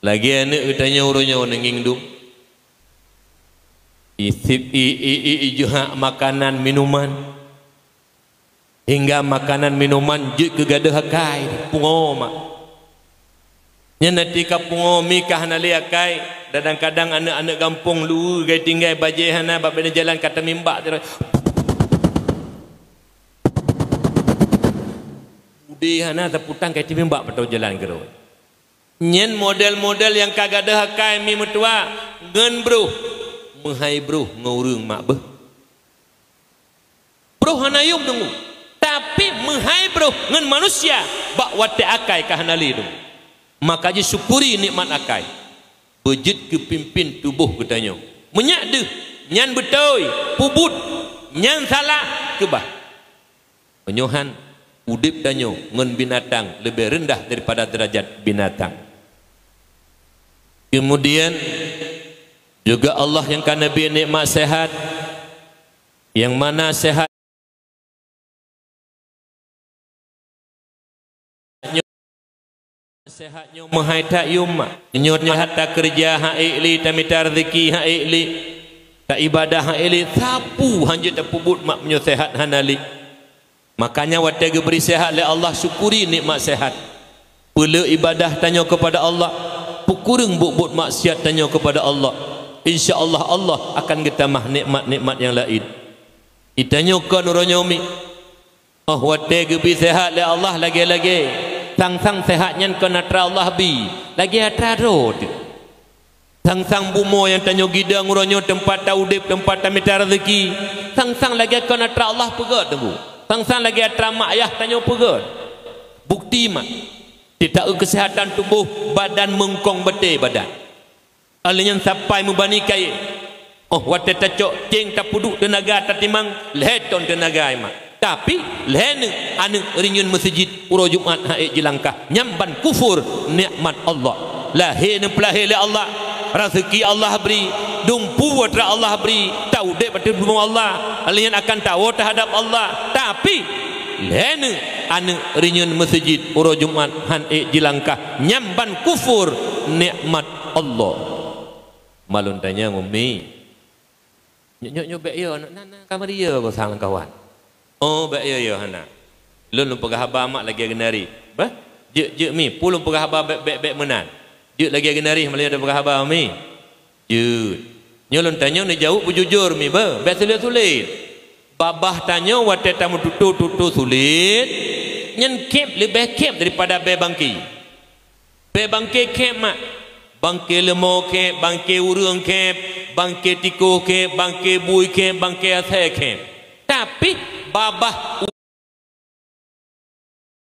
Lagi anak katanya urutnya nenging dum. Ijuha makanan minuman. Hingga makanan minuman je kegadah hakai pungo mak. Nya nanti ka pungo mi kah nali akai. Kadang-kadang anak-anak kampung lu gai tinggal bajai hana bab jalan kata mimbak tu. Budi hana terputang kai mimbak patau jalan gero. Nyen model-model yang kagak ada hakai mi metua ngen bro menghai bro ngurung mak beh bro hana yum tunggu tapi menghai bro ngen manusia bak wate akai kah nali tu maka je syukuri nikmat akai bejit kepimpin tubuh katanya menyak deh nyan betul pubut nyan salah kebah penyohan udip danyo ngen binatang lebih rendah daripada derajat binatang. Kemudian juga Allah yang kan Nabi nikmat sehat, yang mana sehatnya mahai tak yuma nyotnya hatta kerja haili tamita rezeki haili tak ibadah haili sapu hanya tak pubut mak punya sehat hanali. Makanya waktu beri sehat oleh Allah syukuri nikmat sehat. Pula ibadah tanya kepada Allah. Pukurung buk-buk maksiat tanya kepada Allah. InsyaAllah Allah akan getamah nikmat-nikmat yang lain. Itanya kan orangnya umi. Oh waktu beri sehat oleh Allah lagi-lagi. Sang-sang sehatnya kena tra Allah bi. Lagi atra rod. Sang-sang bumo yang tanya gidang orangnya tempat taudip, tempat tamita rezeki. Sang-sang lagi kena tra Allah pegat tunggu. Sang-sang lagi atra mak ayah tanya pegat. Bukti mak. Tidak kesehatan tubuh badan mengkong betul badan. Alanya sampai membani kai. Oh waktu tacok ceng tak puduk tenaga tatimang leton tenaga mak. Tapi lehne anu rinyun masjid uro Jumat haid jelangkah nyamban kufur nikmat Allah. Lahir pelahir oleh Allah. Rezeki Allah beri, dumpu watra Allah beri, tahu dek pada rumah Allah. Kalian akan tahu terhadap Allah. Tapi lene anu rinyun masjid uro Jumat han jelangkah nyamban kufur nikmat Allah. Malun tanya ngumi. Nyok bek yo nak kamar dia ko sang kawan. Oh bek yo hana. Lun pegah haba mak lagi genari. Bah? Je mi pulun pegah haba bek menan. Je lagi genari malih ada pegah haba mi. Je. Nyolun tanya ni jauh bujujur mi ba. Bek sulit. Babah tanya waktu tamu tutu sulit nyen kep lebih kep daripada be bangki kep mak bangki lemo kep bangki urung kep bangki tiko kep bangki bui kep bangki asai kep tapi babah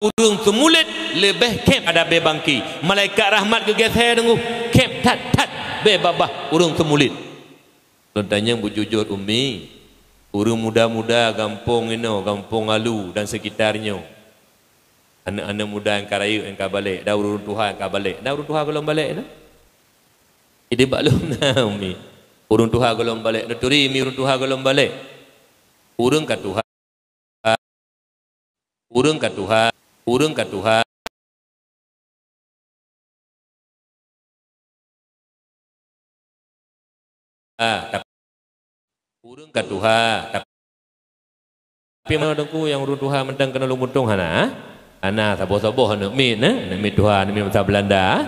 urung semulit lebih kep ada be bangki malaikat rahmat ke geser tunggu kep tat be babah urung semulit. Tanya bujujur umi urung muda-muda kampung ini, kampung Alu dan sekitarnya. Anak-anak muda yang karayu yang kabalik, dah urung Tuhan yang kabalik. Dah urung Tuhan kalau balik dah. Ini baklum nah umi. Urung Tuhan kalau balik, nuturi mi urung Tuhan kalau balik. Urung ka Tuhan. Urung ka Tuhan. Urung ka Tuhan. Urung ka Tuhan tapi mana dengku yang urung Tuhan mentang kena lumuntung hana ana sabo-sabo hana mi na mi Tuhan mi bahasa Belanda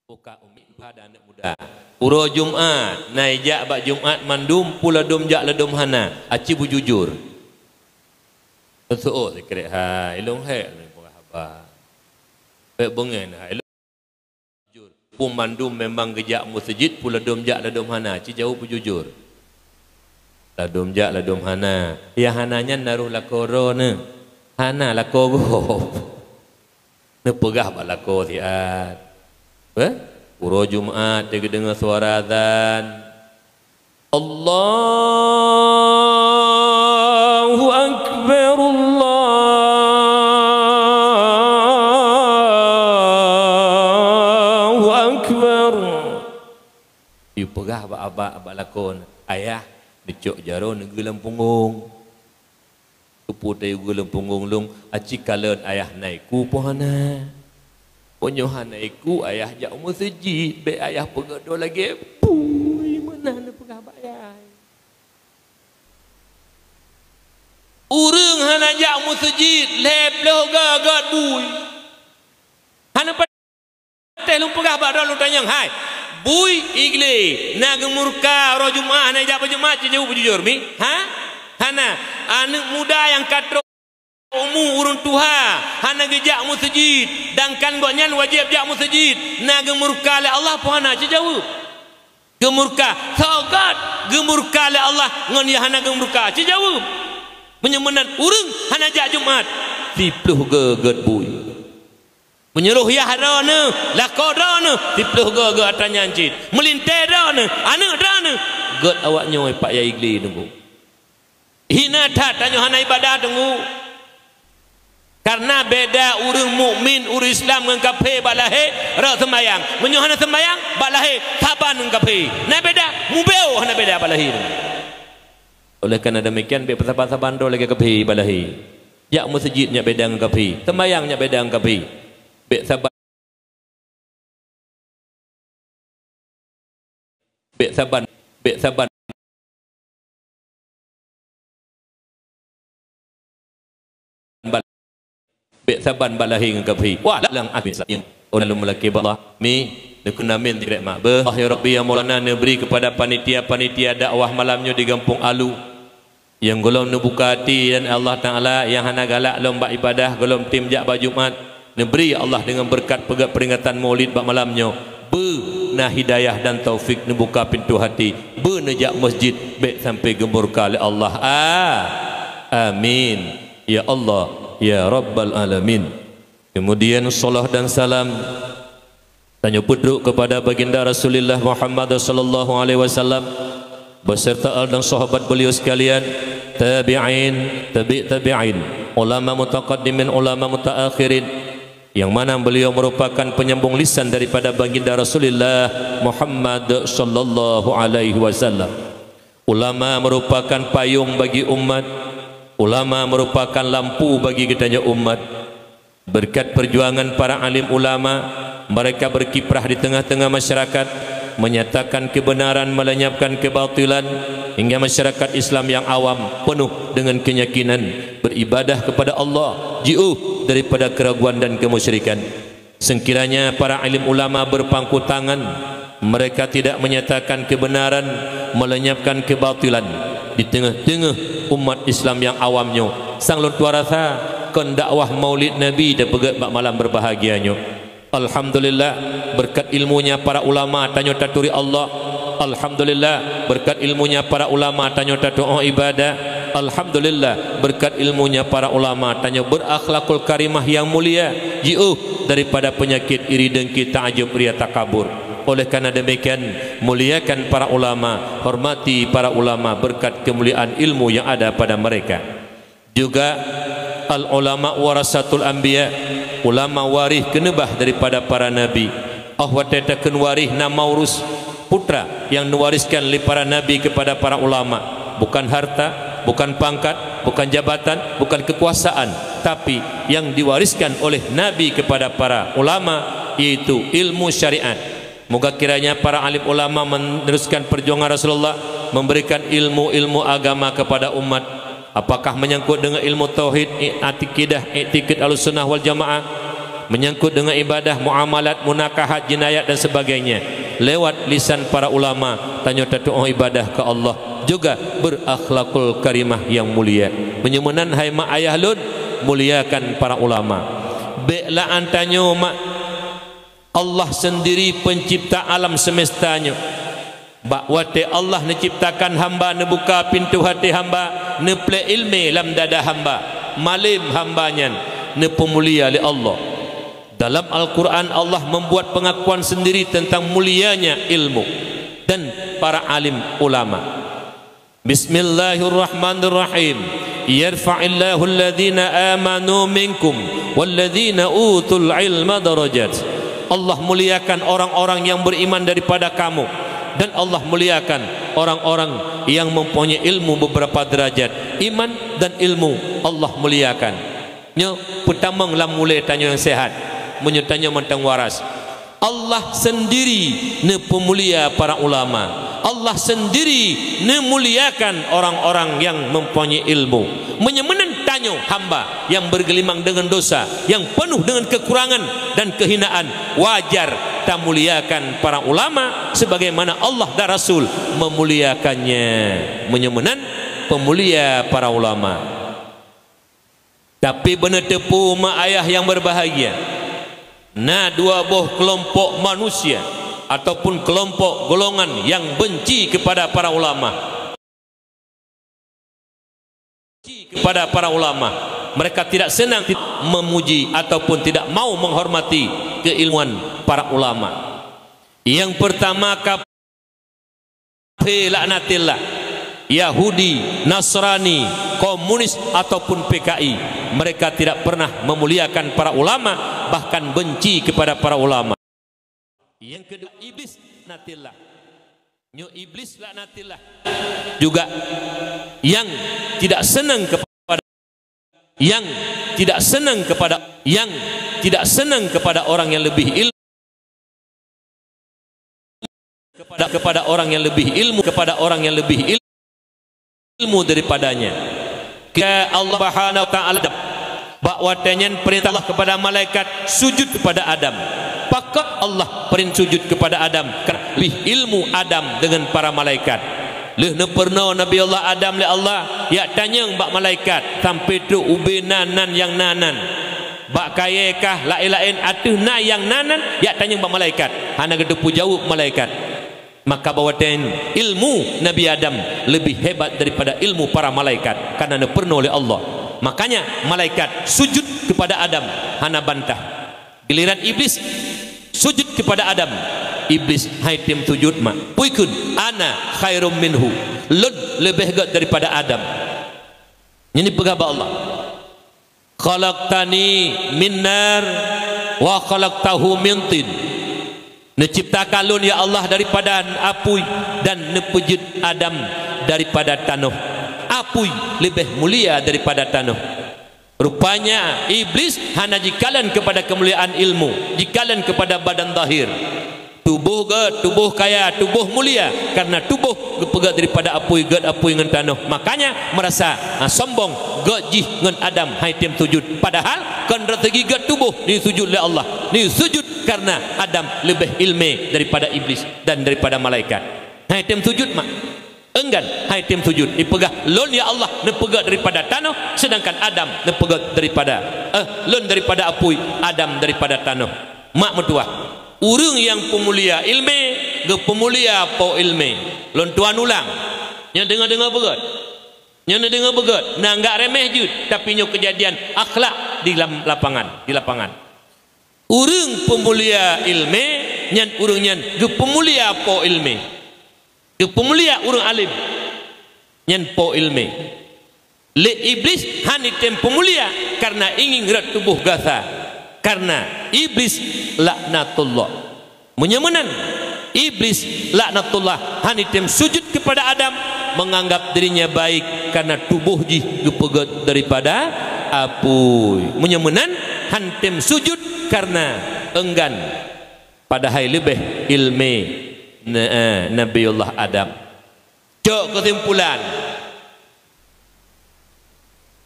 buka umi pada anak muda uro Jumat naijak bak Jumat mandum pula dum jak ledum hana aci bujujur soo sekret ha ilung he ni haba pe bengen ha Pumandum memang gejak masjid pula dom jak ladum hana ci jauh bujujur ladum jak ladum hana ya hananya naruh lakoro ne hana lako go ne pegah bak lako tiat uro Jumat dia dengar suara azan Allahu akbar pegah abak lakon ayah dicok jaro negeri Lampunggung keputai gulung punggulung aci kalan ayah naiku pohana ponyohan naiku ayah jak masjid be ayah pegodo lagi pui mana na pegah bayar urang hana jak masjid lep loh gagat bui hana pateh lu pegah badal lu tanyang hai bui igle naga murka ro jumaah na jak jumaah jujur mi hana anak muda yang katro urun tuha hana gejak masjid dangkan goknya wajib jak masjid naga murka le Allah pun hana jawab gemurka saugat gemurka le Allah ngon ya hana gemurka jawab menyemenan urang hana jak Jumat tipluh geget bui menyuruh ya harana lakodana tipluh geget atanya ancit melintai dana anak dana get awaknya Pak Yai Igli nunggu hina tak tanya hana ibadah tunggu karena beda urang mukmin urang Islam dengan kafir balahe ra sembayang menyohana sembayang balahe saban dengan kafir na beda mubeo hana beda balahe oleh kerana demikian be saban do lagi kafir balahe jak masjidnya beda dengan kafir sembayangnya beda dengan kafir be saban saban balahi dengan kafi wah lang abis yang orang melaki Allah mi dekuna min tidak mak bah ya Rabbi ya Maulana beri kepada panitia dakwah malamnya di Kampung Alu yang golong buka hati dan Allah Taala yang hana galak lomba ibadah golong tim jak Jumat beri Allah dengan berkat peringatan Maulid bak malamnya na hidayah dan taufik buka pintu hati nejak masjid baik sampai gemurka oleh Allah amin ya Allah ya Rabbal Alamin. Kemudian salat dan salam tanya pudruk kepada baginda Rasulullah Muhammad sallallahu alaihi wasallam beserta al dan sahabat beliau sekalian, tabi'in, tabi'in, ulama mutaqaddimin, ulama mutaakhirin, yang mana beliau merupakan penyambung lisan daripada baginda Rasulullah Muhammad sallallahu alaihi wasallam. Ulama merupakan payung bagi umat, ulama merupakan lampu bagi kitanya umat. Berkat perjuangan para alim ulama, mereka berkiprah di tengah-tengah masyarakat, menyatakan kebenaran, melenyapkan kebatilan, hingga masyarakat Islam yang awam penuh dengan keyakinan beribadah kepada Allah, jauh daripada keraguan dan kemusyrikan. Sekiranya para alim ulama berpangku tangan, mereka tidak menyatakan kebenaran, melenyapkan kebatilan di tengah-tengah umat Islam yang awamnya. Sang luar rasa kon dakwah Maulid Nabi dan pegat malam berbahagianya. Alhamdulillah berkat ilmunya para ulama tanya taturi Allah. Alhamdulillah berkat ilmunya para ulama tanya tatu ibadah. Alhamdulillah berkat ilmunya para ulama tanya berakhlakul karimah yang mulia, jauh daripada penyakit iri dengki, ta'ajub, riya, takabur. Oleh karena demikian, muliakan para ulama, hormati para ulama berkat kemuliaan ilmu yang ada pada mereka. Juga al ulama warasatul anbiya, ulama waris kenebah daripada para nabi. Ahwatataken waris na maurus, putra yang mewariskan oleh para nabi kepada para ulama, bukan harta, bukan pangkat, bukan jabatan, bukan kekuasaan, tapi yang diwariskan oleh nabi kepada para ulama yaitu ilmu syariat. Moga kiranya para alim ulama meneruskan perjuangan Rasulullah, memberikan ilmu-ilmu agama kepada umat. Apakah menyangkut dengan ilmu tauhid, akidah, i'tiqad Ahlussunnah wal Jamaah, menyangkut dengan ibadah, muamalat, munakahat, jinayat dan sebagainya, lewat lisan para ulama tanya tatu ibadah ke Allah, juga berakhlakul karimah yang mulia. Menyumenan hai mak ayah lun, muliakan para ulama. Beklah antanyo mak Allah sendiri pencipta alam semestanya. Bakwate Allah menciptakan hamba, nebuka pintu hati hamba, neple ilmi lam dada hamba, malim hambanya, nepemulia oleh Allah. Dalam Al-Quran Allah membuat pengakuan sendiri tentang mulianya ilmu dan para alim ulama. Bismillahirrahmanirrahim. Yarfa'illahu alladhina amanu minkum walladhina utul ilma darajat. Allah muliakan orang-orang yang beriman daripada kamu dan Allah muliakan orang-orang yang mempunyai ilmu beberapa derajat. Iman dan ilmu Allah muliakan. Nya pertama lam mulai tanya yang sehat, menyertanya mentang waras. Allah sendiri ne pemulia para ulama. Allah sendiri ne muliakan orang-orang yang mempunyai ilmu. Menyemenan tanya hamba yang bergelimang dengan dosa, yang penuh dengan kekurangan dan kehinaan, wajar tak muliakan para ulama sebagaimana Allah dan Rasul memuliakannya. Menyemenan pemulia para ulama. Tapi benar tepu mak ayah yang berbahagia, nah dua buah kelompok manusia ataupun kelompok golongan yang benci kepada para ulama, kepada para ulama, mereka tidak senang memuji ataupun tidak mau menghormati keilmuan para ulama. Yang pertama, kafir laknatillah, Yahudi, Nasrani, komunis ataupun PKI, mereka tidak pernah memuliakan para ulama, bahkan benci kepada para ulama. Yang kedua, iblis laknatillah, iblis laknatillah juga yang tidak senang kepada orang yang lebih ilmu, kepada orang yang lebih ilmu daripadanya. Ke Allah Subhanahu wa taala bahwatanya perintah Allah kepada malaikat sujud kepada Adam. Maka Allah perintah sujud kepada Adam kerana lebih ilmu Adam dengan para malaikat. Leh ne pernah Nabi Allah Adam le Allah ya tanya bak malaikat sampai tu ubenanan yang nanan. Bak kayakah lain-lain atuh na yang nanan ya tanya bak malaikat. Hana gedepu jawab malaikat. Maka bahwatan ilmu Nabi Adam lebih hebat daripada ilmu para malaikat karena ne pernah oleh Allah. Makanya malaikat sujud kepada Adam, hana bantah. Giliran iblis sujud kepada Adam, iblis haitim sujud mak puikun ana khairum minhu, lebih hebat daripada Adam. Ini pegawai Allah. Khalaqtani min nar wa khalaqtahu min tin. Neciptakan lun ya Allah daripada api dan nepujud Adam daripada tanah. Api lebih mulia daripada tanah. Rupanya iblis hanya jikalan kepada kemuliaan ilmu, jikalan kepada badan zahir. Tubuh kaya, tubuh mulia karena tubuh gepegat daripada api, gad api dengan tanah. Makanya merasa sombong gajih dengan Adam haitim sujud. Padahal kan strategi gad tubuh ni sujud oleh Allah. Ni sujud karena Adam lebih ilmu daripada iblis dan daripada malaikat. Haitim sujud mak. Enggan haitim sujud dipegah lon ya Allah nepegah daripada tanah, sedangkan Adam nepegah daripada lon daripada api, Adam daripada tanah. Mak mertua urang yang pemulia ilmu ge pemulia po ilmu lon tuan ulang nya dengar-dengar begat, nya dengar begat nah enggak remeh jud tapi nyo kejadian akhlak di lapangan urang pemulia ilmu nyan urang nyan ge pemulia po ilmu, ke pemulia urang alim nyan po ilmu. Le iblis hanitem pemulia karena ingin gerak tubuh gasa, karena iblis laknatullah. Menyemenan iblis laknatullah hanitem sujud kepada Adam, menganggap dirinya baik karena tubuh ji gepegat daripada api. Menyemenan hantem sujud karena enggan padahal lebih ilmu Nabiullah Adam. Cok kesimpulan,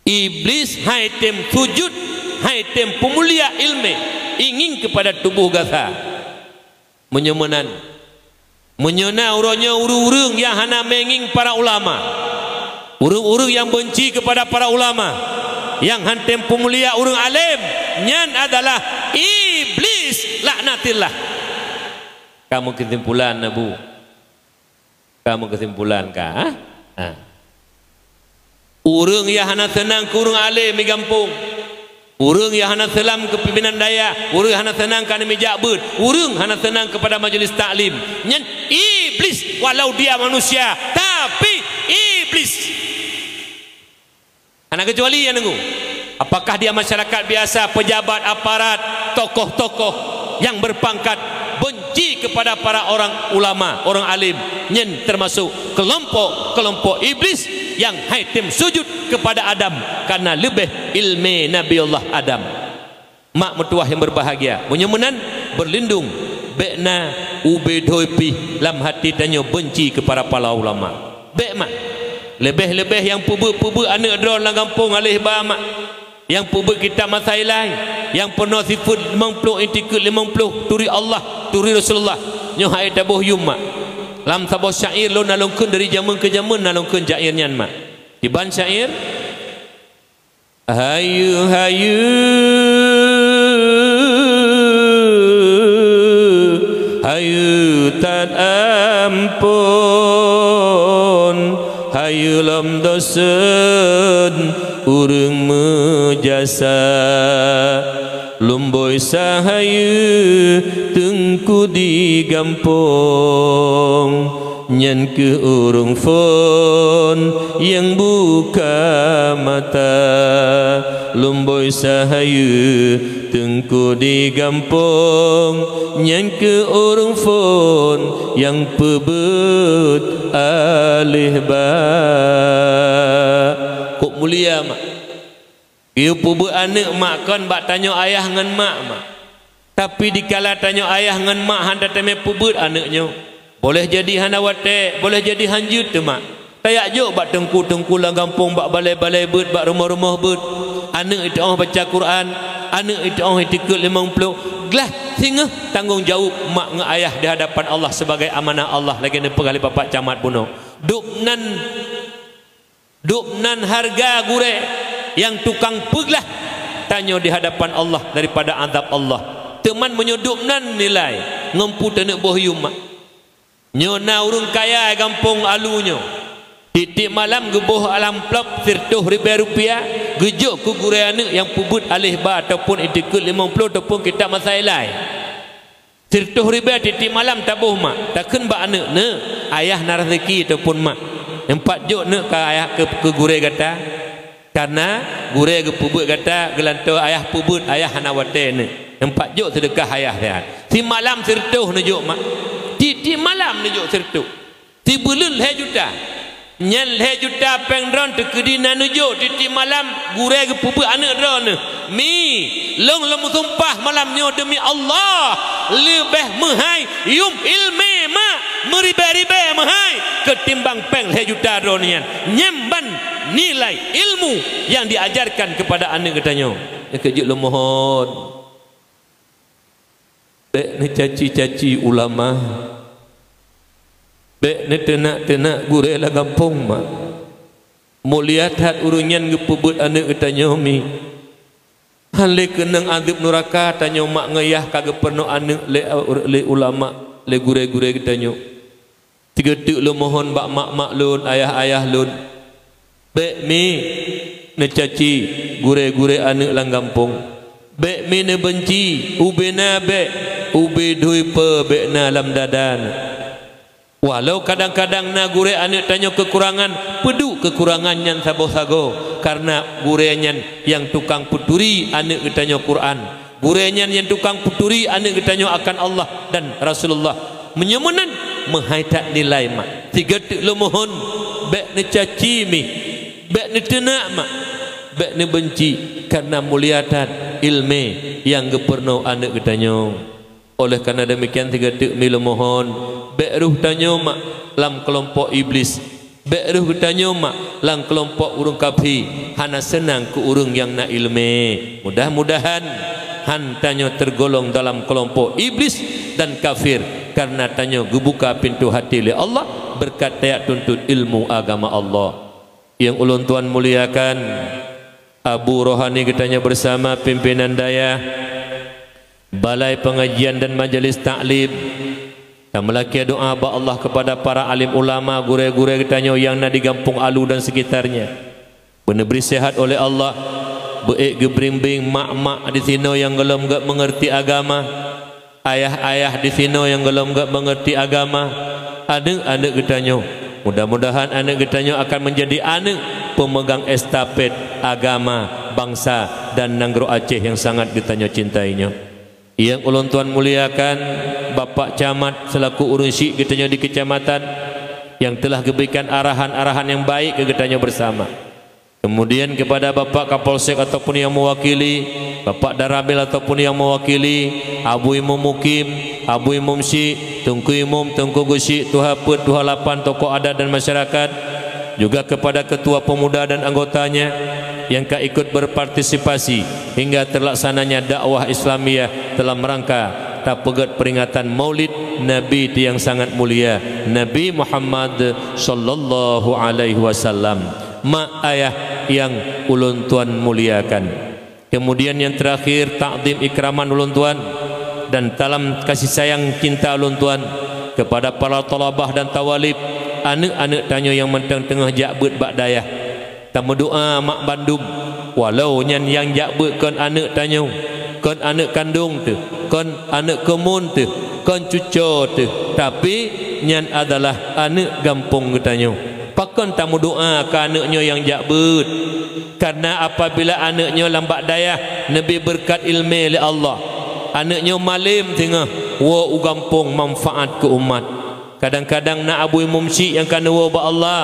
iblis haitem sujud, haitem pemulia ilmu, ingin kepada tubuh gasa. Menyemenan urangnya urang yang hana menging para ulama, urang yang benci kepada para ulama, yang hantem pemulia urang alim nyan adalah iblis laknatillah. Kamu kesimpulan Abu, kamu kesimpulan kah? Urang yang hana tenang ke urang alim di kampung, urang yang hana selam ke pimpinan daya, urang hana tenang ke meja abud, urang hana tenang kepada majlis taklim. Nyen iblis, walau dia manusia tapi iblis. Hana kecuali yang nunggu. Apakah dia masyarakat biasa, pejabat, aparat, tokoh-tokoh yang berpangkat, benci kepada para orang ulama, orang alim, nyen termasuk kelompok iblis yang haitim sujud kepada Adam karena lebih ilmu Nabiullah Adam. Mak mertua yang berbahagia, menyemenan berlindung bekna ubedoipi lam hati tanya benci kepada para ulama. Bek mak lebih-lebih yang pubu anak drone lang kampung alih ba mak, yang pubu kitab masailai, yang penuh sifat 50 intikut 50 turi Allah turi Rasulullah nyo hai tabuh yum mak lam sabah syair lo nalungkeun dari zaman ke zaman nalungkeun syairnya mak diban syair hayu hayu hayu tan ampun hayu lam dosen urang mejasa lumboy sahayu tengku di gampung nyan ke urung fon yang buka mata lumboy sahayu tengku di gampung nyan ke urung fon yang pebut alih ba kok mulia mak ieu pubu anak mak kon bak tanya ayah ngan mak tapi dikala tanya ayah ngan mak handa teme pubut anaknya boleh jadi hana wate boleh jadi hanjut tu mak tayak jok bak tengku lang kampung bak balai-balai beut bak rumah-rumah beut anak itu orang baca Quran anak itu orang itikut 50 gelah singa tanggungjawab mak ngan ayah di hadapan Allah sebagai amanah Allah lagi ne pegali bapak camat puno duknan harga gure yang tukang peglah tanya di hadapan Allah daripada azab Allah teman menyudupnan nilai ngempu tenek bohyum mak nyona urung kaya kampung alunyo titik malam geboh alam plop 30 ribu rupiah gejuk ku gure anak yang pubut alih ba ataupun itikut 50 ataupun kitab masailai 30 ribu titik malam tabuh mak takkan ba anak ne ayah na rezeki ataupun mak empat jok ne ka ayah ke gure kata karena gure ke pubut kata gelanto ayah pubut ayah hanawate ne empat jok sedekah ayah dia si malam sertuh ne jok mak di malam ne jok sertuh ti bulul he juta nyal he juta pengron te kedina ne jok di malam gure ke pubut anak dron ne mi long lemu sumpah malamnya demi Allah lebih mahai yum ilmi ma meribe-ribe mahai ketimbang peng he juta dron nyamban nilai ilmu yang diajarkan kepada anak katanya kejut lo mohon bek ni caci-caci ulama bek ni tenak gure lah kampung mak mulia hat urunyan ngepubut anak katanya mi hale kenang azab neraka tanya mak ngayah kagak pernah anak le ulama le gure-gure katanya tiga tuk lo mohon bak mak lun ayah lun bek mi ne caci gure-gure anak lang kampung bek mi ne benci ubena bek ube dui pe bek na lam dadan walau kadang-kadang na gure anak tanya kekurangan pedu kekurangan yang sago-sago karena gurenyan yang tukang puturi anak tanya Quran gurenyan yang tukang puturi anak tanya akan Allah dan Rasulullah menyemunan menghaitat nilai mak tiga tuk lo mohon bek ne caci mi bek ni tenak mak bek ni benci karena muliatan ilmu yang geperno anak katanya oleh karena demikian tiga tuk milo mohon bek ruh tanya mak lam kelompok iblis bek ruh tanya mak lam kelompok urung kafi hana senang ke urung yang nak ilmu mudah-mudahan han tanya tergolong dalam kelompok iblis dan kafir karena tanya gebuka pintu hati oleh Allah berkat tayak tuntut ilmu agama Allah. Yang ulun tuan muliakan Abu Rohani katanya bersama pimpinan daya balai pengajian dan majelis taklim dan melaki doa ba Allah kepada para alim ulama gure-gure katanya yang nak di Kampung Alu dan sekitarnya beri sehat oleh Allah beik gebrimbing mak-mak di sini yang belum gak mengerti agama ayah-ayah di sini yang belum gak mengerti agama anak-anak katanya mudah-mudahan anak katanya akan menjadi anak pemegang estafet agama bangsa dan Nanggro Aceh yang sangat ditanya cintainya. Yang ulun tuan muliakan Bapak Camat selaku urusi kitanya di kecamatan yang telah diberikan arahan-arahan yang baik ke kitanya bersama. Kemudian kepada Bapak Kapolsek ataupun yang mewakili, Bapak Darabil ataupun yang mewakili, Abu Imam Mukim, Abu Imam Syik, Tungku Imam, Tungku Gusyik, Tuha Put, Tuha Lapan, tokoh adat dan masyarakat, juga kepada ketua pemuda dan anggotanya yang ikut berpartisipasi hingga terlaksananya dakwah Islamiyah dalam rangka tapegat peringatan Maulid Nabi yang sangat mulia, Nabi Muhammad sallallahu alaihi wasallam. Mak ayah yang ulun tuan muliakan. Kemudian yang terakhir, takdim ikraman ulun tuan dan dalam kasih sayang cinta ulun tuan kepada para talabah dan tawalib, anak-anak tanyo yang mentang tengah jakbet bak dayah. Tamu doa mak bandum walau nyan yang jakbet kon anak tanyo, kon anak kandung tu, kon anak kemun tu, kon cucu tu, tapi nyan adalah anak gampung tanyo. Pakon tamu doa ke anaknya yang jakbet, karena apabila anaknya lambat dayah Nabi berkat ilmu oleh Allah, anaknya malim tengah wa ugampung manfaat ke umat. Kadang-kadang nak Abu Imam Syik yang kena wa ba Allah,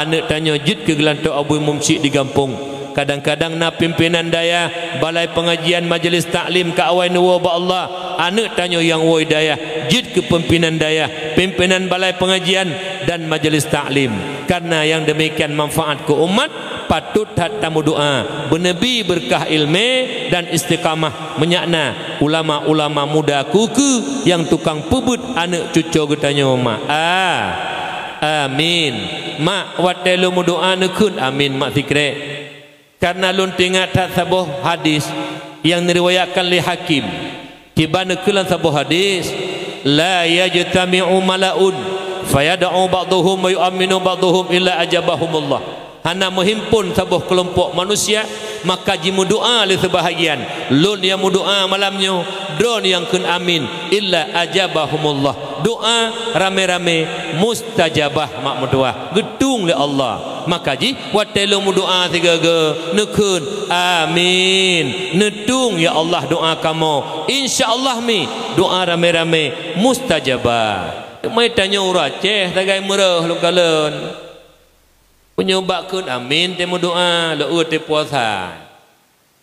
anak tanya jid ke gelantok Abu Imam Syik digampung. Kadang-kadang nak pimpinan daya balai pengajian majlis taklim ka awai nuwa ba Allah, anak tanya yang woi daya jid ke pimpinan daya, pimpinan balai pengajian dan majlis taklim. Karena yang demikian manfaat ke umat, patut tamu doa bernabi berkah ilmu dan istiqamah menyakna ulama-ulama muda kuku yang tukang pebut anak cucu getanya mak. Amin mak watelu doa nekun amin mak fikre. Karena lun tengok tak sebuah hadis yang diriwayatkan oleh Hakim, kibana kulan sebuah hadis, la yajtami'u malaun fayad'u ba'dhum wa yu'minu ba'dhum illa ajabahumullah. Hana menghimpun sebuah kelompok manusia maka jimu doa oleh sebahagian, lun yang doa malamnya, drone yang kun amin illa ajabahumullah. Doa rame-rame mustajabah mak doa gedung oleh Allah. Maka ji watelo mu doa tiga nekun amin nedung ya Allah doa kamu insyaallah mi doa rame-rame mustajabah. Mai tanya uraceh tagai merah lu kalon penyobak kun amin temu doa lu te puasa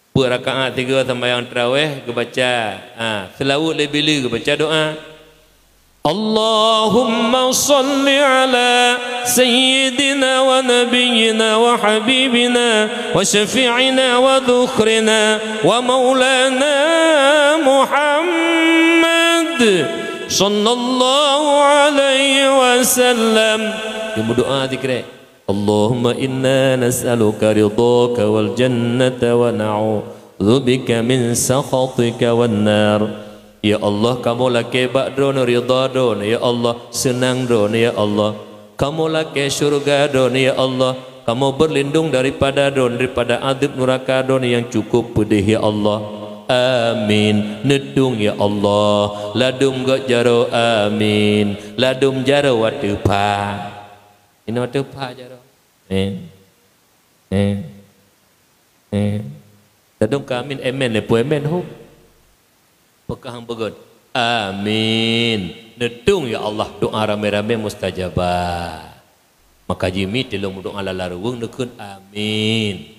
per rakaat 3 sembahyang tarawih ke baca selawat lebih ke baca doa Allahumma salli ala sayyidina wa nabiyyina wa habibina wa syafi'ina wa dhukrina wa maulana Muhammad sallallahu alaihi wasallam. Dia berdoa zikir Allahumma inna nas'aluka ridhaka wal jannata wa na'udzubika min sakhatika wan nar. Ya Allah, kamu laki bakdron ridha don, ya Allah senang don, ya Allah kamu laki syurga don, ya Allah kamu berlindung daripada don, daripada adab neraka don yang cukup pedih, ya Allah amin. Nedung ya Allah ladum gak jaro amin ladum jaro watu pa ini watu pa jaro ladum kamin amin lepo amin hu pekahang begot amin. Nedung ya Allah doa rame-rame mustajabah. Maka jimi telung doa lalarung nekun amin.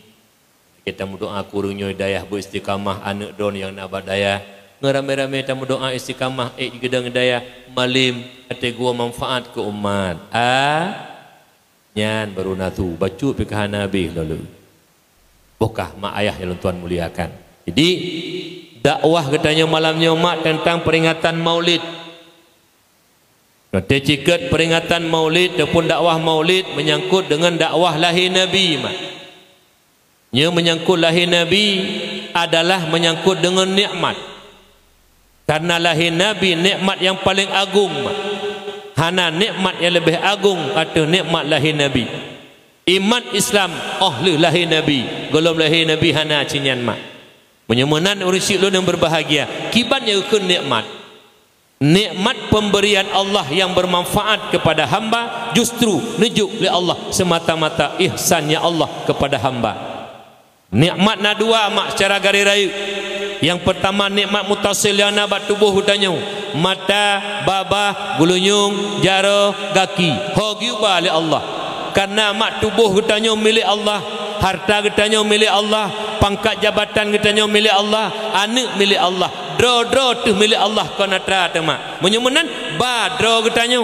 Kita doa kurungnya hidayah beristiqamah anak don yang nabat daya ngerame-rame tamu doa istiqamah gedang hidayah malim ate gua manfaat ke umat nyan baru natu bacu pikahan nabi lalu bokah mak ayah yang tuan muliakan. Jadi dakwah katanya malamnya mak tentang peringatan Maulid. Kata cikat peringatan Maulid ataupun dakwah Maulid menyangkut dengan dakwah lahir Nabi mak. Nya menyangkut lahir Nabi adalah menyangkut dengan nikmat. Karena lahir Nabi nikmat yang paling agung mak. Hana nikmat yang lebih agung atau nikmat lahir Nabi. Iman Islam lahir Nabi. Golom lahir Nabi hana cinyan mak. Menyemenan urusi lu yang berbahagia kibatnya ukun nikmat. Nikmat pemberian Allah yang bermanfaat kepada hamba justru nujuk oleh Allah semata-mata ihsannya Allah kepada hamba. Nikmat na dua mak secara garis rayu Yang pertama nikmat mutasil yang nabat tubuh hutannya. Mata, babah, gulunyung, jara, kaki. Hogiu balik Allah. Karena mak tubuh hutannya milik Allah. Harta kitanya milik Allah. Pangkat jabatan kitanya milik Allah. Anak milik Allah. Dro tu milik Allah. Kau nak terang mak. Menyemunan ba dro kitanya.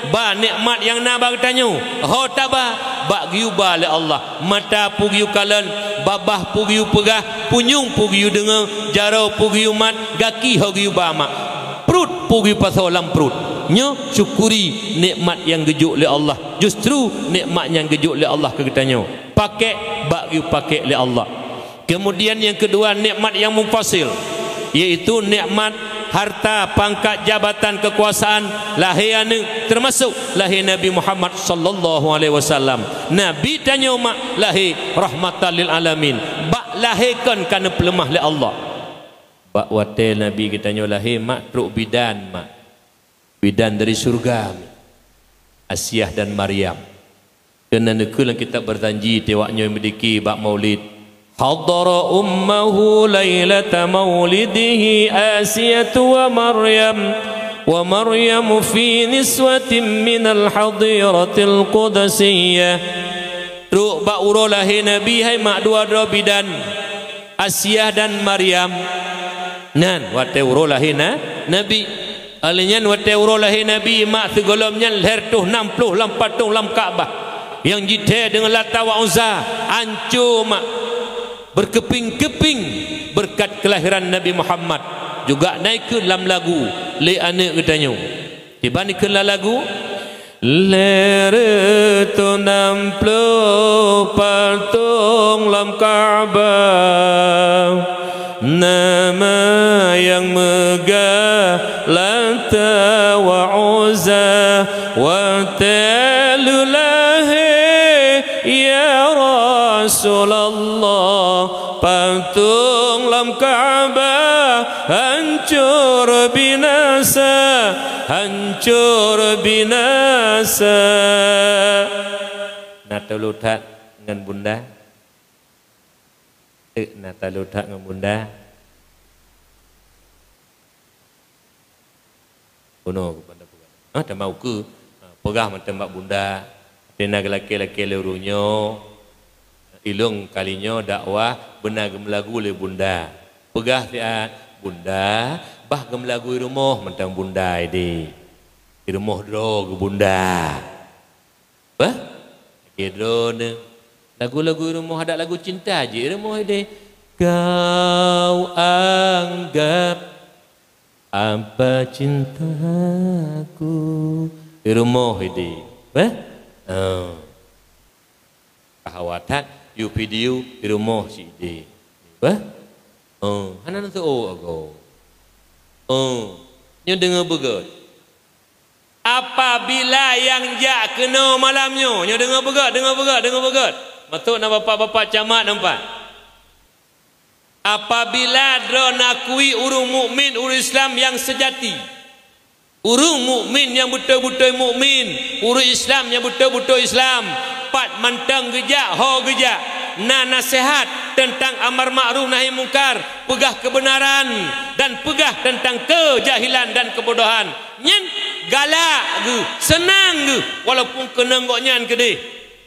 Ba nikmat yang naba kitanya. Ho tabah. Ba giu balik Allah. Mata pugiu kalan. Babah pugiu pegah. Punyung pugiu dengar. Jaro pugiu mat. Gaki ho giu ba mak. Perut pugiu pasal lam perut. Nyo syukuri nikmat yang gejuk oleh Allah. Justru nikmat yang gejuk oleh Allah ke kitanya. Pakai bagi pakai oleh Allah. Kemudian yang kedua nikmat yang mufasil, yaitu nikmat harta, pangkat, jabatan, kekuasaan. Lahir ane termasuk lahir Nabi Muhammad sallallahu alaihi wasallam. Nabi tanya mak lahir rahmatan lil alamin. Bak lahirkan kerana pelemah oleh Allah. Bak wate Nabi kita tanya lahir mak truk bidan mak. Bidan dari surga, Asyah dan Maryam. Kerana nekul kita berjanji tewaknya memiliki bak maulid. Hadara ummahu lailata maulidihi Asiyatu wa Maryam fi niswatin minal hadiratil qudasiyah. Truk bak uro lahir Nabi hai mak dua-dua bidan Asyah dan Maryam. Nan wate uro lahir Nabi. Alinyan wate uro lahir Nabi mak segolomnya lahir tuh 60 lam patung lam Kaabah yang jite dengan Lata wa Uzza hancur mak berkeping-keping berkat kelahiran Nabi Muhammad. Juga naik ke dalam lagu le anak katanya. Tiba ni ke lagu lere tu 60 patung lam Kaabah. Nama yang megah Lata wa Uzza wa talulahi ya Rasulullah. Patung lam Kaabah hancur binasa, hancur binasa. Natalutat dengan bunda, natalutat dengan bunda. Kono kepada pegah. Tak mau ke pegah macam mak bunda. Tena laki-laki leurunya. Ilung kalinya dakwah benar gemelagu le bunda. Pegah siat bunda, bah gemelagu di rumah macam bunda ini. Di rumah dro ke bunda. Bah? Kira ne. Lagu-lagu rumah ada lagu cinta je rumah ini. Kau anggap apa cintaku di rumah ini. Kahawatan you video di rumah si ide. Hanan tu ago. Nyo dengar begat. Apabila yang jak kena malamnya, nyo dengar begat. Betul nak bapak-bapak camat nampak. Apabila dro nakui urung mukmin, urung Islam yang sejati, urung mukmin yang betul-betul mukmin, urung Islam yang betul-betul Islam, pat mantang gejak, ho gejak, nasihat tentang amar ma'ruf nahi mungkar, pegah kebenaran dan pegah tentang kejahilan dan kebodohan. Nyen galak ge, senang ge, walaupun kenang goknyan kedih.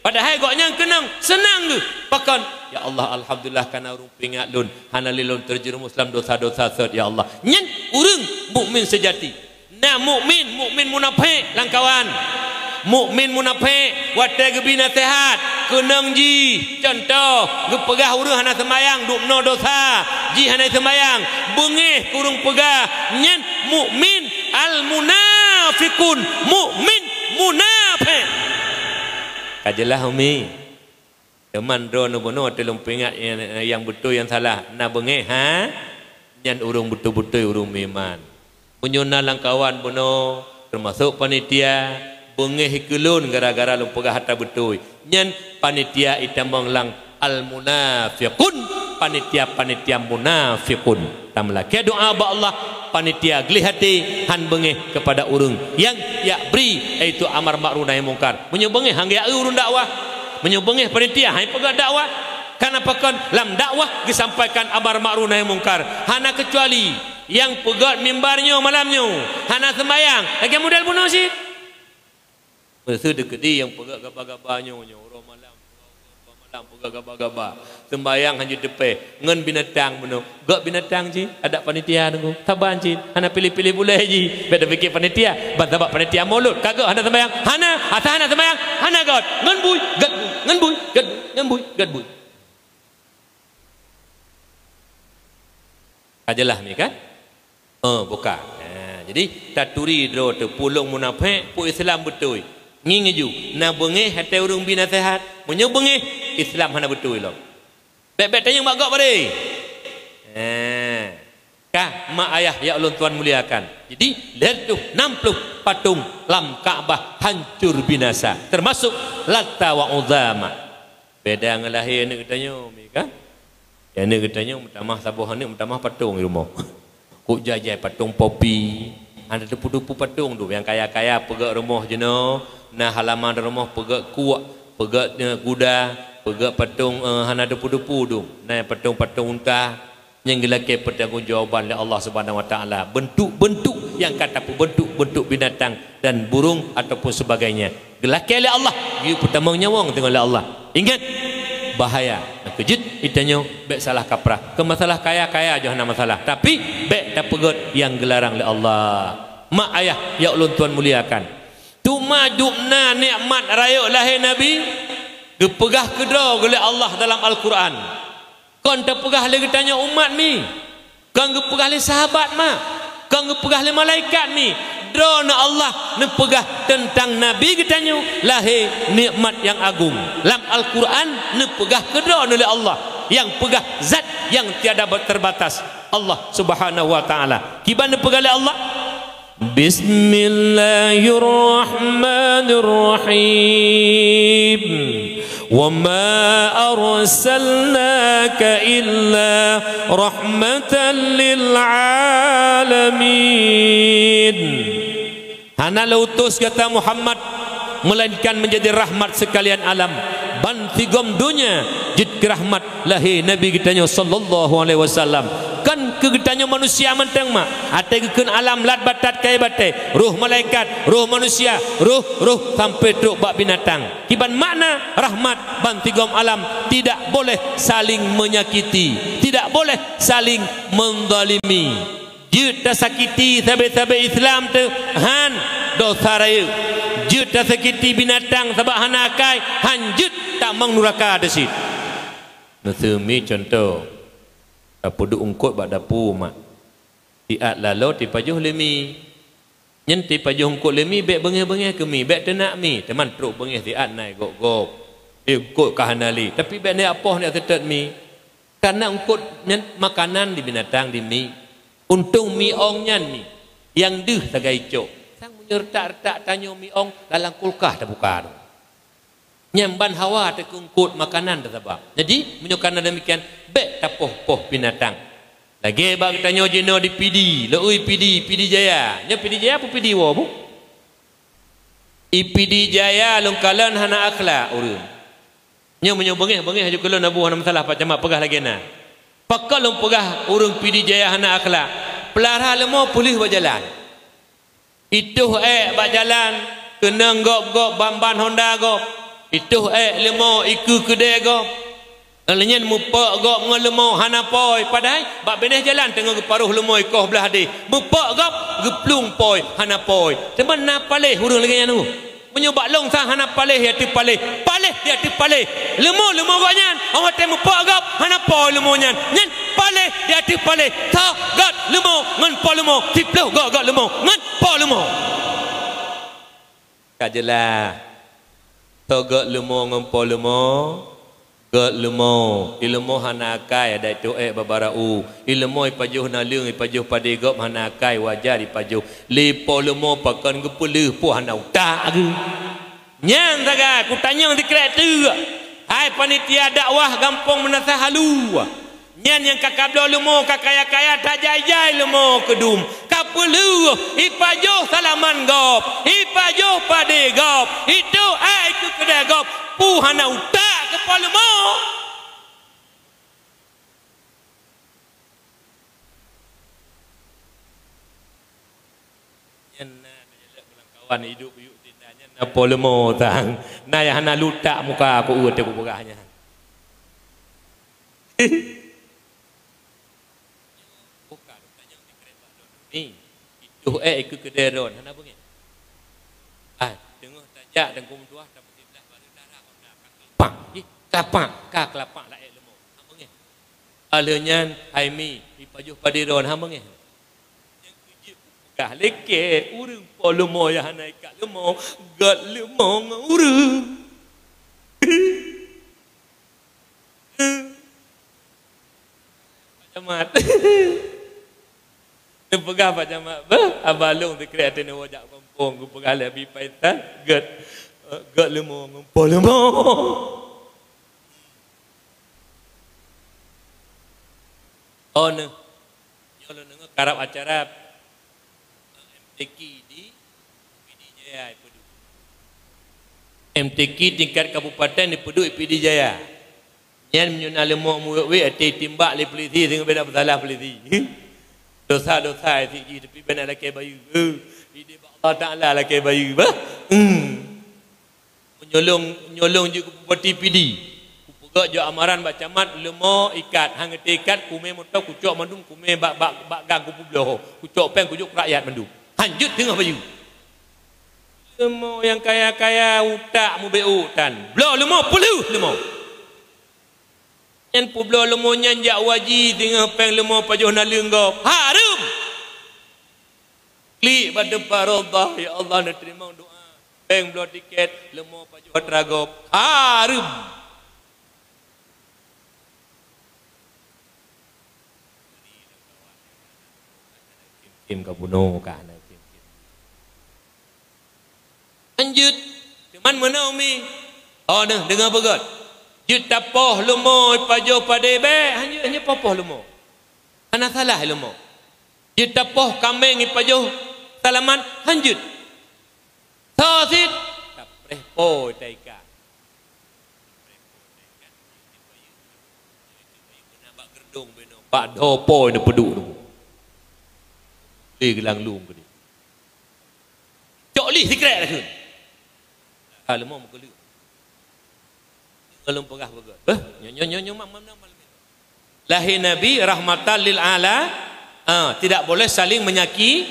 Padahal goknyan kenang, senang ge. Pakan ya Allah, alhamdulillah kana urung pingat lun hanalilun terjerumus dalam dosa-dosa sed ya Allah. Nyen urang mukmin sejati. Nah mukmin munafik langkawan. Mukmin munafik wate gebi nasihat kenang ji contoh gepegah urang hana sembayang dukno dosa ji hana sembayang bengih kurung pegah. Nyen mukmin al munafiqun, mukmin munafik. Kajelah umi teman drone bono telung pingat yang betul yang salah na bengeh ha nyan urung betul-betul urung iman. Punyuna langkawan bono termasuk panitia bengeh kelun gara-gara lu pegah harta betul. Nyan panitia itambang lang al munafiqun, panitia munafiqun. Tamlaki doa ba Allah panitia geli hati han bengeh kepada urung yang ya beri iaitu amar ma'ruf nahi mungkar. Menyebengeh hang ya urung dakwah. Menyebengih panitia hai pegah dakwah Karena pakon lam dakwah disampaikan amar ma'ruf nahi mungkar. Hana kecuali yang pegat mimbarnya malamnya. Hana sembayang. Lagi modal bunuh sih. Masa dekedi yang pegat gabah-gabahnya orang malam pegat gabah-gabah. Sembayang hanya depe ngen binatang bunuh. Gak binatang ji, ada panitia nunggu. Taban ji, hana pilih-pilih boleh ji. Beda fikir panitia, bantabak panitia mulut. Kagak hana sembayang. Hana sembayang. Hana god. Ngen bui, gad bui. Ngen bui, gad bui. Ngen bui, gad bui. Ajalah ni kan? Bukan. Jadi taturi dro tu pulung munafik pu Islam betul. Ngingeju na bengih hati urung bina sehat. Munyo bengih Islam hana betul lo. Bek-bek tanya mak gak pade. Kah mak ayah ya Allah Tuhan muliakan. Jadi lihat tu 60 patung lam Kaabah hancur binasa. Termasuk Latta wa Uzama. Beda ngelahir ni katanya kan? Yang ni katanya mutamah sabuh ni mutamah patung di rumah. Kuk jajai patung popi. Ada depu-depu patung tu yang kaya-kaya pegak rumah je no. Nah halaman rumah pegak kuak, pegak kuda, pegak patung hana depu-depu tu. Nah patung-patung unta yang gelake pertanggungjawaban oleh Allah Subhanahu Wa Taala. Bentuk-bentuk yang kata bentuk-bentuk binatang dan burung ataupun sebagainya. Gelake oleh Allah, you pertama nyawang tengok oleh Allah. Ingat bahaya. Kejut itanya bek salah kaprah. Ke masalah kaya-kaya aja hana masalah. Tapi bek tak pegot yang gelarang oleh Allah. Mak ayah ya Allah Tuhan muliakan. Tuma dukna nikmat raya lahir Nabi dipegah kedra oleh Allah dalam Al-Quran. Kon terpegah lagi tanya umat mi. Kon gepegah le sahabat ma. Kon gepegah le malaikat mi. Drona Allah nepegah tentang Nabi katanya lahir nikmat yang agung. Dalam Al-Quran nepegah kedra oleh Allah yang pegah zat yang tiada terbatas. Allah Subhanahu Wa Taala. Kiban nepegah oleh Allah. Bismillahirrahmanirrahim. وَمَا أَرْسَلْنَاكَ إِلَّا رَحْمَةً لِلْعَالَمِينَ. Hana lautus kata Muhammad melainkan menjadi rahmat sekalian alam. Ban tigom dunia jid rahmat lahir Nabi kitanya sallallahu alaihi wasallam. Kan kegetanya manusia menteng mak. Ate keun alam lat batat kai bate. Ruh malaikat, ruh manusia, ruh sampai truk bak binatang. Kiban makna rahmat ban tigom alam tidak boleh saling menyakiti, tidak boleh saling menzalimi. Jid tak sakiti sahabat-sahabat Islam tu han dosa raya. Jid tak sakiti binatang sebab hanakai hanjut tak mang nuraka desit. Nasemi contoh dapur ungkut bak dapur mak. Tiat lalu ti pajuh lemi. Nyen ti pajuh ungkut lemi bek bengih-bengih ke mi, bek tenak mi. Teman truk bengih tiat naik gok-gok. Ungkut kahanali. Tapi bek ni apa ni tetet mi? Karena ungkut makanan di binatang di mi. Untung mi ong nyan mi. Yang deh tagai cok. Sang menyertak-retak tanya mi ong dalam kulkah dah buka tu. Nyamban hawa tak ungkut makanan dah sebab. Jadi menyukan demikian bek tapoh-poh binatang. Lagi bak tanya jeno di PD, leui PD Jaya. Nya PD Jaya apa PD wa bu? PD Jaya lungkalan hana akhlak urun. Nya menyobengih-bengih aja keulun abu hana masalah pak camat pegah lagi na. Pakal lung pegah urun PD Jaya hana akhlak. Pelara lemo pulih berjalan. Itu bak jalan kena gop-gop bamban Honda gop. Itu lemo iku kedai gop. Lenyen mupak gop ngelemo hana poi padahal bak beneh jalan tengah geparuh lemo ikoh belah di. Mupak gop geplung poi hana poi. Teman na paleh hurung lagi anu. Menyubak long sang hana paleh ya ti paleh. Paleh dia ti paleh. Lemo gok nyan. Awak temu mupak gop hana poi lemo nyan. Nyan paleh dia ti paleh. Ta gok lemo ngan po lemo. Ti ploh gok lemo ngan po lemo. Kajelah. Togak lemo ngempol lemo, gak lemo, ilmu hanakai ada tu babarau, ilmu ipajuh nalung ipajuh pade gop hanakai wajar ipajuh, lipo lemo pakan gepuluh pu hana utak age. Nyang saga, ku tanya di kereta. Hai panitia dakwah gampang menasah halu. Nyan yang kakablo lemo kakaya-kaya tak jai-jai lemo kedum. Kapulu ipajuh salaman gop, ipajuh pade gop. Itu ke kedai gop. Puhana utak kepala lemo. kawan hidup yuk tindanya napa lemo tang. Na yang hana lutak muka aku urut aku berahnya. Bukan tanya di kereta ni. Itu ikut ke deron hana bengi. Dengar tajak dan kum tuah dapat sebelah baru darah onda kapak. Kapak ka kelapak la lemo. Ha bengi. Alenya Haimi ipajuh padiron ha bengi. Kah leke urang po lemo ya hanai kat lemo gat lemo urang Jamat pegah Pak Jamat abalung dikreat ni wajak kampung ku pegah lebih paitan gat lemo po lemo oh ne nyolo nengok karap acara MTQ di PD Jaya Pedu. MTQ tingkat kabupaten di Pedu PD Jaya. Yang menyuna lemok muwe ati timbak le polisi dengan beda bersalah polisi. Dosa-dosa itu tapi benar laki bayu. Ini Allah Taala laki bayu bah. Menyolong je ku bupati PD. Ku pegak je amaran bak camat lemok ikat hang ikat kume motor ku cok mandung kume bak gang ku publoh. Ku cok peng ku juk rakyat mandung. Hanjut tengah baju. Lemo yang kaya-kaya utak mu beutan. Blo lemo puluh lemo. Yang publo lemo nyanjak waji tengah peng lemo pajuh nalenggo. Harum. Klik pada paradah ya Allah nak terima doa. Peng blo tiket lemo pajuh tragop. Harum. Kim ka bunuh ka na. Lanjut teman mana umi oh nah dengar begot jut tapoh lemo pajo padebe hanya popoh lemo ana salah lemo jut tapoh kambing pajo salaman hanjut sosit tapreh po taika nak gerdong beno pak dopo ne peduk tu gelang lung ke dia cok lih sikret lah tu lemah muka liuk kalau pegah begot nyo mam lahir Nabi rahmatan lil ala tidak boleh saling menyaki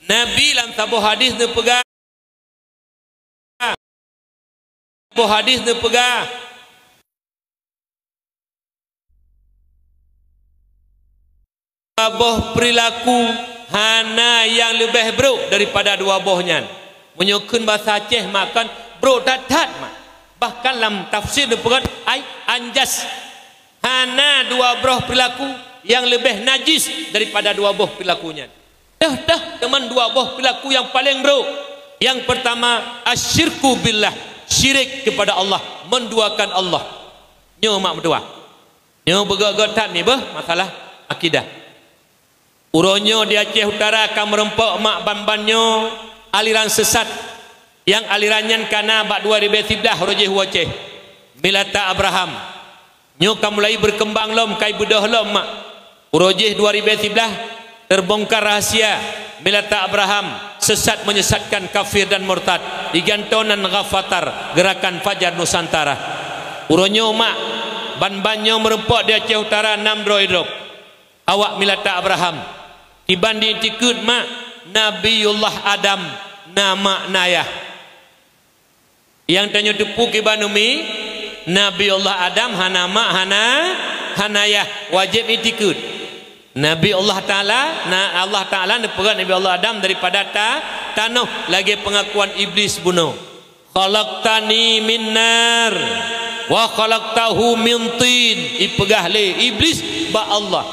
Nabi dalam sebuah hadis dia pegah buah perilaku hana yang lebih buruk daripada dua buahnya menyukun bahasa Aceh makan bro dadat mak bahkan dalam tafsir disebut ai anjas hana dua buah perilaku yang lebih najis daripada dua buah perilakunya dah teman dua buah perilaku yang paling buruk yang pertama asyirku billah syirik kepada Allah menduakan Allah nyo mak berdua nyo bergogotan ni masalah akidah uronyo di Aceh Utara akan merempok mak ban-banyo aliran sesat yang alirannya kana bak 2011 rojeh waceh milata Abraham nyoka mulai berkembang lom kai bedah lom mak rojeh 2011 terbongkar rahasia milata Abraham sesat menyesatkan kafir dan murtad digantonan Ghafatar gerakan Fajar Nusantara uronyo mak ban-banyo merempok di Aceh Utara 6 droidrop awak milata Abraham dibanding tikut mak Nabiullah Adam nama nayah yang tanya tepu ke banumi Nabiullah Adam hanama hanayah wajib itikut Nabi Allah Ta'ala Allah Ta'ala neperat Nabi Allah Adam daripada tanah lagi pengakuan iblis bunuh khalaqtani min nar wa khalaqtahu min tin ipegah le iblis ba Allah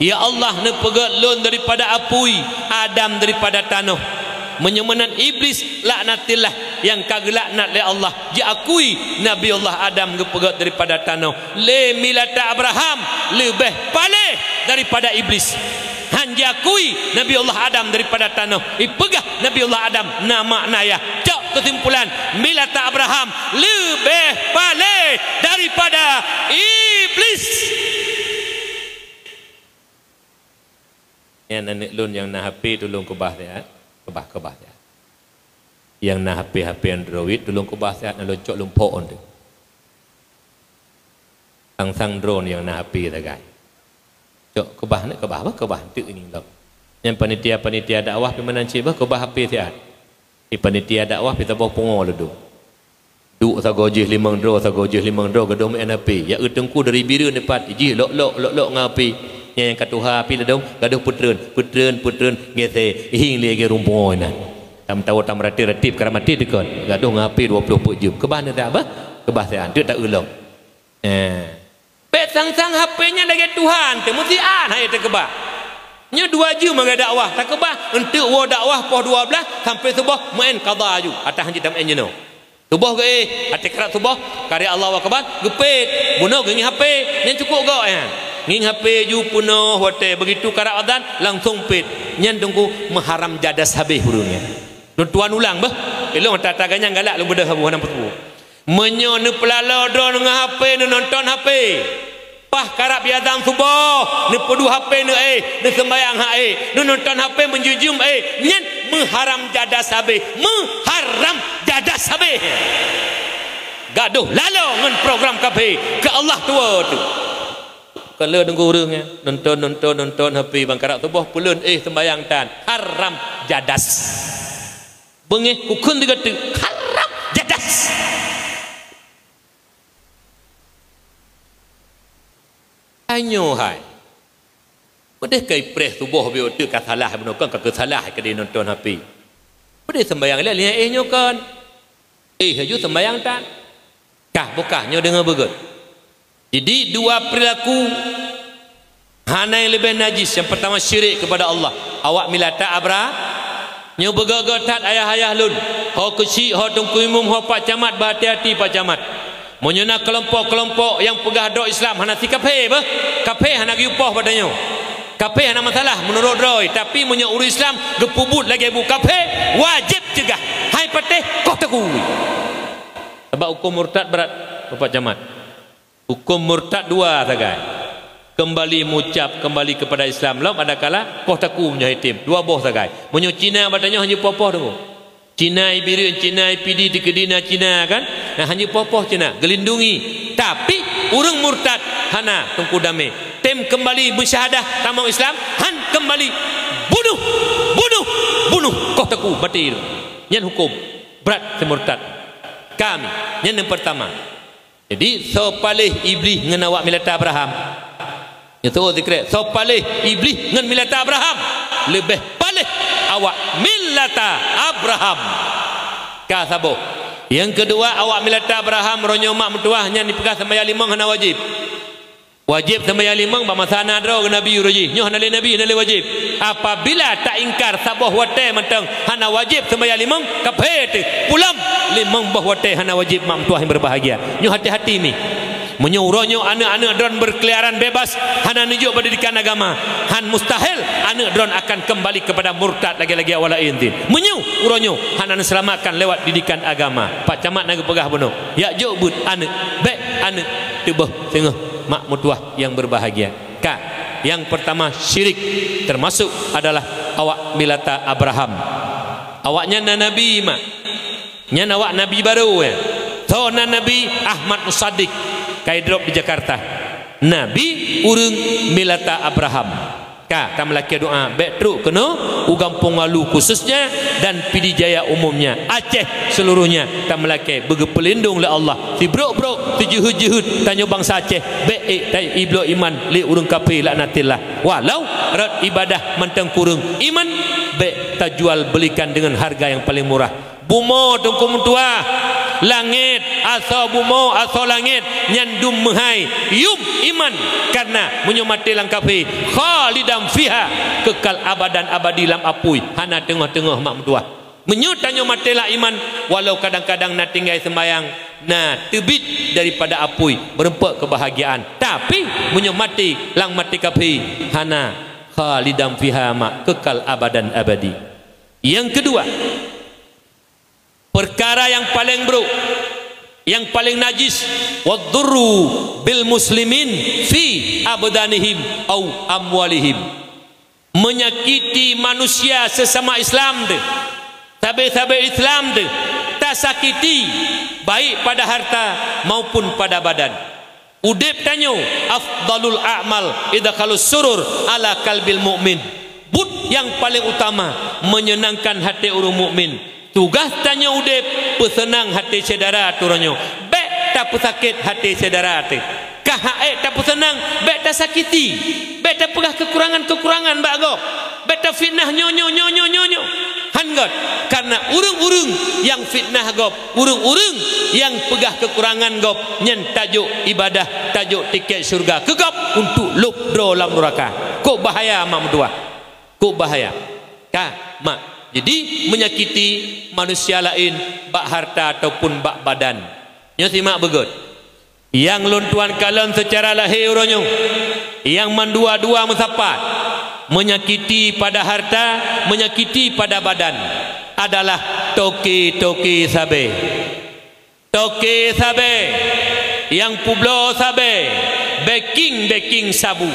ya Allah nepegat lon daripada apui Adam daripada tanah menyemenan iblis laknatillah yang kagelaknat oleh Allah diakui Nabi Allah Adam nepegat daripada tanah le milata Abraham lebih palih daripada iblis han diakui Nabi Allah Adam daripada tanah ipegah Nabi Allah Adam nama nayah cak kesimpulan milata Abraham lebih palih daripada iblis. Yang nenek lun yang nak HP tolong kebah dia kebah sehat. Yang nak HP Android tolong kebah sehat nak loncok lumpuk on tu. Sang drone yang nak HP tagai. Cok kebah nak kebah apa kebah tu ini tau. Yang panitia dakwah pi menancip bah kebah HP sehat. Panitia dakwah pi tabah pungo ledu. Duk sagojih 5 dro gedung NHP. Ya utengku dari biru depat iji lok ngapi. Yang katuha api ledong gaduh putreun ngese hing lagi rumpoi nan. Tam tahu tam ratip karamati dekon. Gaduh ngapi 20 put jum. Kebah ni tak apa? Kebah sehat tu tak ulong. Pet sang HP-nya lagi Tuhan tu mesti hai tu kebah. Nya 2 jam maga dakwah tak kebah entuk wa dakwah poh 12 sampai subuh main qada ju atas hanji tam enjeno. Subuh ke ate kerat subuh karya Allah akbar gepet bunuh ngi HP yang cukup gak ya. Ngi HP ju punuh hotel begitu karat adzan langsung pet nyen tunggu mengharam jadas habis burungnya. Tuan ulang bah. Elong tataganya galak lu bedah habu hanam petu. Menyo ne pelala do dengan HP ne nonton HP. Pah karap biadang subuh ne pedu HP ne ne sembayang ne nonton HP menjujum nyen mengharam jadas habis. Mengharam jadas habis. Gaduh lalu ngan program kafe ke Allah tua tu. Kalau tunggu urangnya nonton HP bang karap subuh pulun sembayang tan haram jadas. Bengih kukun digatu haram jadas. Hanyo hai. Bedeh kai preh subuh bio tu ka salah menokon ka salah ke dia nonton HP. Bedeh sembayang lihat nyo kan. Haju sembayang tan. Kah bukah nyo dengan begut. Jadi 2 perilaku hana yang lebih najis. Yang pertama syirik kepada Allah. Awak milata abra nyo begagat ayah-ayah lun. Ho kecil, ho tungku imum, ho pak camat berhati-hati pak camat. Menyena kelompok-kelompok yang pegah dok Islam hana si kafe bah. Kafe hana giupoh padanya. Kafe hana masalah menurut Roy, tapi menyo uru Islam gepubut lagi bu kafe wajib cegah. Hai pateh kau takui. Sebab hukum murtad berat Bapak Camat. Hukum murtad 2 sagai. Kembali mengucap kembali kepada Islam. Lam ada kala kau taku menyo hitim 2 boh sagai. Menyo Cina padanya hanya popoh tu. Cina ibirin, Cina IPD di kedina Cina kan. Nah hanya popoh Cina gelindungi. Tapi urang murtad hana tungku damai. Tem kembali bersyahadah tamang Islam, han kembali bunuh kau taku mati. Nyen hukum berat semurtad. Kami yang pertama. Jadi so palih iblis ngan awak milata Abraham. Itu zikir. So palih iblis ngan milata Abraham. Lebih palih awak milata Abraham. Ka sabo. Yang kedua awak milata Abraham ronyo mak mentuah nya dipegah sembahyang 5 hana wajib. Wajib sembahyang 5 ba masana dro nabi uruji. Nyoh nale nabi nale wajib. Apabila tak ingkar saboh wate mentang hana wajib sembahyang 5 kapet pulam 5 bah wate hana wajib mak mentuah yang berbahagia. Nyoh hati-hati ni. Menyuruhnya anak-anak drone berkeliaran bebas hana nujuk pendidikan agama. Han mustahil anak drone akan kembali kepada murtad lagi-lagi awal intin. Uronyo hana selamatkan lewat didikan agama. Pak Camat nak pegah bunuh. Ya jok but anak baik anak tubuh tengah mak mutuah yang berbahagia. Ka yang pertama syirik termasuk adalah awak milata Abraham. Awaknya nabi mak. Nya awak nabi baru ya. So nabi Ahmad Musaddiq kai drop di Jakarta. Nabi urang milata Abraham. Ka tam laki doa baik truk kena ugampung Walu khususnya dan Pidi Jaya umumnya. Aceh seluruhnya tam laki berpelindung oleh Allah. Si brok-brok si juhud-juhud tanya bangsa Aceh baik tai iblo iman li urang kafir laknatillah. Walau rat ibadah mentang kurang iman baik tak jual belikan dengan harga yang paling murah. Bumo tungku mentua langit asal bumo asal langit nyandum mehai yum iman karena menyomati lang kafir khalidam fiha kekal abadan abadi lam apui hana tengah-tengah mak mentua menyutanyo matilah iman walau kadang-kadang nak tinggal sembayang nah terbit daripada apui berempat kebahagiaan tapi menyomati lang mati kafir hana khalidam fiha mak kekal abadan abadi. Yang kedua perkara yang paling buruk yang paling najis wadurru bil muslimin fi abdanihim au amwalihim menyakiti manusia sesama Islam Sahabat-sahabat Islam tu tak sakiti baik pada harta maupun pada badan. Udip tanyo afdalul a'mal idkhalus surur ala kalbil mukmin. But yang paling utama menyenangkan hati orang mukmin. Tugas tanyo udip pesenang hati saudara turanyo. Baik tak pesakit hati saudara tu. Kahae tak pesenang, baik tak sakiti. Baik tak pegah kekurangan-kekurangan bak go. Baik tak fitnah nyonyo. Hanggot karena urung-urung yang fitnah gop, urung-urung yang pegah kekurangan gop, nyen tajuk ibadah, tajuk tiket syurga kegop untuk lup dro lam neraka. Kok bahaya mak mentua, kok bahaya mak. Jadi menyakiti manusia lain bak harta ataupun bak badan. Nyo simak begut yang luntuan kalon secara lahir uronyo, yang mendua-dua mensapat, menyakiti pada harta, menyakiti pada badan adalah toki sabe. Toki sabe yang publo sabe, backing sabu.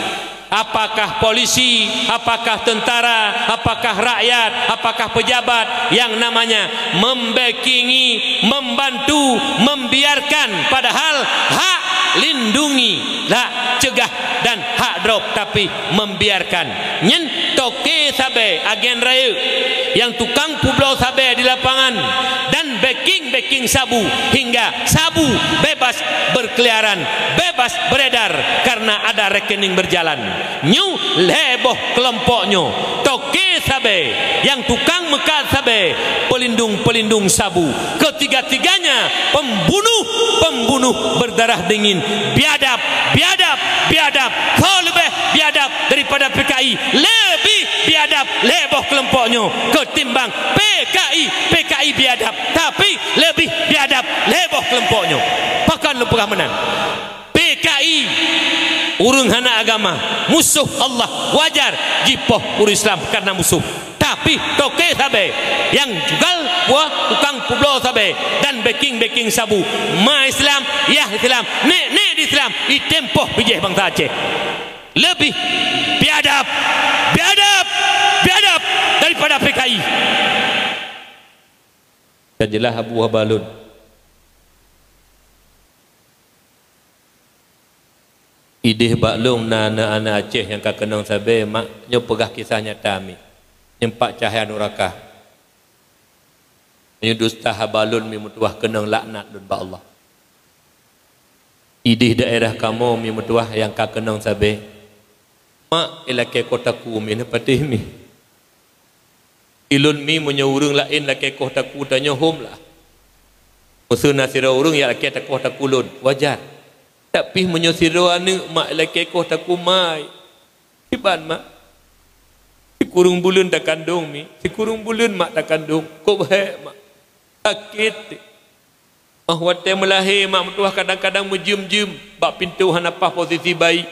Apakah polisi, apakah tentara, apakah rakyat, apakah pejabat yang namanya membackingi, membantu, membiarkan padahal hak lindungi, hak cegah dan hak drop, tapi membiarkan. Nyen toke sabe agen raya yang tukang publau sabe di lapangan dan backing sabu hingga sabu bebas berkeliaran, bebas beredar karena ada rekening berjalan. Nyu leboh kelompoknya toke sabe yang tukang mekat sabe, pelindung sabu, ketiga-tiganya pembunuh berdarah dingin, biadab. Kau lebih biadab daripada PKI, lebih biadab leboh kelompoknya ketimbang PKI biadab, tapi lebih biadab leboh kelompoknya. Pakan lu pernah menang PKI urung hana agama, musuh Allah, wajar jipoh urus Islam karena musuh. Tapi toke sabe yang jugal buah tukang publo sabe dan backing sabu ma Islam, ya Islam, nek di Islam i tempoh bijih bangsa Aceh lebih biadab daripada PKI. Kajilah Abu Habalun. Idih baklung na anak Aceh yang kakenong sabe mak nyo pegah kisah nyata mi nyempak cahaya nurakah nyo dusta Habalun mi mutuah kenong laknat dun ba Allah. Idih daerah kamu mi mutuah yang kakenong sabe mak ilake kotaku mi nepatih mi ilun mi munyo urung lain lake kotaku tanyo hom lah musuh nasira urung ya lake kotaku lun wajar. Tapi menyosiro anu mak laki koh taku mai iban mak si kurung bulan tak kandung mi, si kurung bulan mak tak kandung kok baik mak sakit wate melahir mak mentuah kadang-kadang menjum bak pintu hanapah posisi bayi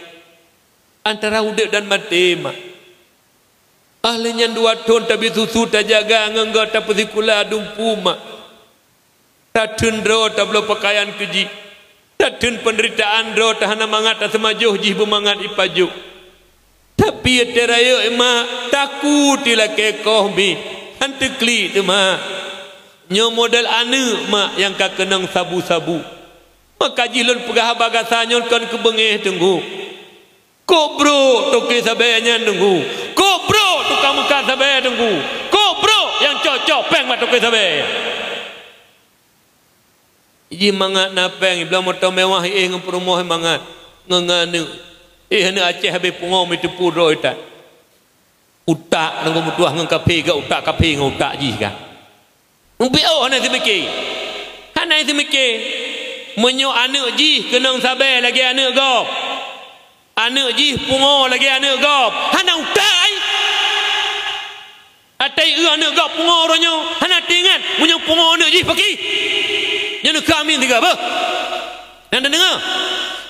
antara udek dan mati mak ahlinya 2 tahun tapi susu tak jaga ngenggot tak pesikula dumpu mak tak tundro tak belum pakaian keji dan penderitaan ro tahana mangat semajuh jih bermangat ipajuk. Tapi teraya emak takut dilake koh bi hantekli tu mak nyo model anu mak yang kakenang sabu-sabu maka jilun pegah bagasanyo kan kebengeh tunggu kobro toke sabenya tunggu kobro tukang muka sabe tunggu kobro yang cocok peng mak toke sabe ji mangat napeng bilang motor mewah ngepromoh mangat ngenganu hana Aceh habis pungom itu puro itat utak nang mutuah ngang kafe ga utak kafe ngang utak ji ka ngbiau hana semike menyo anak ji kenang sabe lagi anak gop anak ji pungo lagi anak gop hana utak ai atai anak gop pungo ronyo hana tingat munyo pungo anak ji pagi yang kami tiga apa? Nanda dengar?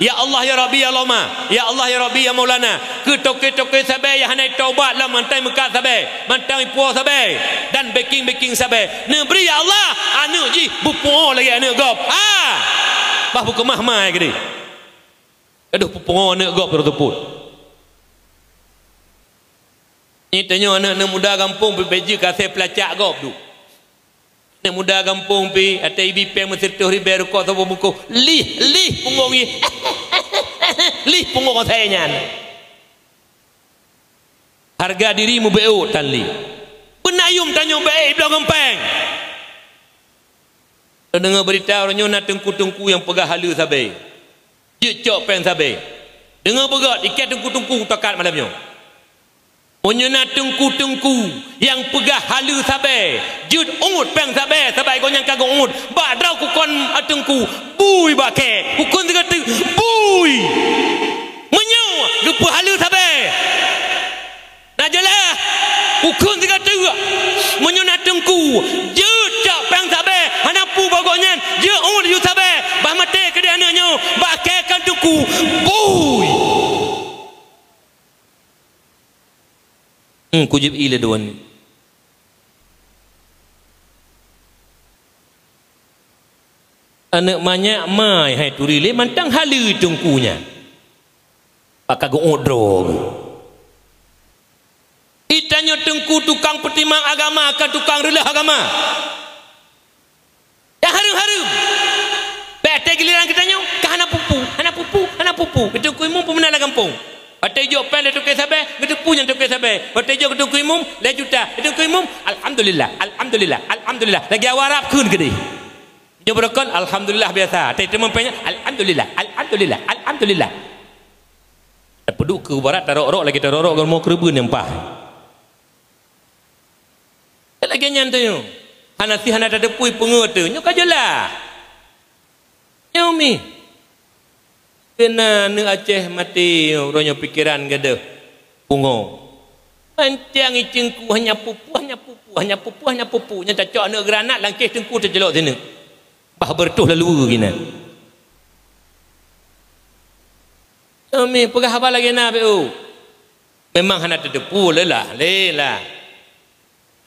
Ya Allah ya Rabbi ya Lama, ya Allah ya Rabbi ya Maulana. Ke toke sabe ya hanai taubat lah mantai mekat sabe, mantai puas sabe dan backing sabe. Nebri ya Allah anu ji bupo lagi anu gop. Bah buku mahmai gede. Aduh bupo anu gop terteput. Ni tanya anak muda kampung bebeji kasih pelacak gop tu. Nak muda kampung pi atau ibi peng mensertuh riberu kau tahu buku lih punggung ni lih punggung saya nyan harga dirimu beu tan li benayum tanya baik belah gempeng dengar berita orangnya nak tengku-tengku yang pegah halu sabai jecok peng sabai dengar begat ikat tengku-tengku takat malamnya punya tengku-tengku yang pegah halu sabai jut ungut peng sabai sabai kau yang kagak ungut bak drau ku kon tengku bui bake ukun tiga tu bui menyau gepu halu sabai nak jelah ukun tiga tu menyau tengku jut cak peng sabai hanapu bagonya je ungut yu sabai bah mate ke dia anaknya bake kan tengku bui kujib ila doan ni anak banyak mai hai turile mantang halu tengkunya pakai godro itanya tengku tukang pertimang agama kan tukang relah agama ya harum bete giliran kitanya ke hana pupu itu kuimu pemenang kampung Patai jok pen itu kesabe, itu punya itu kesabe. Patai jok itu kuimum, le juta. Itu kuimum, alhamdulillah. Lagi awarap kun gede. Dia berkon alhamdulillah biasa. Tapi teman pennya alhamdulillah. Peduk ke barat tarok lagi tarok kalau mau kerebun yang pah. Lagi nyantai. Hana ada pui pengut. Nyok ajalah. Nyomi. Kena ne Aceh mati orangnya pikiran gede pungo antiang icengku hanya pupu nya tak cok ne granat langkih tengku terjelok sini bah bertuh lalu gini kami pegah apa lagi nak bu memang hana terdepu lelah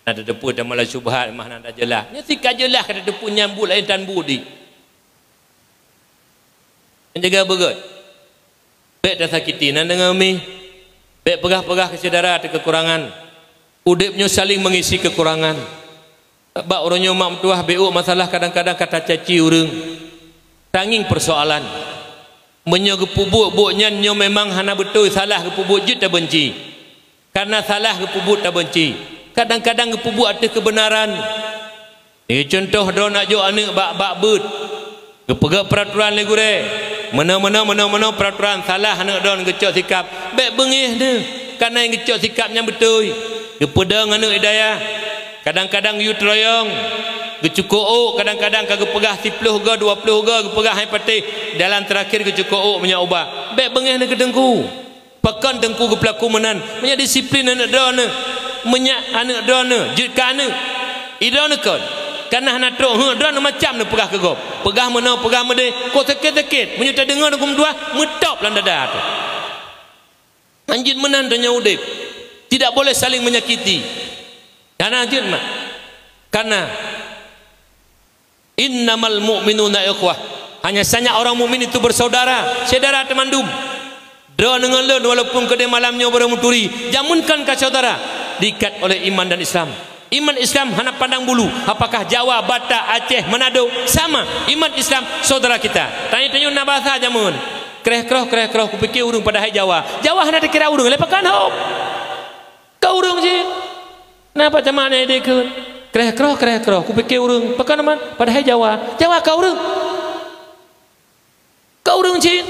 hana terdepu dan malah syubhat mah hana jelah nya sikah jelah kata depu nyambut lain tan budi jaga begot baik dah sakiti nan dengan mi baik pegah-pegah kesedara ada kekurangan udipnya saling mengisi kekurangan bak orangnya mak mentuah beuk masalah kadang-kadang kata caci urang tanging persoalan menyo gepubuk-buknya nyo memang hana betul salah gepubuk jut tak benci karena salah gepubuk tak benci kadang-kadang gepubuk ada kebenaran contoh do nak jo anak bak beut gepegak peraturan legure mana peraturan salah anak don gecok sikap baik bengih dia karena yang gecok sikapnya betul gepedang anak hidayah kadang-kadang yu teroyong gecukuk kadang-kadang kagak pegah 10 ga 20 ga gepegah hai patih dalam terakhir gecukuk punya ubah baik bengih dia kedengku pekan tengku gepelaku menan punya disiplin anak don menyak anak don jika anak idon kon karena hana trok don macam ne pegah kegop pegah mana pegah mede kau tekit munyo tak dengar hukum dua metop lan dada tu anjin menan tanya udip tidak boleh saling menyakiti karena anjin mak karena innamal mu'minuna ikhwah hanya saja orang mukmin itu bersaudara saudara temandum doa dengan le walaupun kedai malamnya bermuturi jamunkan ke saudara diikat oleh iman dan Islam. Iman Islam hana pandang bulu apakah Jawa, Batak, Aceh, Manado sama iman Islam saudara kita tanya-tanya nak bahasa jamun kreh-kroh kupikir urung pada hai Jawa hana dikira urung lepakan hop kau urung je kenapa cama ni dia ke kreh-kroh kupikir urung pakan aman pada hai Jawa kau urung je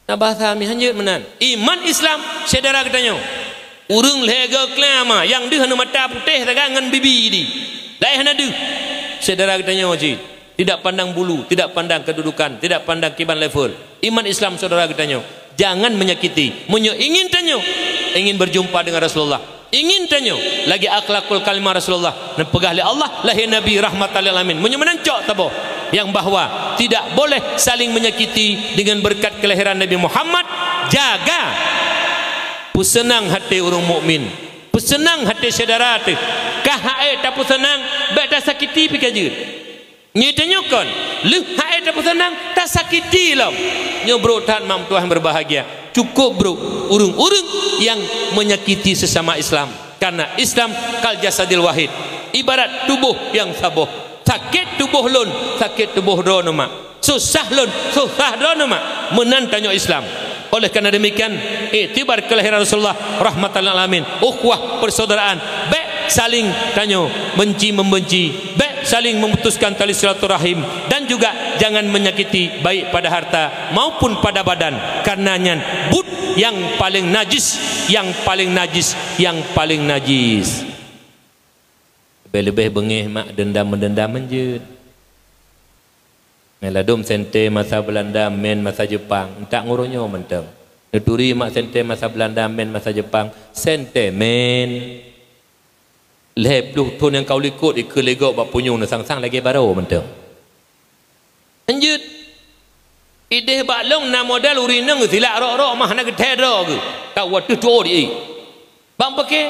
nak bahasa mi hanjut menan iman Islam saudara katanya urung lega klama yang dia hana mata putih dengan bibi di lain hana dia saudara katanya wajib tidak pandang bulu tidak pandang kedudukan tidak pandang kiban level iman Islam saudara katanya jangan menyakiti ingin tanya ingin berjumpa dengan Rasulullah ingin tanya lagi akhlakul kalimah Rasulullah dan pegah oleh Allah lahir Nabi rahmatan lil alamin menancok taboh yang bahwa tidak boleh saling menyakiti dengan berkat kelahiran Nabi Muhammad jaga pusenang hati orang mukmin, pusenang hati saudara tu. Kah haid tak pusenang, baik tak sakiti pikir. Nyatanya kon, lu haid tak pusenang, tak sakiti lah. Nyo bro tan mam Tuhan berbahagia. Cukup bro, urung-urung yang menyakiti sesama Islam. Karena Islam kal jasadil wahid. ibarat tubuh yang sabuh. Sakit tubuh lun, sakit tubuh dono mak. Susah lun, susah dono mak. Menantanya Islam. Oleh kerana demikian, iktibar kelahiran Rasulullah rahmatan lil alamin, ukhuwah persaudaraan, baik saling tanyo benci membenci, baik saling memutuskan tali silaturahim, dan juga jangan menyakiti baik pada harta maupun pada badan, karenanya but yang paling najis, yang paling najis, yang paling najis. Lebih-lebih bengih mak dendam mendendam menjut. Meladum sente masa Belanda men masa Jepang tak ngurunyo menteng. Neturi mak sente masa Belanda men masa Jepang sente men. Lep lu tun yang kau likut ikut legok bak punyung na sang-sang lagi baru menteng. Lanjut. Ideh bak long na modal urineng silak rok-rok mah nak tedro ke. Kau watu tu di. Bang pakai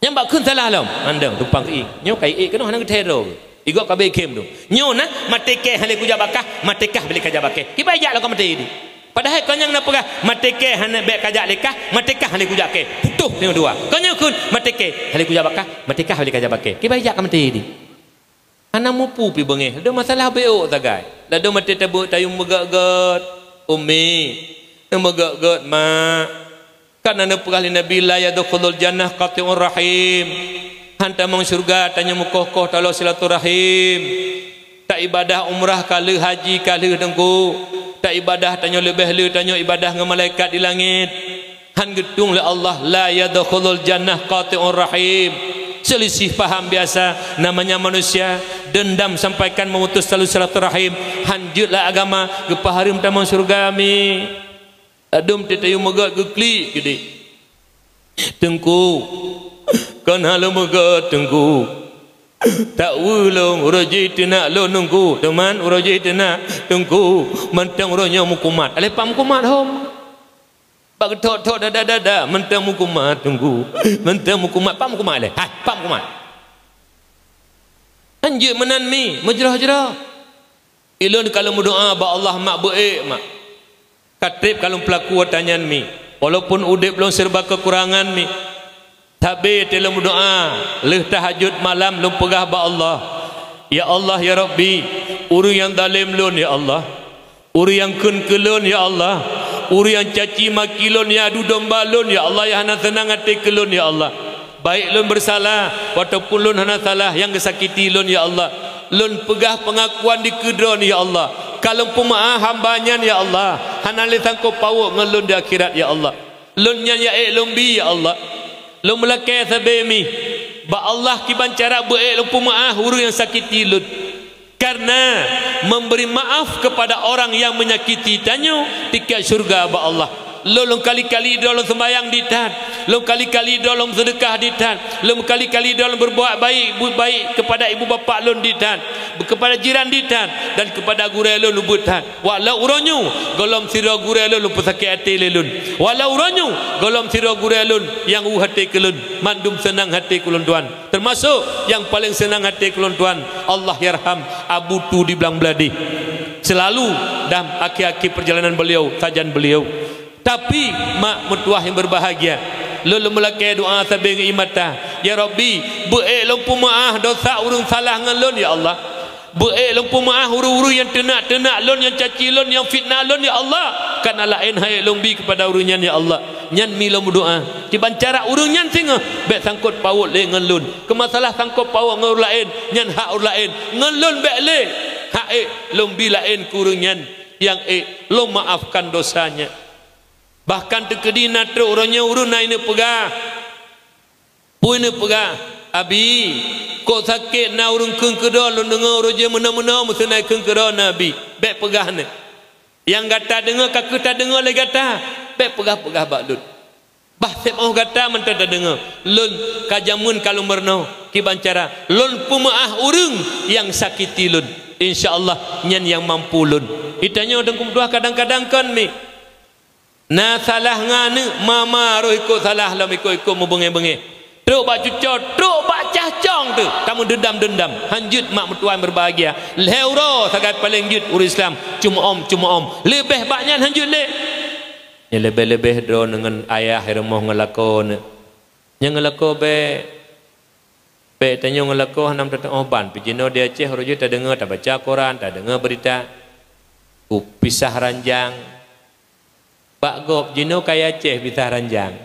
yang bak kun salah lam andang tupang i. Nyo kai kena nak tedro ke. Igok kabe kem tu. Nyo na mateke hale kuja bakah, matekah beli kaja bakeh. Ki bajak lah kau mati ni. Padahal kau yang nak pegah mateke hane bek kajak lekah, matekah hale kuja ke. Putuh tengok dua. Kau yang kun mateke hale kuja bakah, matekah beli kaja bakeh. Ki bajak kau mati ni. Ana mupu pi bengeh. Ada masalah beok tagai. Lado mati tabuk tayung megak-gat. Umi. Megak-gat mak. Kan ana pegah Nabi la yadkhulul jannah qati'ur rahim. Hantar mong syurga tanya mukoh-koh talo silaturahim. Tak ibadah umrah kala haji kala dengku. Tak ibadah tanya lebih le tanya ibadah dengan malaikat di langit. Han gedung le Allah la yadkhulul jannah qati'ur rahim. Selisih faham biasa namanya manusia, dendam sampaikan memutus tali silaturahim. Hanjutlah agama gepaharim tamang surga mi. Adum tetayu megat geklik gede. Tengku kan halu megat tengku tak ulung urajai tenak lo nunggu teman urajai tenak tengku mentang uranya mukumat alepam kumat hom bag tok dada mentang mukumat tengku mentang mukumat pam kumat le hai pam kumat anjir menan mi majrah-jerah ilun kalau berdoa ba Allah mak baik mak katib kalau pelaku watanyan mi walaupun udip belum serba kekurangan mi tapi dalam doa leh tahajud malam lum pegah ba Allah. Ya Allah ya Rabbi, uru yang zalim lun ya Allah. Uru yang kun kelun ya Allah. Uru yang caci maki lun ya adu domba lun ya Allah ya hana senang hati kelun ya Allah. Baik lun bersalah walaupun lun hana salah yang kesakiti lun ya Allah. Lun pegah pengakuan di kedron ya Allah. Kalau pemaaf hambanya ya Allah. Hana le sangko pawuk ngelun di akhirat ya Allah. Lun nya ya lumbi ya Allah. Lu melakai sabemi ba Allah kiban cara baik lupa maaf orang yang sakiti lut karena memberi maaf kepada orang yang menyakiti tanyo tiket syurga ba Allah. Lu kali-kali dalam sembahyang ditan, lu kali-kali dalam sedekah ditan, lu kali-kali dalam berbuat baik kepada ibu bapa lun ditan, kepada jiran ditan dan kepada guru lun lubutan. Walau uronyu golom sira guru lun pesakit hati lun. Walau uronyu golom sira guru lun yang hati kelun mandum senang hati kelun tuan. Termasuk yang paling senang hati kelun tuan Allah yarham Abu Tu di Belang Beladi. Selalu dalam akhir-akhir perjalanan beliau, sajan beliau. Tapi mak mertuah yang berbahagia lalu melakai doa sabing imata ya Rabbi baik lempu maaf dosa urung salah ngan lun ya Allah baik lempu maaf uru-uru yang tenak-tenak lun yang caci lun yang fitnah lun ya Allah kan lain hai lombi kepada urunyan ya Allah nyan mi lom doa ciban cara urunyan singa baik sangkut paut le ngan lun ke masalah sangkut paut ngan lain nyan hak ur lain ngan lun baik le hak lombi lain kurunyan yang lo maafkan dosanya. Bahkan tekedi natro orangnya uruna ini pegah. Pun ini pegah. Abi, kok sakit na urung keng kedon lu dengar roja mena-mena mesti naik keng kedon Nabi. Baik pegah ni. Yang gata dengar kakak tak dengar lagi gata. Baik pegah-pegah bak lut. Bah sep oh gata mentah tak dengar. Lun kajamun kalau merno kiban cara. Lun pemaah urung yang sakiti lun. Insya-Allah nyan yang mampu lun. Itanya dengkum dua kadang-kadang kan mi. Na salah ngane mama roh ikut salah lam ikut mu bengeh-bengeh. Truk bak cucot, truk bak cahcong tu. Kamu dendam-dendam. Hanjut mak mertua berbahagia. Leuro sangat paling jut urus Islam. Cuma om. Lebih banyak hanjut le. Ya lebih-lebih dro dengan ayah rumah ngelakon. Yang ngelako be Pe tanya ngelakoh nam datang oban pijino dia Aceh rojo tak dengar tak baca Quran tak dengar berita ku pisah ranjang Pak Gop jino kaya Aceh pisah ranjang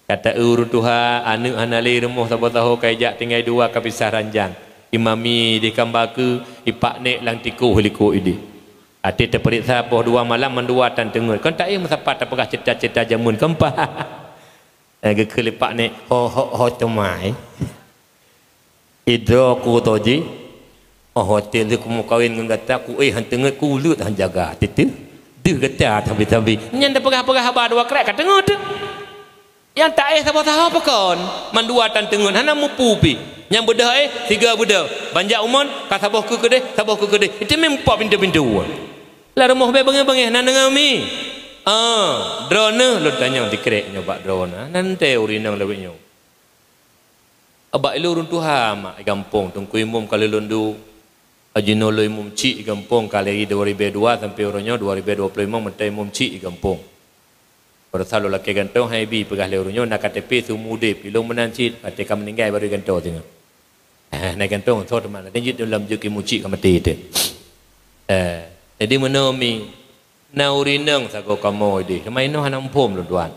kata urut tuha anu anali remuh sabo tahu kaya jak tinggal dua ka pisah ranjang imami di kambaku ipak nek lang tiku heliku idi ati terperiksa boh dua malam mendua tan tengut kon tak im sapat apakah cita-cita jamun kempah ge kelipak nek ho temai idro ku toji hotel tu ku mau kawin dengan kata ku hang ku lut hang jaga titu tu kata tapi nyen dah pegah-pegah haba dua krek kat tengut tu yang tak siapa tahu apa kon mandua tan tengut hana mupu pi yang bedah tiga bedah banjak umon ka saboh ku kedeh itu mempak pintu-pintu la rumah be bengeh-bengeh nan dengan mi drone lu tanya dikrek nyoba drone nanti urinang lewetnya abak ilu runtuha mak gampung tungku imum kali lundu ajino lo imum ci gampung kali 2002 sampai orangnya 2025 mentai imum ci gampung pada selalu laki gantong hai bi pegah le orangnya nak KTP sumude pilung menancit ketika meninggal baru gantong tengok naik gantong thot mana tenjit dalam juki muci kamati itu jadi menomi naurinang sago kamu di mai no hanam pom lu tuan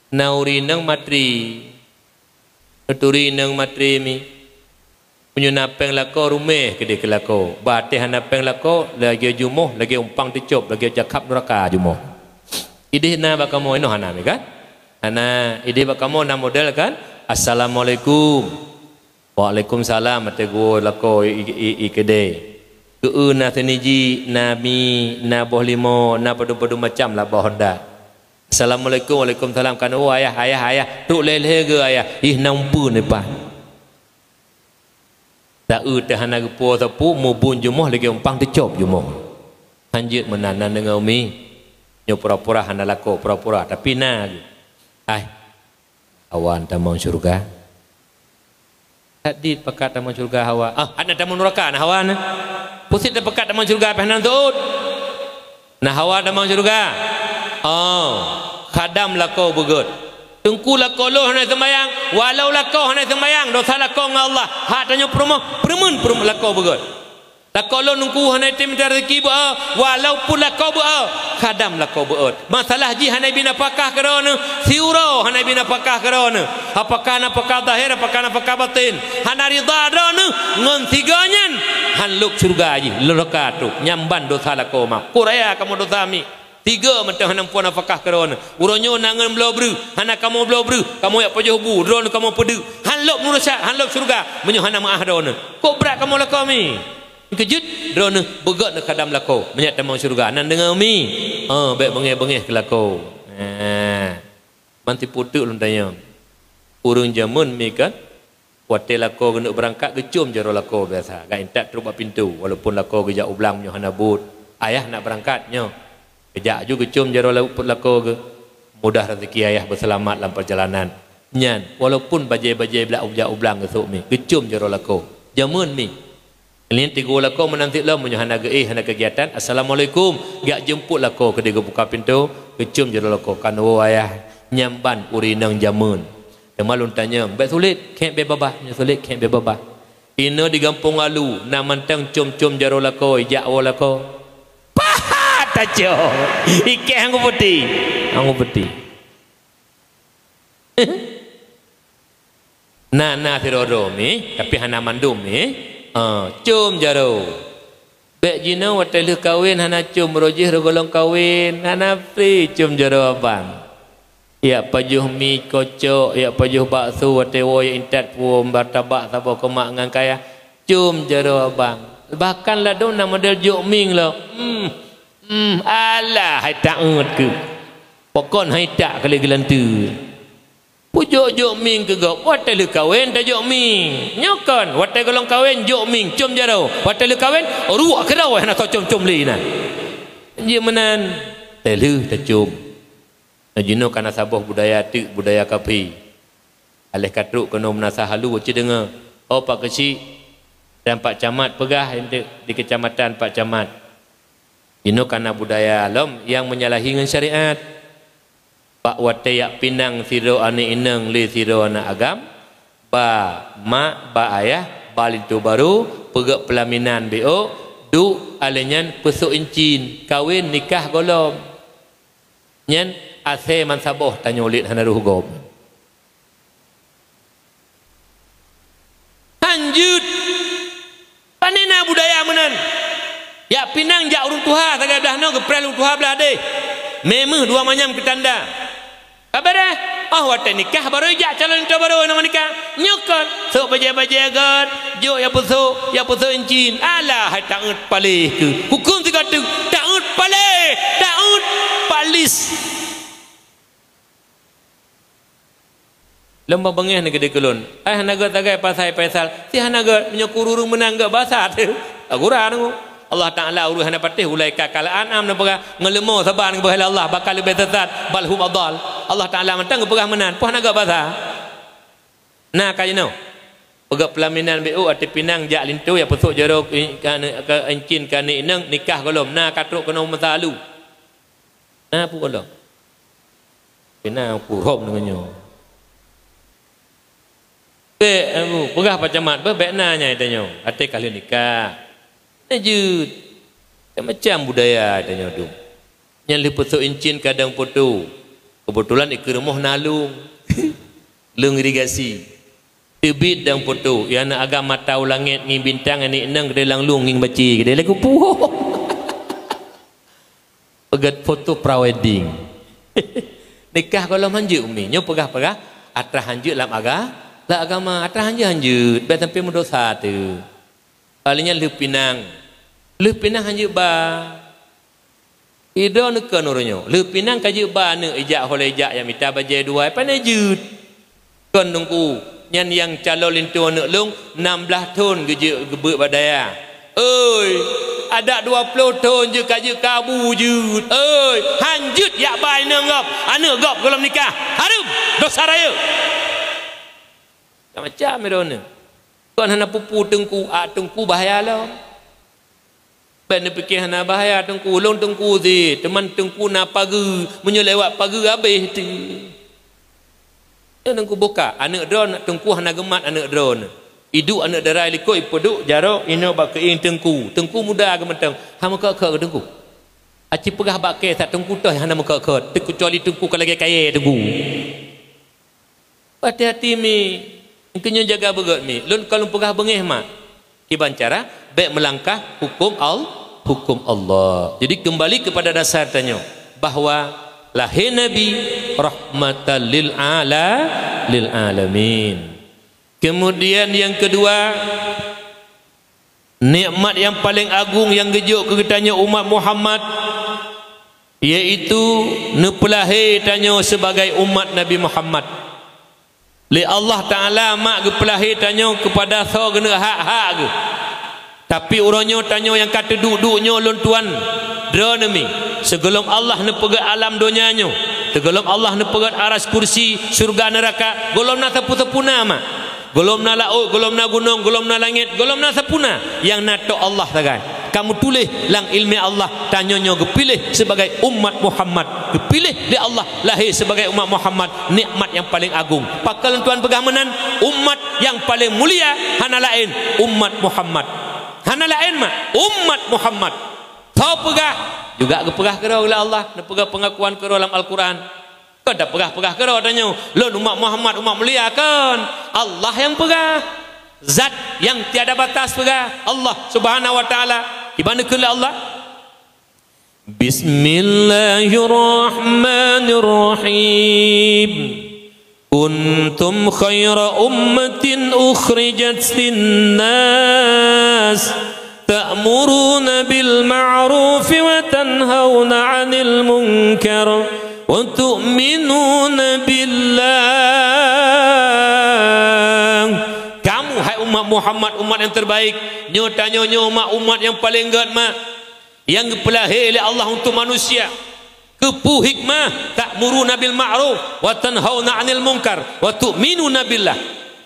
naurinang matri Turi nang matri mi punya napeng lako rumeh kedai kelako batih napeng lako lagi jumuh lagi umpang dicop lagi jakap neraka jumuh ide na bakamo ino hana mi kan ana ide bakamo na model kan assalamualaikum waalaikumsalam mate go lako i kedai ke na teniji nabi na boh limo na padu-padu macam lah boh Honda Assalamualaikum waalaikumsalam kan ayah tu leleh ke ayah ih nampu ni pa tak hana gepo sapu mubun jumuh lagi umpang dicop jumuh hanjit menanan dengan umi nyo pura-pura hana lako pura-pura tapi na ai awan tamang syurga tadi pekat tamang syurga hawa ada tamang neraka nah hawa na pusit pekat tamang syurga pehnan tut nah hawa tamang syurga khadam lako begut tengku lako loh hana sembayang walau lako hana sembayang dosa lako dengan Allah hak tanya permun lako begut lako loh nungku hana tim rezeki walaupun lako khadam lako begut masalah ji hana bina pakah kerana siuro hana bina pakah kerana apakah napakah zahir apakah napakah batin hana ridha kerana ngon tiganyan hanluk surga ji lelaka tu nyamban dosa lako mak kuraya kamu dosa mi tiga mentah hanam puan apakah kerana uronyo nangan blobru hana kamu blobru kamu yak pajuh bu drone kamu pedu hanlok nurusak hanlok surga menyo hana maah drone kok berat kamu lakau mi kejut drone begat nak kadam lakau menyat tamang surga nan dengar mi baik bengeh-bengeh ke lakau manti putuk lu tanya urung jamun mi kan hotel lakau kena berangkat gecum jaro lakau biasa gak intak terubah pintu walaupun lakau gejak ublang menyo hana but ayah nak berangkatnya kejak juga cium jaro lako ke mudah rezeki ayah berselamat dalam perjalanan nyan walaupun bajai-bajai belak ublang gesuk mi gecium jaro lako jamun mi ini tiga lako menanti lah munyo hana hana kegiatan assalamualaikum gak jemput lako ke dia buka pintu gecium jaro lako kan ayah nyamban urinang jamun temalun tanya baik sulit kek be babah sulit kek be babah ino di kampung alu na mantang cium-cium jaro lako ijak lako tajo ikan anggu putih na tirodo mi tapi hana mandum mi cum jaro bek jino hotel kawin hana cum rojih regolong kawin hana free cum jaro abang ya pajuh mi kocok ya pajuh bakso hotel woy intat pun bertabak sabo kemak ngan kaya cum jaro abang bahkan lah dong nama model jok ming lo alah hai tak ke pokon hai tak kali gelantu pujuk jok ming ke gok hotel kawin tak jok ming nyokon hotel golong kawin jok ming cum jaro hotel kawin ruak kerau nak cum li nah je menan telu tak cum najino kana sabah budaya tu budaya kapi alih katruk kena menasah halu uci dengar pak kecil dan pak camat pegah di kecamatan pak camat ini karena budaya alam yang menyalahi dengan syariat. Pak wate yak pinang siro ane inang le siro anak agam ba mak ba ayah balintu baru pegak pelaminan BO du alenyan pesuk incin kawin nikah golom nyen ase man saboh tanya ulit hanaruh gob lanjut panena budaya menan ya pinang jak urung tuha tagay dah no geprel urung tuha belah deh memeh dua manyam ketanda kabar dah oh wate nikah baru jak calon tu baru nama nikah nyokot sok baje-baje agar jo ya puso encin alah hai taut palih ke hukum tiga tu taut palih taut palis lembah bengih ni gede kelon ai hanaga tagai pasai paisal si hanaga menyokururung menangga basat agura nu Allah Ta'ala uruh hana patih ulaika kal an'am na pegah ngelemo saban ke bahala Allah bakal lebih sesat balhum adal Allah Ta'ala mentang pegah menan puh naga bahasa nah kayano pegah pelaminan BO ati pinang jak lintu ya pesuk jeruk ke encin kani neng nikah golom nah katruk kena masa lalu nah pu golom pinang pu rom dengannya pegah pacamat berbekna nya itanyo ati kali nikah najud macam budaya tanya tu yang lipusuk incin kadang foto kebetulan ikut rumah nalung lung irigasi tebit dan foto yang nak agak mata langit ngin bintang ni enang kedai lang lung ngin baci kedai lagu puh pegat foto pra-wedding nikah kalau hanjut umi nyo pegah-pegah atrah hanjut lam agama atrah hanjut biar sampai mendosa tu palingnya Leuh pinang hanjut ba ido nekan orangnya leuh pinang kajut ba ne ijak holeh ijak yang minta bajai dua pandai jut kon nungku nyan yang calon lintu anak long 16 tahun geje gebek badaya oi ada 20 tahun je kajut kabu jut oi hanjut yak bai ne ngop anak gop golom nikah harum dosa raya macam merona kon hana pupu tengku bahaya lah ben fikir hana bahaya tengku long tengku si teman tengku na pagi menyelewat pagi habis tu tengku buka anak drone tengku hana gemat anak drone hidup anak darai liko ipoduk jarok ino bak keing tengku muda gemetang hama ke tengku aci pegah bak ke sat tengku toh hana muka ke kecuali tengku kalau lagi kaya tengku hati-hati mi kena jaga begot mi lun kalau pegah bengih mak kiban cara baik melangkah hukum Allah. Jadi kembali kepada dasar tanya bahawa lahir Nabi rahmatan lil alamin. Kemudian yang kedua nikmat yang paling agung yang gejuk ke tanya umat Muhammad iaitu nepelahir tanya sebagai umat Nabi Muhammad. Li Allah Ta'ala mak gepelahir tanya kepada so kena hak-hak ke. Tapi orangnya tanya yang kata duduknya lon tuan dronemi sebelum Allah nepegat alam dunianya sebelum Allah nepegat aras kursi surga neraka golom na sepuna mak golom na laut golom na gunung golom na langit golom na sepuna yang nato Allah tagai kamu tulis lang ilmi Allah tanyanya gepilih sebagai umat Muhammad gepilih di Allah lahir sebagai umat Muhammad nikmat yang paling agung pakal tuan pegang menan umat yang paling mulia hana lain umat Muhammad hana lain mak umat Muhammad tahu pegah juga pegah kerau oleh Allah nak pegah pengakuan kerau dalam Al-Quran kau dah pegah kerau tanya lon umat Muhammad umat mulia kan Allah yang pegah zat yang tiada batas pegah Allah Subhanahu wa taala gimana ke Allah Bismillahirrahmanirrahim Kuntum khaira ummatin ukhrijat linnas ta'muruna bil ma'ruf wa tanhauna 'anil munkar wa tu'minuna billah. Kamu hai umat Muhammad umat yang terbaik nyotanya umat yang paling gad mak yang dipelahir oleh Allah untuk manusia kepu hikmah ta'muruna bil ma'ruf wa tanhauna 'anil munkar wa tu'minuna billah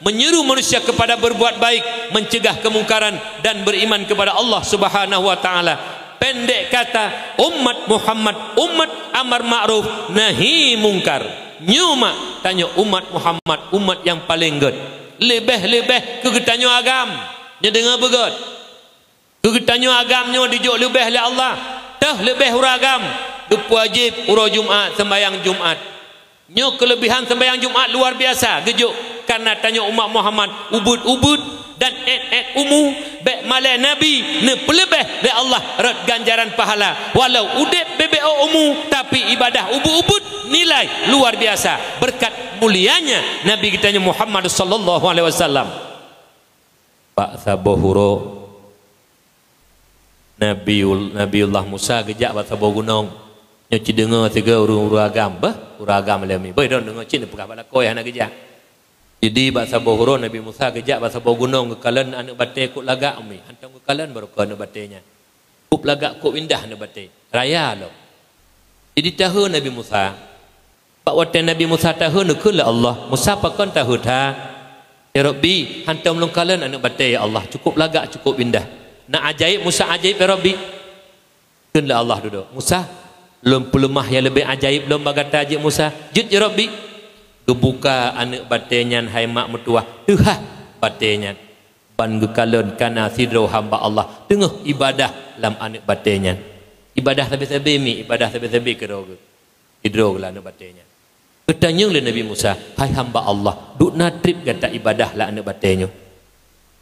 menyeru manusia kepada berbuat baik mencegah kemungkaran dan beriman kepada Allah Subhanahu wa taala pendek kata umat Muhammad umat amar ma'ruf nahi mungkar nyuma tanya umat Muhammad umat yang paling good lebih-lebih kegetanyo agam nya dengar begot kegetanyo agamnya dijok lebih oleh Allah dah lebih uragam wajib uro Jumat sembahyang Jumat nyo kelebihan sembahyang Jumat luar biasa gejuk karena tanya umat Muhammad ubud dan umu bek malai nabi ne pelebih le Allah rat ganjaran pahala walau udip BBO umu tapi ibadah ubud nilai luar biasa berkat mulianya nabi kita Muhammad sallallahu alaihi wasallam. Pak sabohuro Nabiullah Musa gejak bat sabo gunung nyo ci dengar tiga urang agam uragam lemi boy don dengar cin pekah bala koy anak gejak. Jadi bahasa bohoro Nabi Musa kejak bahasa boh gunung kekalan anak batai kut lagak umi hantam kekalan baru ke anak batainya kut lagak kut indah anak batai raya lo. Jadi tahu Nabi Musa pak wate Nabi Musa tahu nekul Allah Musa pakon tahu ta ya Rabbi hantam long kalan anak batai ya Allah cukup lagak cukup indah nak ajaib Musa ajaib ya Rabbi kunlah Allah duduk Musa lom pelemah yang lebih ajaib lom bagata ajaib Musa jut ya Rabbi kebuka anak batainya hai mak mertua tuha batainya ban gekalon kana sidro hamba Allah tengah ibadah dalam anak batainya ibadah sabi-sabi mi ibadah sabi-sabi kerog sidro lah anak batainya ketanya oleh Nabi Musa hai hamba Allah duk natrib kata ibadah lah anak batainya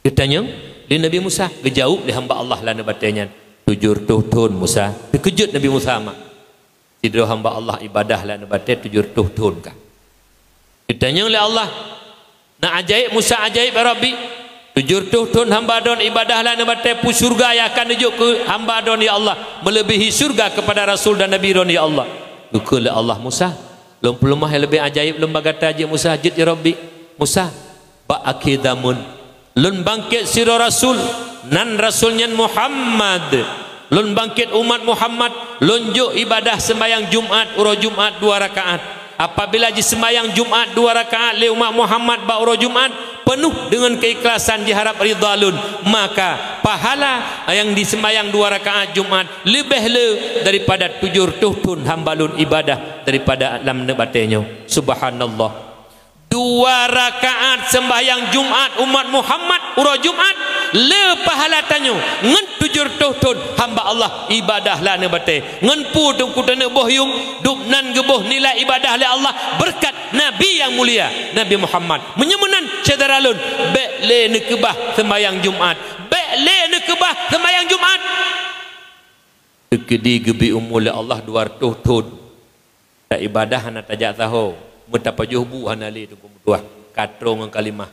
ketanya oleh Nabi Musa gejauh le hamba Allah lah anak batainya tujur tuhun Musa terkejut Nabi Musa mak sidro hamba Allah ibadah lah anak batai tujur tuhun kah ditanya oleh Allah nak ajaib Musa ajaib ya Rabbi tujur tuhun hamba don ibadah lah nabatai pu surga yang akan tujuk ke hamba don ya Allah melebihi surga kepada Rasul dan Nabi don ya Allah dukul Allah Musa lom pelemah yang lebih ajaib lom bagata ajaib Musa jid ya Rabbi Musa ba akidamun lun bangkit siro Rasul nan Rasulnya Muhammad lun bangkit umat Muhammad lunjuk ibadah sembahyang Jumat uro Jumat 2 rakaat apabila di sembahyang Jumat 2 rakaat le umat Muhammad ba uro Jumat penuh dengan keikhlasan diharap ridalun maka pahala yang di sembahyang 2 rakaat Jumat lebih le daripada 7 tuhun hambalun ibadah daripada alam nebatenya subhanallah 2 rakaat sembahyang Jumat umat Muhammad uro Jumat le pahala tanyo ngan 7 tuhun hamba Allah ibadah lah ne bate ngan pu tung kutana boh yung duk nan geboh nilai ibadah le Allah berkat nabi yang mulia Nabi Muhammad menyemenan cedaralun bek le ne kebah sembahyang Jumat bek le ne kebah sembahyang Jumat kedi gebi umul Allah 200 tuhun tak ibadah ana tajak tahu mutapajuh bu hanali tu kumduah katrong ang kalimah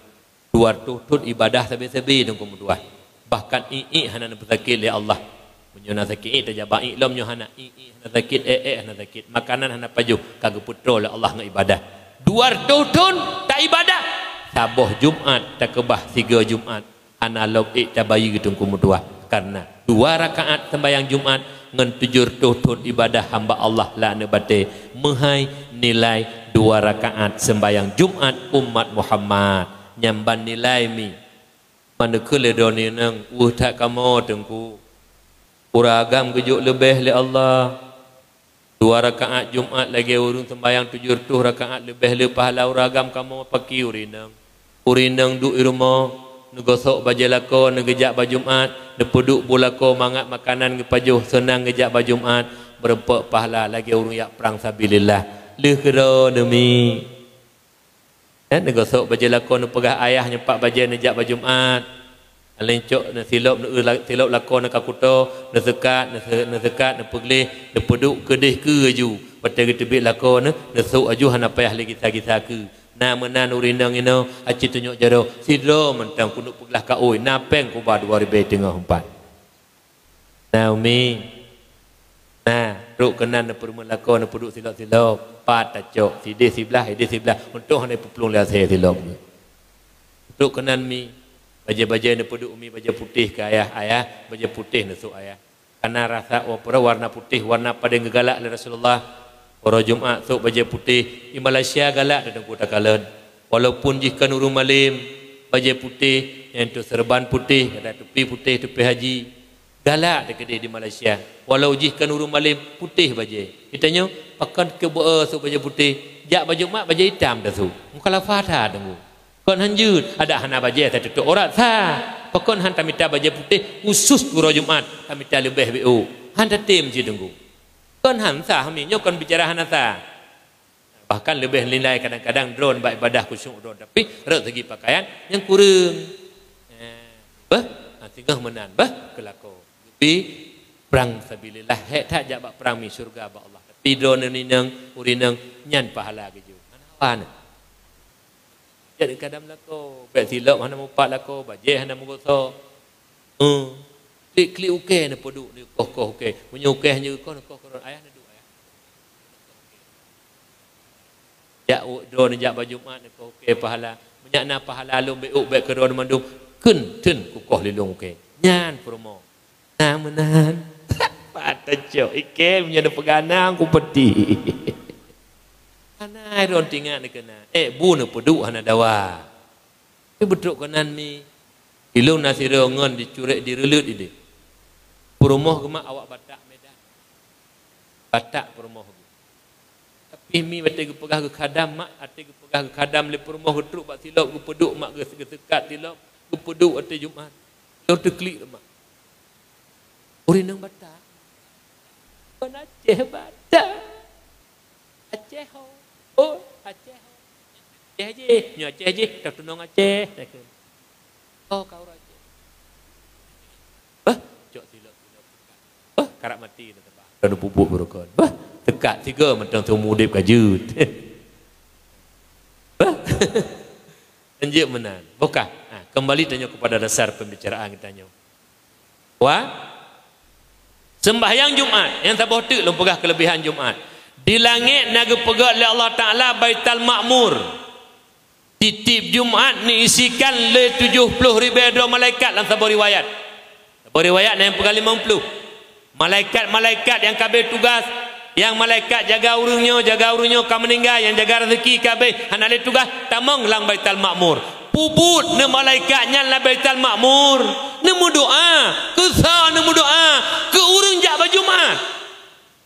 200 tun ibadah sabi-sabi tu kumduah bahkan hana sakit le Allah menyuna sakit tajaba lom nyo hana hana sakit hana sakit makanan hana pajuh kagak putro le Allah ngak ibadah 200 tun tak ibadah saboh Jumat tak kebah 3 Jumat hana log tabayi gitu kumduah karena 2 rakaat sembahyang Jumat ngan 7 tun ibadah hamba Allah la ne bate mehai nilai 2 rakaat sembahyang Jumat umat Muhammad nyamban nilai mi mana kele doni nang tak kamo tengku uragam gejuk lebih le Allah 2 rakaat Jumat lagi urung sembahyang 7 rakaat lebih le pahala uragam kamo paki urinang duk iruma negosok baju lako negejak baju Jumat nepeduk bulako mangat makanan ngepajuh senang ngejak baju Jumat berempak pahala lagi urung yak perang sabilillah le kero demi negosok baju lako nepegah ayah nyepak baju nejak baju Jumat lencok ne silop lako ne kakuto ne sekat ne peglih ne peduk kedih ke aju patai getebik lako ne sok aju hana payah lagi kita ke na menan urindang ino aci tunjuk jaro sidro mentang kunuk peglah ka oi napeng ku ba 2000 tengah 4 Naomi nah ruk kenan ne permu lako ne peduk silop pat tacok sidih sebelah untuk hane peplung lia saya silop ruk kenan mi baja-baja ne peduk umi baja putih ke ayah baja putih ne sok ayah karena rasa warna putih warna pada gegalak le Rasulullah orang Jumat sok baju putih di Malaysia galak dan kota kalan walaupun jika nurul malim baju putih yang tu serban putih ada tepi putih tepi haji galak dekat di Malaysia walau jika nurul malim putih baju ditanya pakan ke sok baju putih jak baju mak baju hitam dah tu mukalla fatha tunggu kon hanjut ada hana baje ta tutuk orat sa pokon han tamita baje putih khusus guru Jumat tamita lebih bu han tatim je tunggu kon han sa hami nyokon bicara hana sa bahkan lebih nilai kadang-kadang drone baik ibadah khusyuk drone tapi rek segi pakaian yang kurang tinggal menan kelako tapi perang sabilillah hek tak jabak perang mi syurga ba Allah tapi drone ni nang urinang nyan pahala keju mana jadi kadang lako bet silap hana mupat lako baje hana mugoso klik okey na poduk ni koh okey punya okey hanya koh ayah na duk ayah ya drone jak baju Jumat koh okey pahala banyak na pahala lu beuk bet ke drone mandum kun ten kukoh lilung okey nyan promo nah menan patah cok ikem punya peganang ku peti anai ron tinggal ni kena bu na peduk hana dawa tu betul kanan mi ilung nasi rongon dicurek direlut ide perumoh gemak awak batak medan batak perumoh tapi mi bate ge pegah ge kadam mak ate ge pegah ge kadam le perumoh ge truk bak silap ge peduk mak ge sekat silap ge peduk ate Jumat lo terklik mak urin nang batak kon Aceh batak Aceh ho oh Aceh je nyo Aceh je tak tunong Aceh oh kau Aceh cok silap karak mati dah tebak dah pupuk berokon tekat tiga mentang tu mudip kajut anjir menan bukan kembali tanya kepada dasar pembicaraan kita tanya sembahyang Jumat yang tak bohtek lu pegah kelebihan Jumat di langit naga pegat oleh Allah Ta'ala Baitul Ma'mur titip Jumat ni isikan le 70,000 malaikat dalam sebuah riwayat yang pegang 50 malaikat yang kabeh tugas yang malaikat jaga urungnya kau meninggal yang jaga rezeki kabeh hana le tugas tamang lang Baitul Ma'mur pubut ne malaikatnya la Baitul Ma'mur nemu doa kesah nemu doa ke urung jak Jumat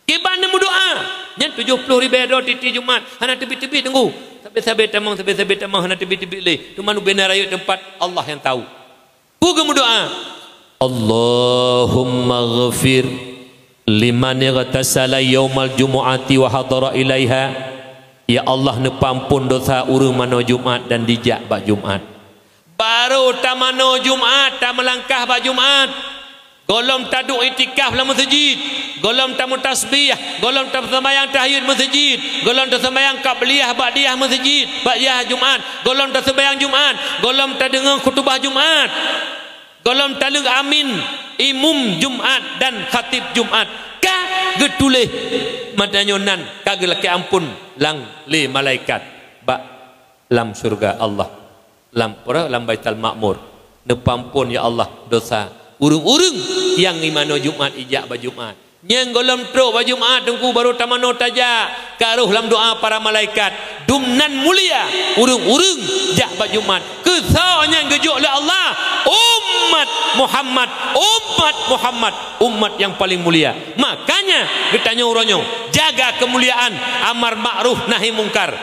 kiban nemu doa yang 70,000 titi Jumat hana tepi-tepi tunggu sampai tamang hana tepi-tepi le tu manu benar ayat tempat Allah yang tahu ku gemu doa Allahumma ghafir liman yaghtasala yaumal jumu'ati wa hadara ilaiha ya Allah ne pampun dosa urang mano Jumat dan dijak bak Jumat baru tamano Jumat ta melangkah bak Jumat golom taduk itikaf dalam masjid golom tamu tasbih golom tam sembahyang tahiyud masjid golom tam sembahyang qabliyah ba'diyah masjid ba'diyah Jumat golom tam sembahyang Jumat golom ta dengar khutbah Jumat golom ta leng amin imum Jumat dan khatib Jumat ka getuleh madanyonan kagel ke ampun lang le malaikat ba lam surga Allah lam Baitul Ma'mur ne pampun ya Allah dosa urung-urung yang imano Jumat ijak ba Jumat nyang golom truk ba Jumat tunggu baru tamano taja karuh lam doa para malaikat dumnan mulia urung-urung jak ba Jumat kesanya gejuk oleh Allah umat Muhammad umat yang paling mulia makanya ditanya uronyo jaga kemuliaan amar ma'ruf nahi mungkar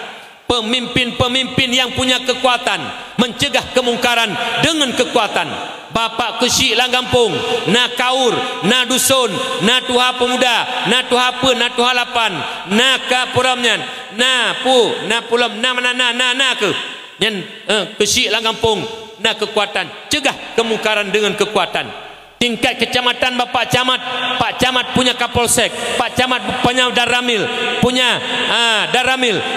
pemimpin-pemimpin yang punya kekuatan mencegah kemungkaran dengan kekuatan bapak kesyik lang kampung na kaur na dusun na tuha pemuda na tuha apa na tuha lapan na kapuramnyan na pulam na mana na ke nyen kesyik lang kampung na kekuatan cegah kemungkaran dengan kekuatan tingkat kecamatan Pak Camat punya Kapolsek, Pak Camat punya Daramil,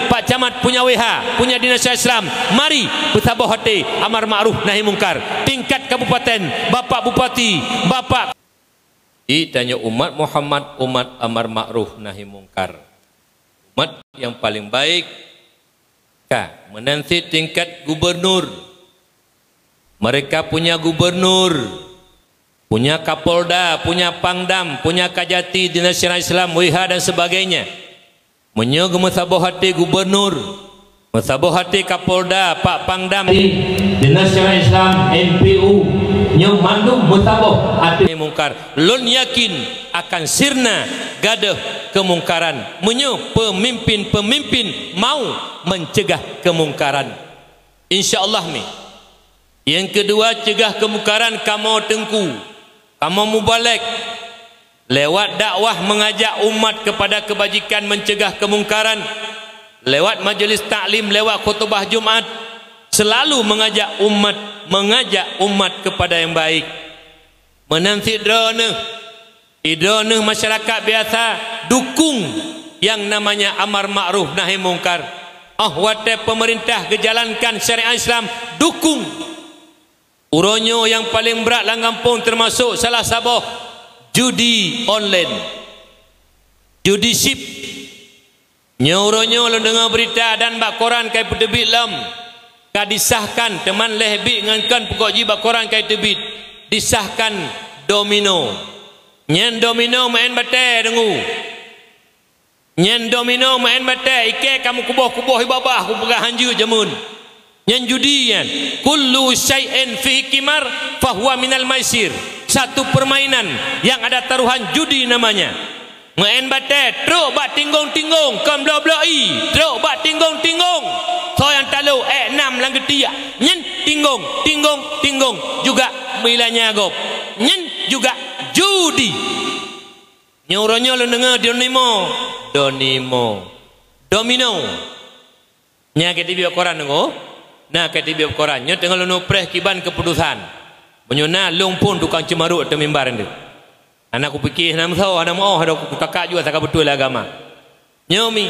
Pak Camat punya WH, punya Dinas Islam. Mari bersabar hati amar ma'ruf nahi mungkar. Tingkat kabupaten, Bapak Bupati, Bapak ditanya umat Muhammad, umat amar ma'ruf nahi mungkar. Umat yang paling baik menanti tingkat gubernur. Mereka punya gubernur, punya Kapolda, punya Pangdam, punya Kajati, Dinas Islam, WH dan sebagainya. Menyuguh musabah hati gubernur, musabah hati Kapolda, Pak Pangdam, Dinas Islam, MPU, nyong mandum musabah hati mungkar. Lun yakin akan sirna gadah kemungkaran. Menyuguh pemimpin-pemimpin mau mencegah kemungkaran. InsyaAllah ni. Yang kedua, cegah kemungkaran kamu tengku, kamu mubalek. Lewat dakwah mengajak umat kepada kebajikan, mencegah kemungkaran. Lewat majlis taklim, lewat khutbah Jumaat, selalu mengajak umat kepada yang baik. Menanti idroneh masyarakat biasa dukung yang namanya amar ma'ruf nahi mungkar. Wate pemerintah kejalankan syariat Islam, dukung. Uronyo yang paling berat dalam kampung termasuk salah sabah judi online, judi ship. Nyuronyo lo dengar berita dan bak koran kai terbit lam ka disahkan teman lehbi ngankan pokok ji bak koran kai terbit disahkan domino. Nyen domino main bate dengu. Nyen domino main bate ike kamu kuboh-kuboh ibabah ku pegah hanju jamun. Nyen judi yan kullu syai'in fihi kimar fahuwa minal maisir. Satu permainan yang ada taruhan judi namanya. Main bate truk bak tinggong-tinggong kam bla-blai truk bak tinggong-tinggong so yang talu 6 lang ketiak nyen tinggong juga milanya gop nyen juga judi. Nyuronyo lu dengar domino nya ke TV koran ngo na ke TV koran nyo tengah lu press kiban keputusan menyuna long pun tukang cemaruk atau mimbar ndu. Anak aku fikir nama tahu ada mau ada aku takak juga tak betul agama. Nyomi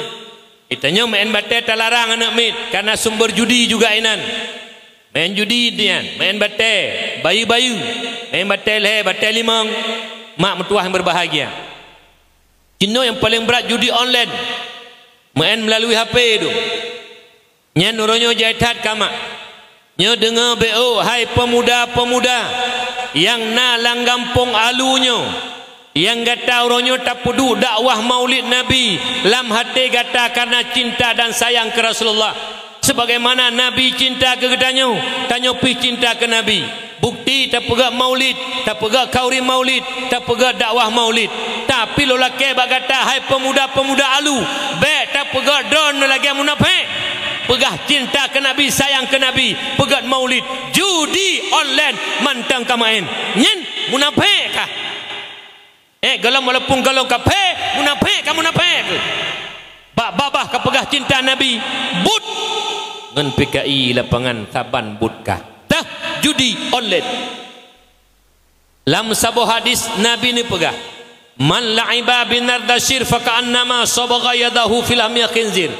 kita nyom main bate terlarang anak mit karena sumber judi juga inan. Main judi dia, main bate, bayu-bayu, main bate leh, bate limang, mak mertua yang berbahagia. Cino yang paling berat judi online, main melalui HP itu. Nyan nuronyo jaitat kamak. Nyo dengar BO, hai pemuda-pemuda yang nalang gampung alunyo, yang gata uronyo tak pudu dakwah maulid Nabi lam hati gata karena cinta dan sayang ke Rasulullah. Sebagaimana Nabi cinta ke gedanyo, tanyo pi cinta ke Nabi. Bukti tak pegak maulid, tak pegak kauri maulid, tak pegak dakwah maulid. Tapi lo laki bagata hai pemuda-pemuda alu, be tak pegak drone lagi munafik. Pegah cinta ke Nabi, sayang ke Nabi, pegat maulid, judi online mantang kamain. Nyen munafik kah? Galam walaupun galau kape munafik kah munafik? Babah ka pegah cinta Nabi, but ngan PKI lapangan Saban but kah? Tah judi online. Lam sabu hadis Nabi ni pegah. Man la'iba binardashir fa ka'annama sabagha yadahu fil amya khinzir.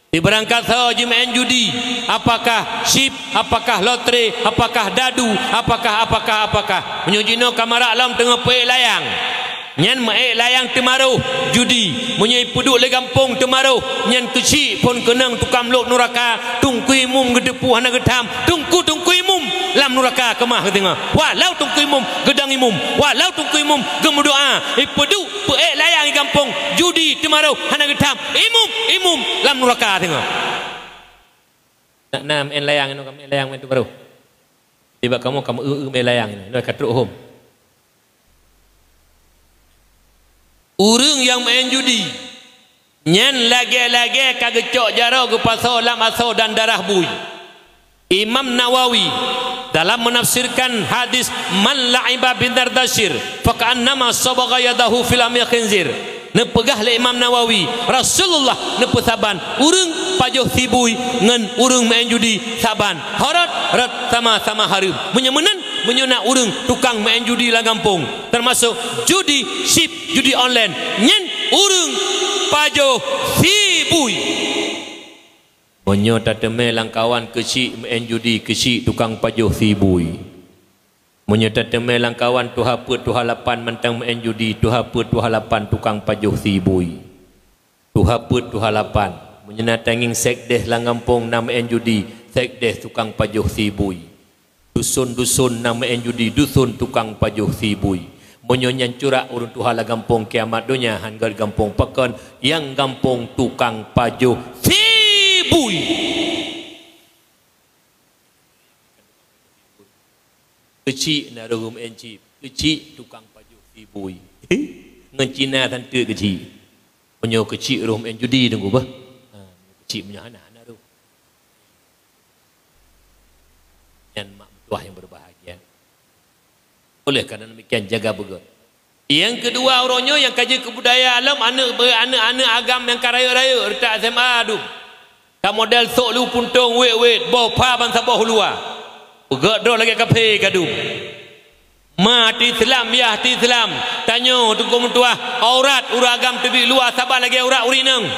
Di berangkat haji main judi, apakah ship, apakah lotre, apakah dadu, apakah menyujino kamara alam tengah peik layang nyan maik layang temaruh judi menyai puduk le kampung temaruh nyan kecil pun kenang tukam lok neraka tungkui mum gedepu hana gedam tungkui mum lam neraka kemah ketengah walau tungkui mum gedang imum walau tungkui mum gemudoa puduk peik layang di kampung judi temaruh hana gedam imum lam neraka tengah nak nam en layang ino kami layang men temaruh tiba kamu me layang ini noi katruk hom. Urang yang main judi nyen lage-lage kagecok jaro ke pasal lam asal dan darah bui. Imam Nawawi dalam menafsirkan hadis man la'iba bindardashir fa ka'annama sabagha yadahu fil amya khinzir. Nepegah le Imam Nawawi Rasulullah nepesaban urang pajoh sibui ngan urang main judi saban harat sama-sama harum menyemenan menyuna urang tukang main judi lah kampung termasuk judi ship judi online nyen urang pajoh sibui monyo tateme langkawan kecil main judi kecil tukang pajoh sibui. Menyerta temai langkawan tuha put tuha lapan mentang main judi tuha put tuha lapan tukang pajuh sibui tuha put tuha lapan menyena tanging sekdeh langampung nama main judi sekdeh tukang pajuh sibui dusun-dusun nama main judi dusun tukang pajuh sibui menyonya curak urun tuha la gampung kiamat dunia hanggar gampung pakon yang gampung tukang pajuh sibui. Kecil nak rum encip kecil tukang pajuh sibui ngan Cina tante kecil punya kecil rum en judi tunggu bah kecil punya anak tu dan mak mertua yang berbahagia. Oleh kerana demikian jaga begot. Yang kedua orangnya yang kaji kebudayaan alam, anak agam yang karaya-raya retak SMA adum. Ka model sok lu puntung wet bawa pa bangsa bawa luar. Begot dah lagi kafe kadum. Mati Islam ya hati Islam. Tanya tu mertua aurat uragam tebi luar sabar lagi aurat urineng.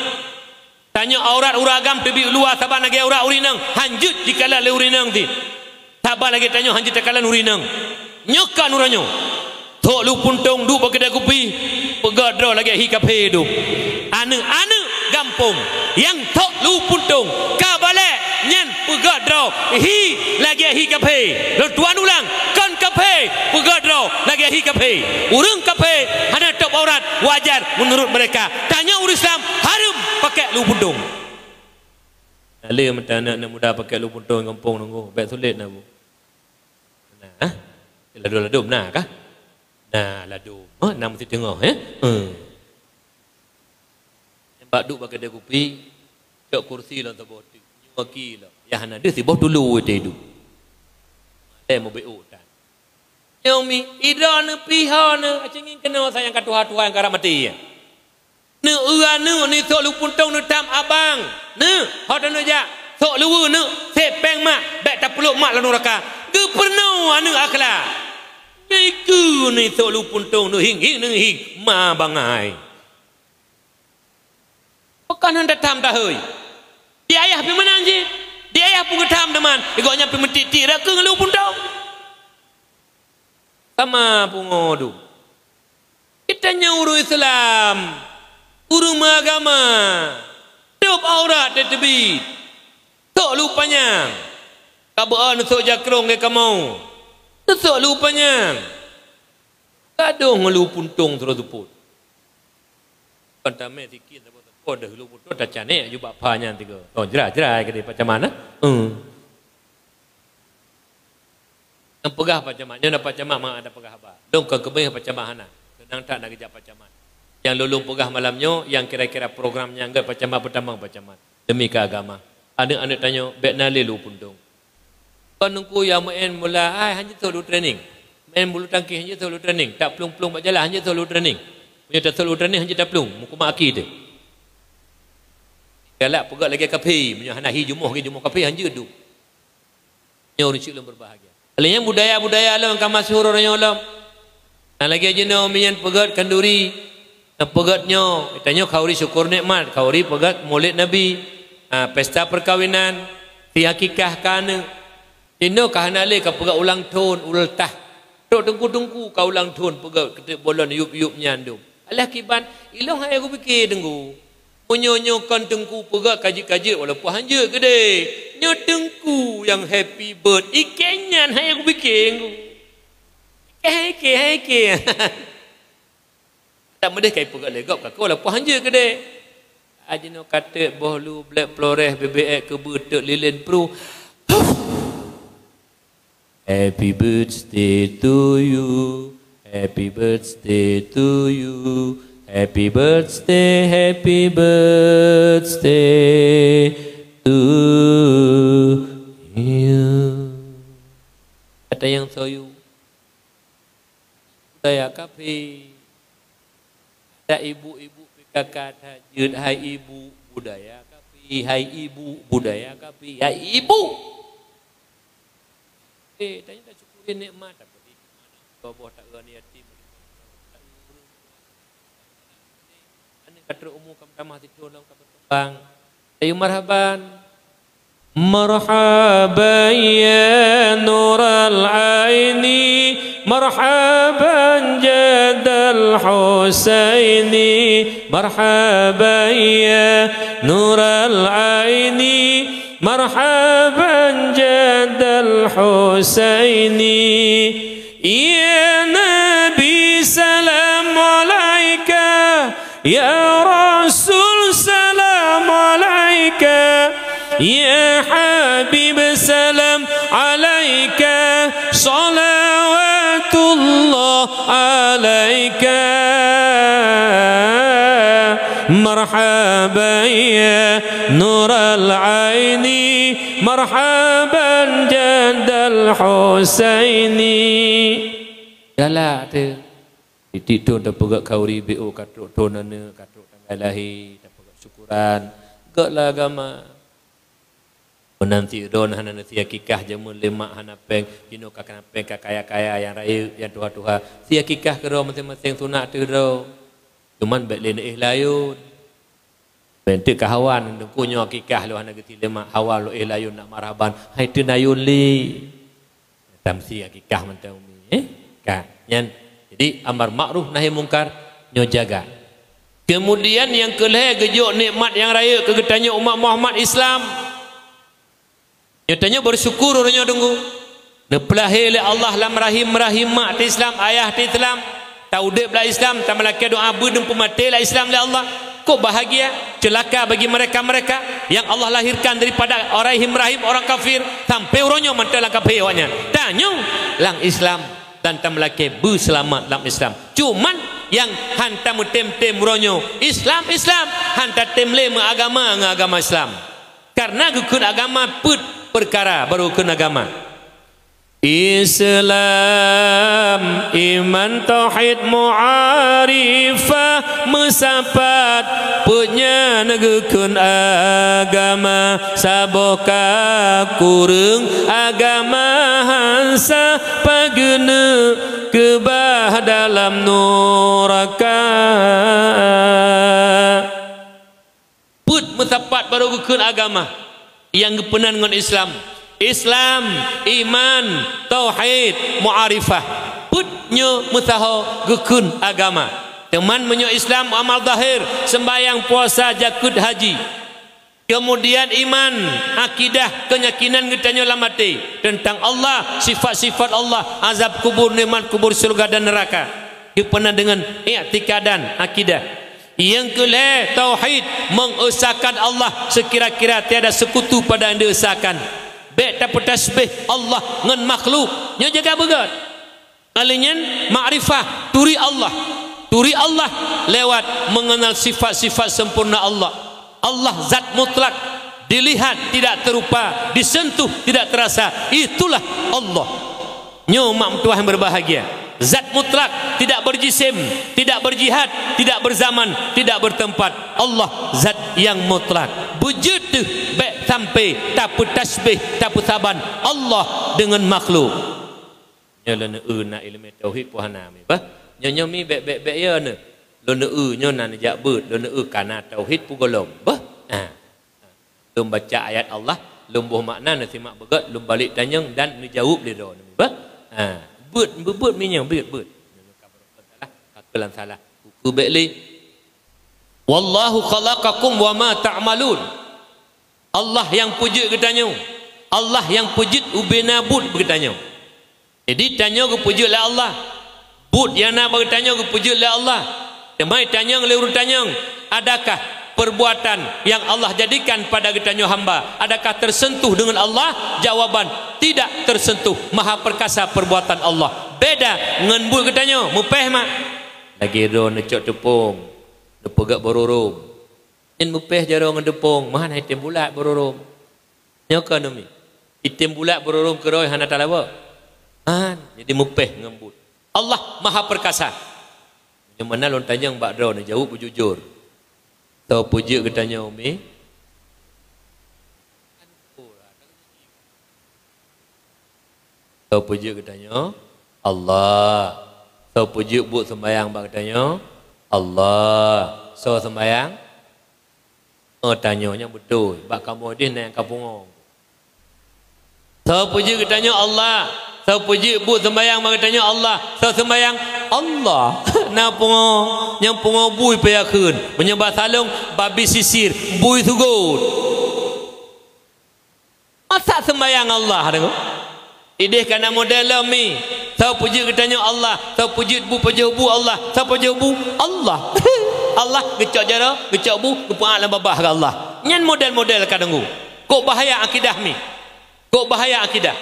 Tanya aurat uragam tebi luar sabar lagi aurat urineng. Hanjut dikala le urineng ti. Sabar lagi tanya hanjut tekalan urineng. Nyokan uranyo. Tok lu puntung du pakai kopi. Pegadro lagi hi kafe du. Ane gampung yang tok lu puntung ka balik nyen pegadro hi lagi hi kafe. Lu tuan ulang kan kafe pegadro lagi hi kafe. Urang kafe hana tok aurat wajar menurut mereka. Tanya urus Islam haram pakai lu puntung. Ale mata anak muda pakai lu puntung kampung nunggu. Baik sulit nak bu. Nah, ladu nah kah? Nah, ladu. Oh, nak mesti tengok Nampak duk pakai dia kopi, cok kursi lah tak boleh. Nyuaki lah. Ya hana dia si boh dulu dia hidup. Dia mau BO tak. Nyomi, idana pihana, acingin kena sayang kat tua-tua yang karang mati ya. Ne urana ni sok lu puntong nu tam abang. Ne, hot anu ja. Sok lu ne, sepeng mak, bek tak peluk mak lanu raka. Ke pernu anu akhlak. Iku ni sok lu puntung nu hing ma bangai. Bukan hendak tam dah hoi. Dia ayah pi mana anjing? Dia ayah pun ketam teman. Igoknya pi mentiti dak ke lu puntung. Sama pungodu. Kita nyuruh Islam, urung agama. Dop aurat tebi. Sok lupanya. Kabaan sok jakrong ke kamu. Sok lupanya. Kadung lu puntung terus tuput. Pantame sikit apa tepot dah lu puntung dah canek ju bapanya tiga. Oh jerai ke dia macam mana? Yang pegah macam mana? Dia dapat macam mana ada pegah apa? Dong ke kebih macam mana? Sedang tak nak kerja macam mana? Yang lulung pegah malamnya, yang kira-kira programnya enggak macam mana pertama macam mana? Demi ke agama. Anak-anak tanya, "Bek nali lu puntung." Kau nunggu yang main mula, hanya selalu training. Main bulu tangkis hanya selalu training. Tak pelung-pelung buat jalan hanya selalu training. Punya tak selalu training hanya tak pelung. Muka mak aki tu. Galak pegat lagi kafe. Punya hanahi jumuh kafe hanya tu. Punya orang cik berbahagia. Alihnya budaya-budaya alam yang masyhur orang alam. Dan lagi aja no minyan pegat kanduri. Pegatnya, tanya kauri syukur nikmat, kauri pegat maulid Nabi, pesta perkawinan, tiakikah kana. Tino kahanale ka pegat ulang tahun ultah. Tok tengku-tengku ka ulang tahun pegat ketik bolon yup-yup nyandum. Alah kiban, ilang hai aku fikir tengku. Monyo-nyo kan tengku pegat kaji-kaji walaupun hanja gede. Nyo tengku yang happy birthday ikenyan hai aku fikir tengku. Heke. Tak mudah kai pegat legap ka walaupun hanja gede. Ajino kata bohlu black flores BBX ke betek lilin pro. Happy birthday to you. Happy birthday to you. Happy birthday to you. Kata yang soyu. Saya kafe. Ada ibu-ibu kakak tajud. Hai ibu budaya kafe. Hai ibu budaya kafe. Hai ibu. Tanya tak syukurin nikmat apa di mana bawah tak gani yatim. Ane kata umum kam tamah ti tolong kam berkembang. Ayo marhaban. Marhaban ya nural aini, marhaban jadal husaini, marhaban ya nural aini, marhaban jadal husaini. Ya Nabi salam alaika, ya Rasul salam alaika, ya Habib salam alaika, salawatullah alaika. Marhaban ya nur al-aini, marhaban jadal al-Husaini galak tu titik tu dah pegak kauri BO katuk tonana katuk tanggal lahir dah pegak syukuran gaklah agama nanti don hana nanti akikah jamun lemak hana peng jino kakana peng kaya-kaya yang raya yang tuha-tuha si akikah ke masing-masing sunat tu do cuman baik lena layun bentuk kahawan dengkunyo akikah lu hana geti lemak hawal lu layun nak marhaban hai tu nayun li tamsi akikah mentang umi kan yan jadi amar makruf nahi mungkar nyo jaga kemudian yang kelih gejuk nikmat yang raya kegetanya umat Muhammad Islam nyatanya bersyukur orangnya tunggu. Nepelahir oleh Allah lam rahim mak di Islam, ayah di Islam, taudib lah Islam, tamalaki doa budung pemati lah Islam oleh Allah. Kok bahagia, celaka bagi mereka-mereka yang Allah lahirkan daripada orang rahim orang kafir sampai orangnya mantel lang kafir awaknya. Tanyung lang Islam dan tamalaki bu selamat lang Islam. Cuman yang hantam tem-tem orangnya Islam hantar temle agama Islam. Karena gukun agama put perkara baru rukun agama Islam iman tauhid mu'arifah mesapat punya negukun agama saboka kurung agama hansa pagena kebah dalam neraka put mesapat baru rukun agama yang kepenan dengan Islam, iman, tauhid, mu'arifah. Putnya mutaho gukun agama. Teman menyo Islam amal zahir, sembahyang, puasa, zakat, haji. Kemudian iman, akidah, keyakinan getanya lamati tentang Allah, sifat-sifat Allah, azab kubur, nikmat kubur, surga dan neraka. Kepenan dengan i'tikadan, akidah. Yang kelih tauhid mengesahkan Allah sekira-kira tiada sekutu pada yang diesahkan. Baik dapat tasbih Allah dengan makhluk nya jaga begat. Alinyan ma'rifah turi Allah lewat mengenal sifat-sifat sempurna Allah. Allah zat mutlak, dilihat tidak terupa, disentuh tidak terasa. Itulah Allah. Nyo mak tuah yang berbahagia. Zat mutlak, tidak berjisim, tidak berjihad, tidak berzaman, tidak bertempat. Allah zat yang mutlak. Wujud tu baik sampai tak tasbih, tak saban. Allah dengan makhluk. Nyala na ilmu tauhid puhana mi. Bah, nyo mi baik ya ne. Lo nyo nan jak beut, lo kana tauhid pugolom. Bah. Lum baca ayat Allah, lum buh makna na simak begat, lum balik tanyang dan menjawab dia do. Bah. But minyak but kakelan salah buku bekli wallahu khalaqakum wa ma ta'malun Allah yang pujud ketanya Allah yang pujud ubena but bertanya jadi tanya ke pujud lah Allah but yang nak bertanya ke pujud lah Allah demai tanya lewat tanya adakah perbuatan yang Allah jadikan pada ketanya hamba adakah tersentuh dengan Allah? Jawaban tidak tersentuh. Maha perkasa perbuatan Allah. Beda dengan but ketanya mupeh mak lagi ro necok tepung depegak bororom in mupeh jaro ngedepung mahan item bulat bororom nyoka numi item bulat bororom keroi hana talawa man jadi mupeh ngembut Allah maha perkasa yang mana lon tanya mbak ro ni jawab jujur. Tahu puji ketanya umi tahu puji ketanya Allah tahu puji buat sembahyang bak ketanya Allah so sembahyang tanyanya betul bak kamu dia naik kampung tahu puji ketanya Allah tahu puji buat sembahyang bak ketanya Allah tahu sembahyang Allah na pungo yang pungo bui payakun menyembah salung babi sisir bui sugut masa sembahyang Allah dengo ideh kana model mi tahu puji ketanya Allah tahu puji bu Allah tahu puji bu Allah Allah gecok jara gecok bu kepuang alam babah ke Allah nyan model-model kadangku kok bahaya akidah mi kok bahaya akidah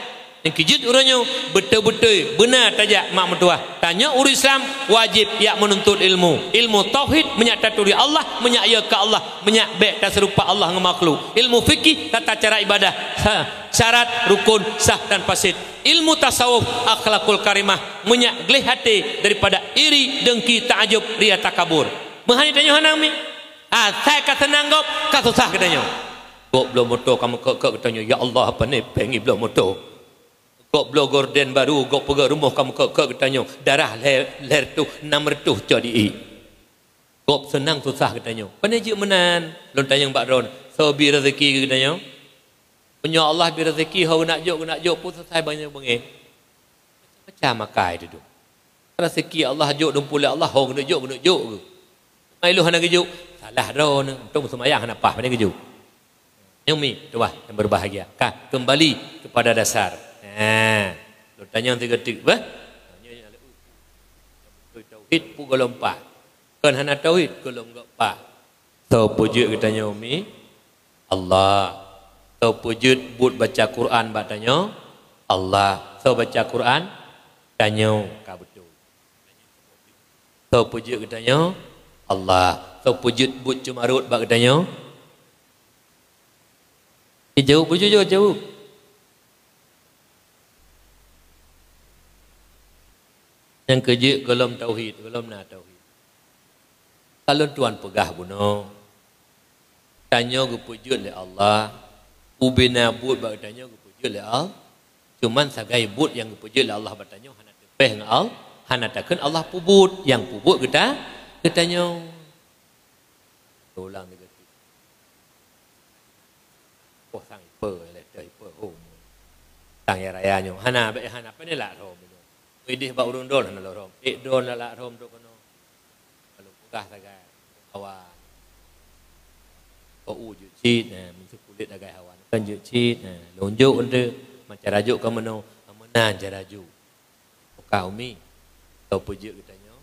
yang kijit urangnya betul-betul benar tajak mak mentua tanya ur Islam wajib ya menuntut ilmu tauhid menyak taturi Allah menyak ya ke Allah menyak baik tak serupa Allah dengan makhluk ilmu fikih tata cara ibadah syarat, rukun, sah dan fasid. Ilmu tasawuf akhlakul karimah menyak gelih hati daripada iri, dengki, ta'ajub, ria, takabur. Mahani tanya hanang mi. Saya kata nanggap, kata susah katanya. Kok belum motor kamu ke katanya. Ya Allah apa ni pengi belum motor. Kok belum gorden baru, kok pergi rumah kamu ke katanya. Darah ler tu 600 jadi. Kok senang susah katanya. Pandai je menan. Lon tanya Mbak Ron. So bi rezeki katanya. Punya Allah bi rezeki hau nak jok pun selesai banyak bengih. Macam makai tu. Rezeki Allah jok dumpul Allah hau kena jok ke. Mai lu hana kejuk. Salah ron. Untung semayang hana pah pandai kejuk. Yang mi, tu bah yang berbahagia. Kembali kepada dasar. Lu tanya tiga-tiga. Bah? Tauhid pun golong 4. Kan hana tauhid golong 4. So pujuk katanya umi Allah. So pujud but baca Quran batanya Allah. So baca Quran tanya ka betul. So pujud katanya Allah. So pujud but cumarut bak katanya. Jauh pujud jauh. Yang kerja golom tauhid, golom na tauhid. Kalau tuan pegah buno tanya ke pujud oleh Allah, ubina but bak tanya ke pujud oleh Allah. Cuman sagai but yang ke pujud oleh Allah bertanya hana tepeh dengan Allah, hana takkan Allah pubut, yang pubut kita tanya. Ulang dia kata. Oh sang ipa letter ipa home. Sang ya raya nyo. Hana apa ni lah rom. Widih ba urun dol hana rom. Dol la rom tu kono. Kalau pegah sagai awan. Ko ujud cit minta kulit agai awan. Kan jut cit lonjok ende macam rajuk ka meno amenan jaraju. Kau umi. Kau pujud katanya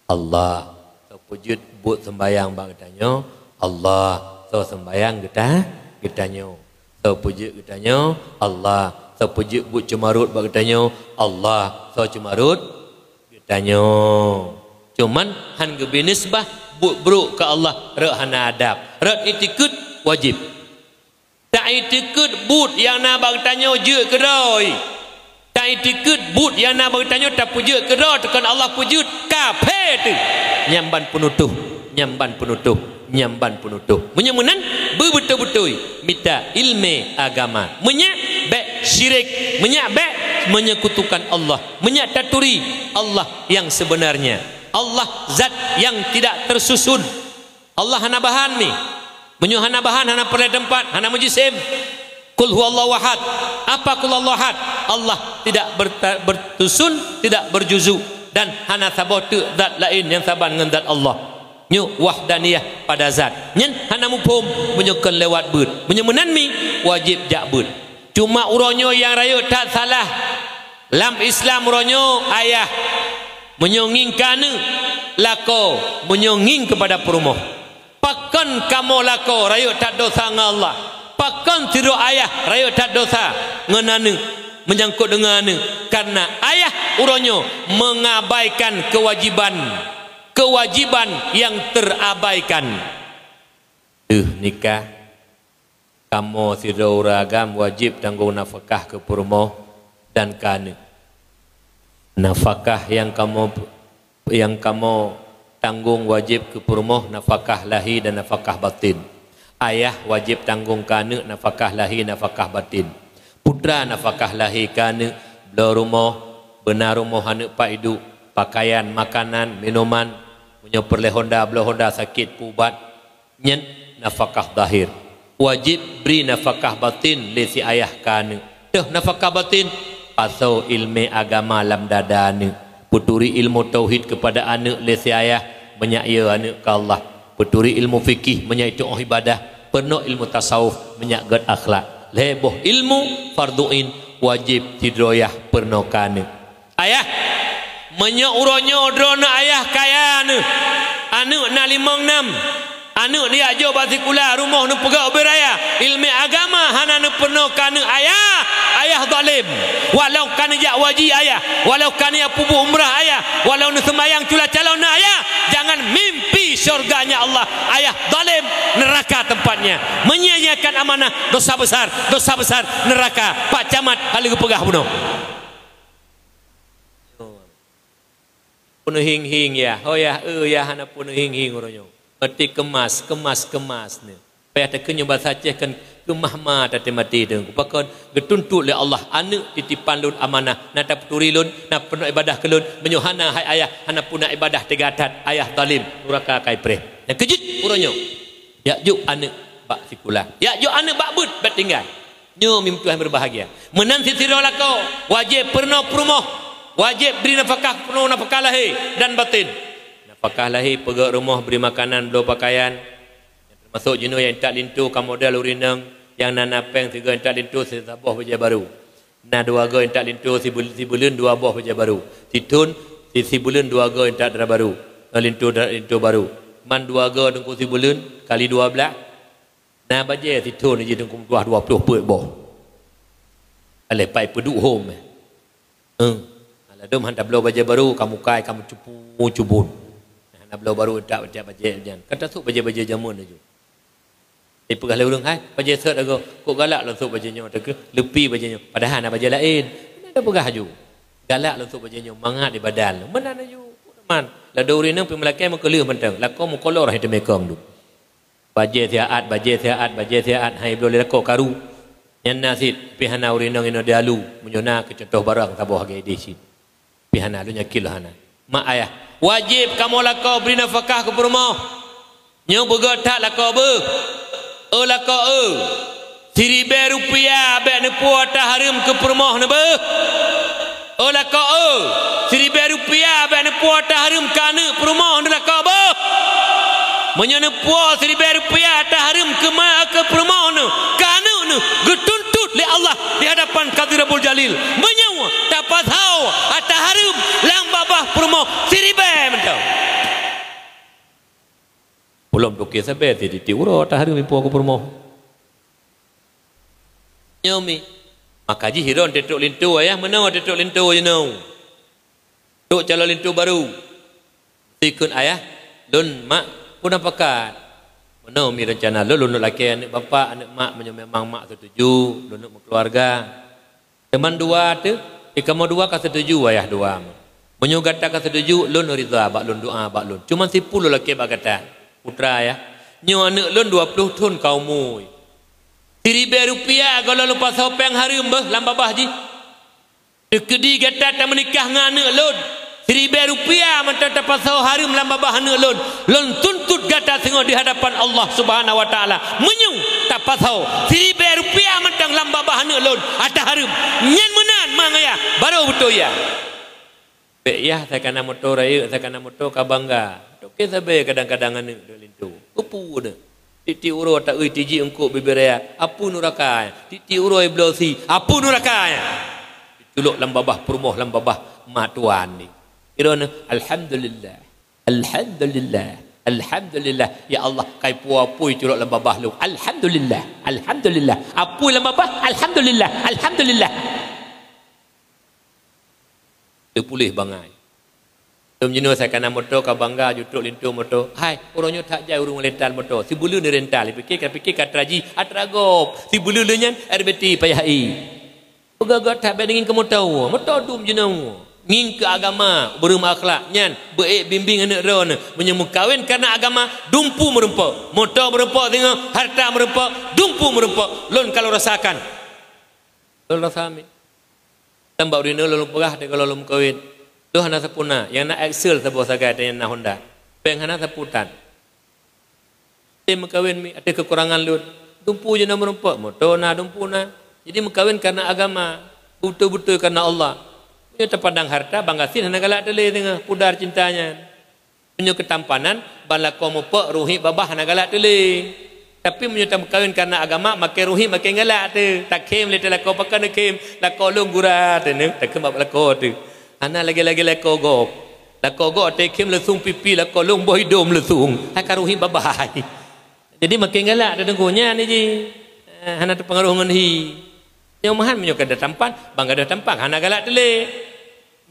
Allah. Kau pujud buat sembayang bang katanya Allah. Kau sembayang katanya Kau pujud katanya Allah. Kau pujud buat cemarut bang katanya Allah. Kau cemarut katanya. Cuman han ge binisbah buat buruk ke Allah rek hana adab. Rek itikut wajib. Tak itikut but yang na bang tanya je keroi. Tak itikut but yang na bang tanya tak pujud keroi tekan Allah pujud kafir tu. Nyamban penutup. Menyemunan betul-betul minta ilmu agama. Menyak baik syirik, menyak baik menyekutukan Allah, menyak taturi Allah yang sebenarnya. Allah zat yang tidak tersusun. Allah hana bahan mi. Menyu hana bahan, hana perlu tempat, hana mujisim. Qul huwallahu ahad. Apa qul huwallahu ahad? Allah tidak bersusun, tidak berjuzu dan hana sabatu zat lain yang saban dengan zat Allah. Nyu wahdaniyah pada zat. Nyen hana mupum menyukan lewat bud. Menyemenan mi wajib jak bud. Cuma uronyo yang raya tak salah. Lam Islam uronyo ayah menyonging kana lako menyonging kepada perumoh. Pakan kamu lako raya tak dosa dengan Allah. Pakan tiru ayah raya tak dosa ngenane menyangkut dengan karena ayah uronyo mengabaikan kewajiban yang terabaikan. Nikah kamu tiru ragam wajib tanggung nafkah ke perumoh dan kana. Nafkah yang kamu tanggung wajib ke perumoh nafkah lahir dan nafkah batin. Ayah wajib tanggung kana nafkah lahir nafkah batin. Putra nafkah lahir kana bela rumah, benar rumah anak pak hidup, pakaian, makanan, minuman, punya perle Honda, bela Honda sakit pubat, nyen nafkah zahir. Wajib beri nafkah batin le si ayah kana. Dah nafkah batin pasau ilmu agama lam dadane. Puturi ilmu tauhid kepada anak le si ayah menyaya anak ke Allah. Puturi ilmu fikih menyai itu ibadah. Penuh ilmu tasawuf menyai gad akhlak. Leboh ilmu farduin wajib tidroyah penuh kana. Ayah menyauronyo drona ayah kaya anak na 56. Anak dia ajo basikula rumah nu pegak beraya ilmu agama hana nu penuh kana ayah zalim. Walau kana jak waji ayah, walau kana pubu umrah ayah, walau nu sembayang cula calon ayah, jangan mimpi syurganya Allah. Ayah zalim, neraka tempatnya. Menyia-nyiakan amanah, dosa besar, neraka. Pak Camat paling pegah bunuh. Punuh hing-hing ya. Oh ya, ya hana punuh hing-hing orangnya. Mati kemas ni. Payah tak kenyo bahasa Aceh kan kemah ma tak mati deng. Pakon getuntut le Allah anak titipan lun amanah. Nata peturi lun, nak penuh ibadah ke lun, menyuhana hai ayah, hana puna ibadah tegatat ayah zalim, neraka kai preh. Dan kejut orangnya. Ya juk anak bak sikulah. Ya juk anak bak but bat tinggal. Nyo mim Tuhan berbahagia. Menan sisiro lako, wajib pernah perumah, wajib beri nafkah penuh nafkah lahir dan batin. Nafkah lahir pegak rumah beri makanan, beli pakaian. Masuk jenuh yang tak lintu ka modal urinang, yang nana peng tiga yang tak lintu sebuah baju baru. Na dua go yang tak lintu si bulan dua buah baju baru. Titun si bulan dua go yang tak ada baru. Lintu baru. Man dua go dengku si bulan kali 12. Na baje titun je dengku 20 put boh. Ale pai peduk home. Ala dom hantar belo baju baru kamu kai kamu cubun. Hantar belo baru tak baje jangan. Kata sok baje jamun aja. Pegah le urang hai baje set ago kok galak langsung bajenya tak lepi bajenya padahal nak baje lain mana ada pegah ju galak langsung bajenya mangat di badan mana ada ju teman la dori nang pi melakai mo kelih mentang la ko mo kolor hai temekong du baje siaat hai boleh lako karu yang nasit pi hana urinang ino dalu menyona ke contoh barang tabuh hage desit pi hana lu nyakil hana mak ayah wajib kamu lako beri nafkah ke rumah nyo begot tak lako be lako Rp1,000 abek ne puata harum ke permoh ne be lako Rp1,000 abek ne puata harum kana permoh ne lako be menyane puas Rp1,000 ta harum ke permoh ne kana ne getuntut li Allah di hadapan Qadirul Jalil menyawa tak pasau ata harum lang babah permoh Rp1,000 mentau belum tu kisah beti di tiuro tak hari mimpu aku permoh. Nyomi, maka ji hiron tetok lintu ayah mana tetok lintu je nau. Tok calon lintu baru. Tikun ayah, lun mak pun apakat. Mana mi rencana lun laki anak bapa anak mak memang mak setuju, lun keluarga. Teman dua tu, kamu dua ka setuju ayah dua. Menyugata ka setuju lun ridha bak lun doa bak lun. Cuma 10 laki bak kata. Putra ya, nyo anak lun 20 tahun kau mui. Rp1,000 kalau lupa sopeng harum bah lambabah ji. Dekedi kata tak menikah dengan anak lun. Rp1,000 mentang tak pasau harum lambabah anak lun. Lun tuntut kata tengok di hadapan Allah Subhanahu Wa Taala. Menyung tak pasau Rp1,000 mentang lambabah anak lun. Ada harum. Nyen menan mangaya baru betul ya. Ya saya kena motor raya, saya kena motor kabangga. Okey sabe kadang-kadang anu lintu. Upu de. Titi uro tak ui tiji engkau beberea. Apu nuraka. Titi uro iblosi. Apu nuraka. Tuluk lambabah permoh lambabah matuan ni. Irona alhamdulillah. Alhamdulillah. Ya Allah kai puapui tuluk lambabah lu. Alhamdulillah. Apu lambabah alhamdulillah. Dia pulih bangai. Jenuh saya kena motor ke bangga jutuk lintu motor. Hai, orangnya tak jauh urung rental motor. Si bulu ni rental. Fikir katraji atragop. Si bulu ni nyan RBT payahai. Pegagak tak bandingin ke motor. Motor dum jenuh. Nging ke agama, berumah akhlak nyan, beik bimbing anak ron. Menyemu kawin karena agama, dumpu merempak. Motor merempak tengok, harta merempak, dumpu merempak. Lon kalau rasakan. Lon rasami. Tambah urina lon perah dia kalau lon kawin. Tu hana sepuna yang nak Excel sebuah sagai yang nak Honda. Peng hana seputan. Dia mengkawin mi ada kekurangan lut. Dumpu je nak merempak motor na dumpu na. Jadi mengkawin karena agama, betul-betul karena Allah. Dia terpandang harta bangga sin hana galak tele tengah pudar cintanya. Punya ketampanan bala kau mopek ruhi babah hana galak tele. Tapi menyutam kawin karena agama makin ruhi makin galak tu. Tak kem le telako pakai nak kem lako long gurat tu tak kem lako tu. Ana lagi-lagi lako gok. Lako gok tekem lesung pipi lako long boh hidung lesung. Hakaruhi babahai. Jadi makin galak tu dengkunya ni ji. Hana terpengaruh dengan hi. Nyo mahan menyo kada tampan, bang kada tampan hana galak tele.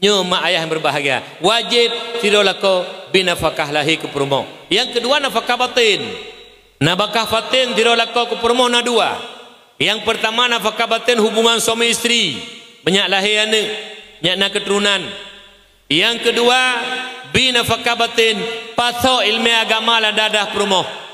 Nyo mak ayah yang berbahagia, wajib tiro lako binafkah lahir ke perumoh. Yang kedua nafkah batin. Nafkah batin tiro lako ke perumoh na dua. Yang pertama nafkah batin hubungan suami isteri, banyak lahir anak, banyak nak keturunan. Yang kedua binafkah batin pasal ilmu agama la dadah perumoh.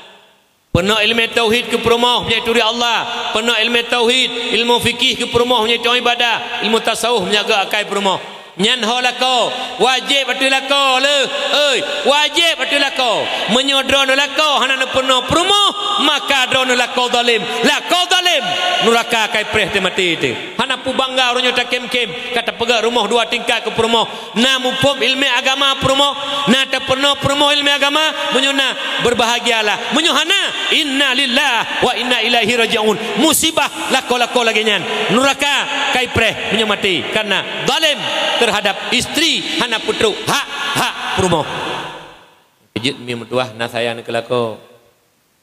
Penuh ilmu tauhid ke perumoh menyatu Allah, penuh ilmu tauhid, ilmu fikih ke perumoh menyatu ibadah, ilmu tasawuf menjaga akai perumoh. Nyan ho lako wajib betul lako le oi wajib betul lako menyodron lako hana penuh perumoh maka dron lako zalim nuraka kai preh te mati te hana pu bangga ronyo ta kem kata pegak rumah dua tingkat ke perumoh na mupom ilmu agama perumoh na ta penuh perumoh ilmu agama menyona berbahagialah menyohana inna lillah wa inna ilaihi rajiun musibah lako lagi nyan nuraka kai preh menyo mati karena zalim terhadap isteri hana putru hak perumoh. Kejut mi mertuah na sayang ke lako.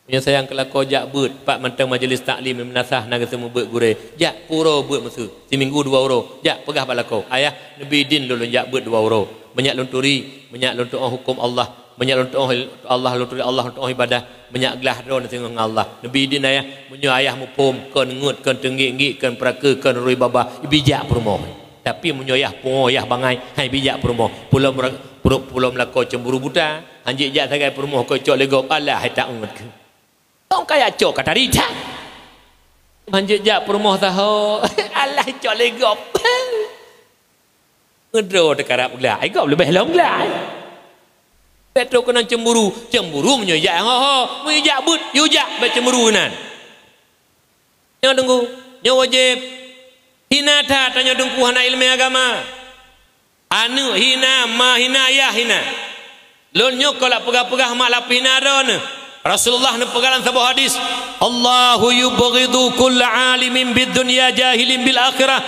Punya sayang ke lako jak beut pak mentang majlis taklim menasah naga semua beut gure. Jak puro beut musu. Seminggu 2 euro. Jak pegah pak lako. Ayah Nabi din dulu jak beut 2 euro. Banyak lunturi, banyak luntur hukum Allah, banyak luntur Allah lunturi Allah untuk ibadah, banyak gelah dron tengok Allah. Nabi din ayah munyo ayah mupom kon ngut kon tenggik kon peraka kon roi baba bijak perumoh. Tapi menyoyah pengoyah bangai hai bijak perumoh pulau melako cemburu buta anjik jak sagai perumoh ko cok legop alah hai tak ngut ke tong kaya cok kata rita anjik jak perumoh tahu alah cok legop ngedro dekarap gelak ai gop lebih long gelak petro kena cemburu menyoyah ho menyoyah but yujak bercemburu nan nyo tunggu nyo wajib hina ta tanya dengku hana ilmu agama anu hina ma hina ya hina lon nyok kalau pegah-pegah mak lapina don Rasulullah ne pegalan sebuah hadis Allahu yubghidu kull alimin bid dunya jahilin bil akhirah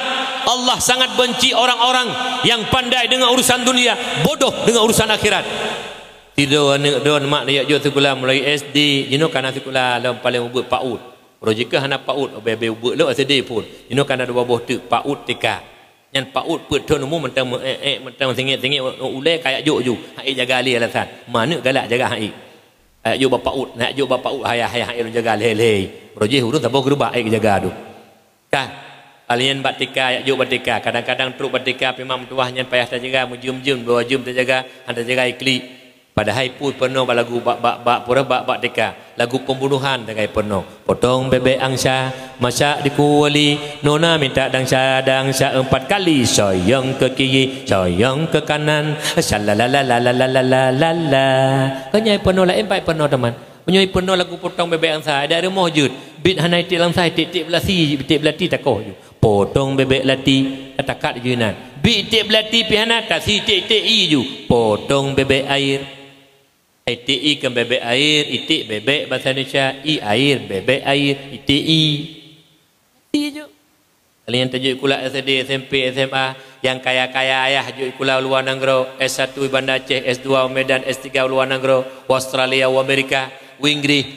Allah sangat benci orang-orang yang pandai dengan urusan dunia bodoh dengan urusan akhirat tido anu don mak dia jo sekolah mulai SD you know kana sekolah dalam paling ubut PAUD projeka hana PAUD bebe ubut lo SD pun you kan ada buah tu PAUD TK yang PAUD put tuan umum mentang sengit ulai kayak ju hai jaga ali alasan mana galak jaga hai ju bapa PAUD nak ju bapa PAUD hayah jaga lele projek urus tak boleh gerubah jaga tu kan kalian bat TK ju bat TK kadang-kadang truk bat TK memang tuahnya payah tak jaga mujum-jum 2 jam tak jaga anda jaga ikli padahal pun penuh lagu bak deka lagu pembunuhan dengan penuh potong bebek angsa masak di kuali nona minta dangsa 4 kali soyong ke kiri soyong ke kanan shalalalalalalalalala kanyai penuh lain baik penuh teman menyoi penuh lagu potong bebek angsa ada rumah jud bit hanai tik langsai tik belati takoh ju potong bebek lati katakat junan bit tik belati pihana kasih tik i ju potong bebek air ITI kan bebek air, itik bebek bahasa Indonesia, I air, bebek air, ITI. Itu je. Kalian tajuk kula SD, SMP, SMA, yang kaya-kaya ayah tajuk kula luar negeri, S1 Banda Aceh, S2 Medan, S3 luar negeri, Australia, Amerika, Inggris.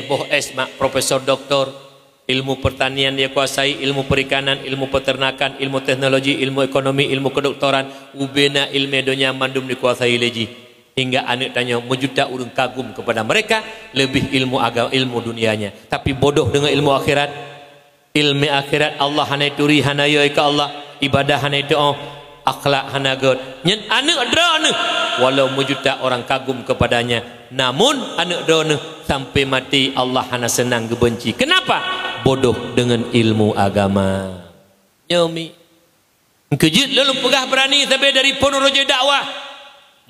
Boh S mak profesor doktor, ilmu pertanian dia kuasai, ilmu perikanan, ilmu peternakan, ilmu teknologi, ilmu ekonomi, ilmu kedoktoran, ubena ilmu dunia mandum dikuasai lagi. Hingga anak tanya menjuta orang kagum kepada mereka lebih ilmu agama ilmu dunianya tapi bodoh dengan ilmu akhirat Allah hana turi hana yo ke Allah ibadah hana itu akhlak hana god nyen anak drone walau menjuta orang kagum kepadanya namun anak drone sampai mati Allah hana senang gebenci kenapa bodoh dengan ilmu agama nyomi kejut lalu pegah berani sampai dari ponorojo dakwah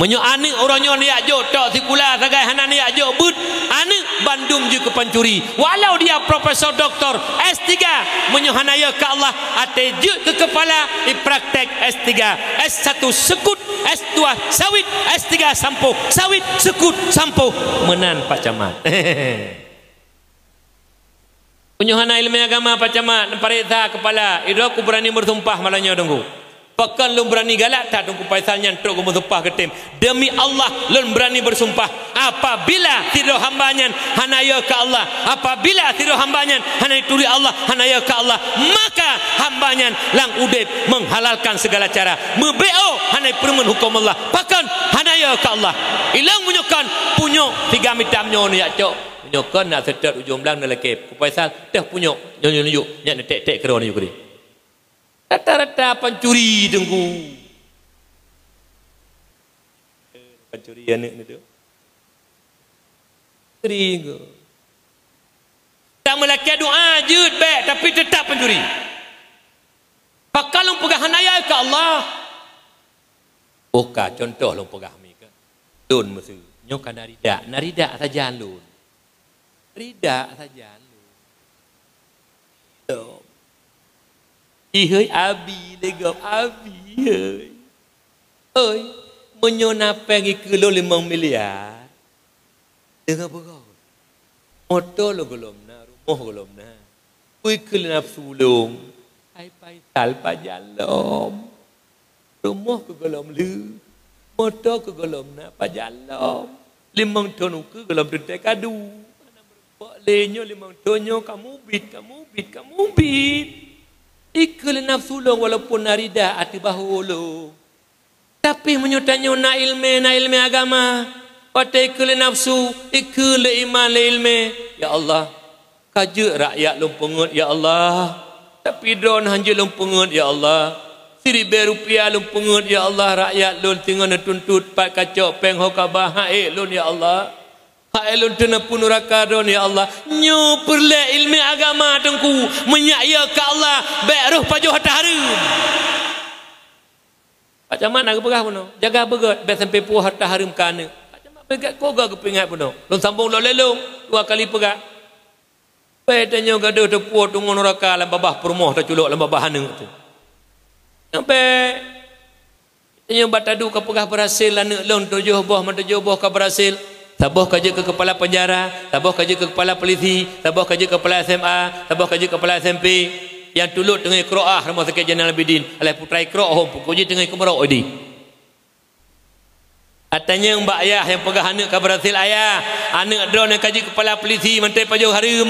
menyo anak orangnya niat jo tok sikula sagai hana niat jo but anak Bandung je ke pancuri walau dia profesor doktor S3 menyo hana ya ke Allah ate je ke kepala di praktek S3 S1 sekut S2 sawit S3 sampo sawit sekut sampo menan Pak Camat menyo hana ilmu agama Pak Camat parita kepala itu aku berani bersumpah malahnya tunggu Pakan lun berani galak tak tunggu paisalnya truk gumu supah ketim. Demi Allah lun berani bersumpah apabila tiru hambanya hanaya ke Allah, apabila tiru hambanya hanaya tuli Allah hanaya ke Allah, maka hambanya lang udip menghalalkan segala cara mebeo hanaya perumun hukum Allah. Pakan hanaya ke Allah. Ilang munyokan punyok 3 meter nyon ya cok. Munyokan nak setet ujung belang nak lekep. Ku paisal dah punyok nyon-nyon nyak tek-tek kero ni kuri. Rata-rata pencuri tunggu. Pencuri anak ni tu. Terigu. Tak melaki doa jud baik tapi tetap pencuri. Pakal lu pegah hanaya ke Allah. Buka contoh lu pegah mi ke. Lun mesti nyokan narida saja lun. Rida saja lun. Ihoi abi legap abi hei. Oi, menyona pengi kilo 5 miliar. Dengan berapa? Motor lo golom na, rumah golom na. Ui kilo nafsu long. Hai paisal pajalom. Rumah ke golom lu. Motor ke golom na pajalom. 5 ton ke golom tu kadu. Mana berapa lenyo 5 tonyo kamu bit. Ikul nafsu long walaupun narida ati bahulu. Tapi menyutanya na ilmu agama. Pada ikul nafsu, ikul iman ilmu. Ya Allah, kajuk rakyat lumpungut ya Allah. Tapi drone hanjur lumpungut ya Allah. Rp1,000 lumpungut ya Allah. Rakyat lun tinggal tuntut pat kacau peng hokabah haik lun ya Allah. Hailun tena punuraka don ya Allah. Nyo perle ilmu agama tengku menyaya ke Allah beruh pajuh harum. Macam mana ke pegah puno? Jaga begat be sampai puah harum kana. Macam mana begat koga ke pingat puno? Lon sambung lo lelong 2 kali pegah. Pe tanyo gaduh tepuh tungun neraka lam babah permoh terculuk lam babah hana tu. Sampai tanyo batadu ke pegah berhasil anak lon 7 buah 7 buah ke berhasil. Tabuh kerja ke kepala penjara, tabuh kerja ke kepala polisi, tabuh kerja ke kepala SMA, tabuh kerja ke kepala SMP. Yang tulut dengan Qiraah Rumah Sakit Jainal Abidin. Alai putrai Qiraah hom pukuji dengan kemerau odi. Katanya mbak ayah yang pegah anak ke berhasil ayah. Anak drone yang kaji kepala polisi Menteri Pajuh Harum.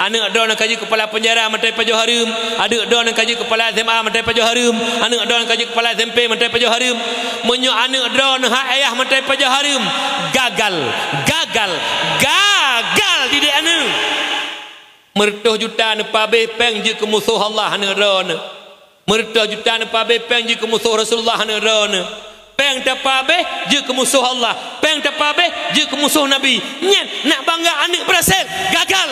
Anak drone yang kaji kepala penjara Menteri Pajuh Harum. Anak drone yang kaji kepala SMA Menteri Pajuh Harum. Anak drone yang kaji kepala SMP Menteri Pajuh Harum. Menyo anak drone hak ayah Menteri Pajuh Harum. Gagal di dia anak. Mertuh juta nepa bepeng je ke musuh Allah anak drone. Mertuh juta nepa bepeng je ke musuh Rasulullah anak drone. Peng tapabe je ke musuh Allah, peng tapabe je ke musuh Nabi. Nyen nak bangga anak berhasil, gagal.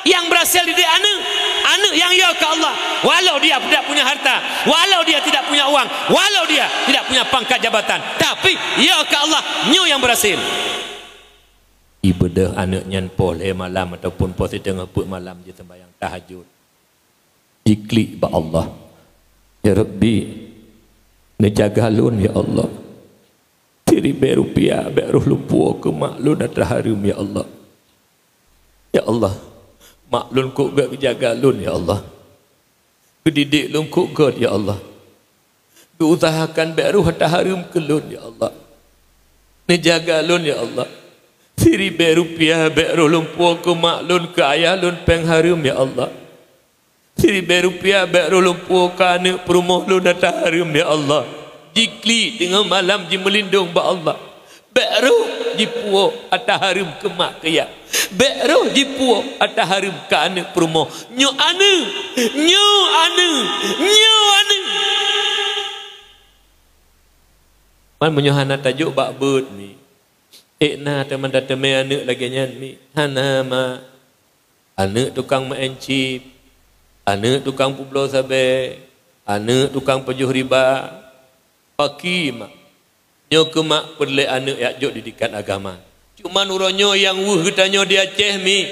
Yang berhasil di dia anak yang ya ke Allah. Walau dia tidak punya harta, walau dia tidak punya uang, walau dia tidak punya pangkat jabatan, tapi ya ke Allah nyu yang berhasil. Ibadah anak nyen pole malam ataupun puasa tengah put malam je sembahyang tahajud. Diklik ba Allah. Ya Rabbi, nejaga lun ya Allah. Rp1,000 beruh lumpuh ke maklun dan terharum ya Allah. Ya Allah, maklun kok gak jaga lun ya Allah. Kedidik lun kok gak ya Allah. Diusahakan beruh terharum ke lun ya Allah. Nejaga lun ya Allah. Rp1,000 beruh lumpuh ke maklun ke ayah lun pengharum ya Allah. Rp1,000 beruh lumpuh ke anak perumah lun dan terharum ya Allah. Dikli dengan malam di melindung ba Allah. Beruh dipuo atas harum ke mak ke ya. Beruh dipuo atas harum ke anak perumah. Nyu anu. Man menyohana tajuk bak bet ni. Ekna teman-teman anak lagi nyan mi. Hana ma. Anak tukang mencip. Anak tukang publo sabe. Anak tukang pejuh riba. Hakim. Nyo ke mak perle anak yak jok didikan agama. Cuma nuronyo yang wuh getanyo dia ceh mi.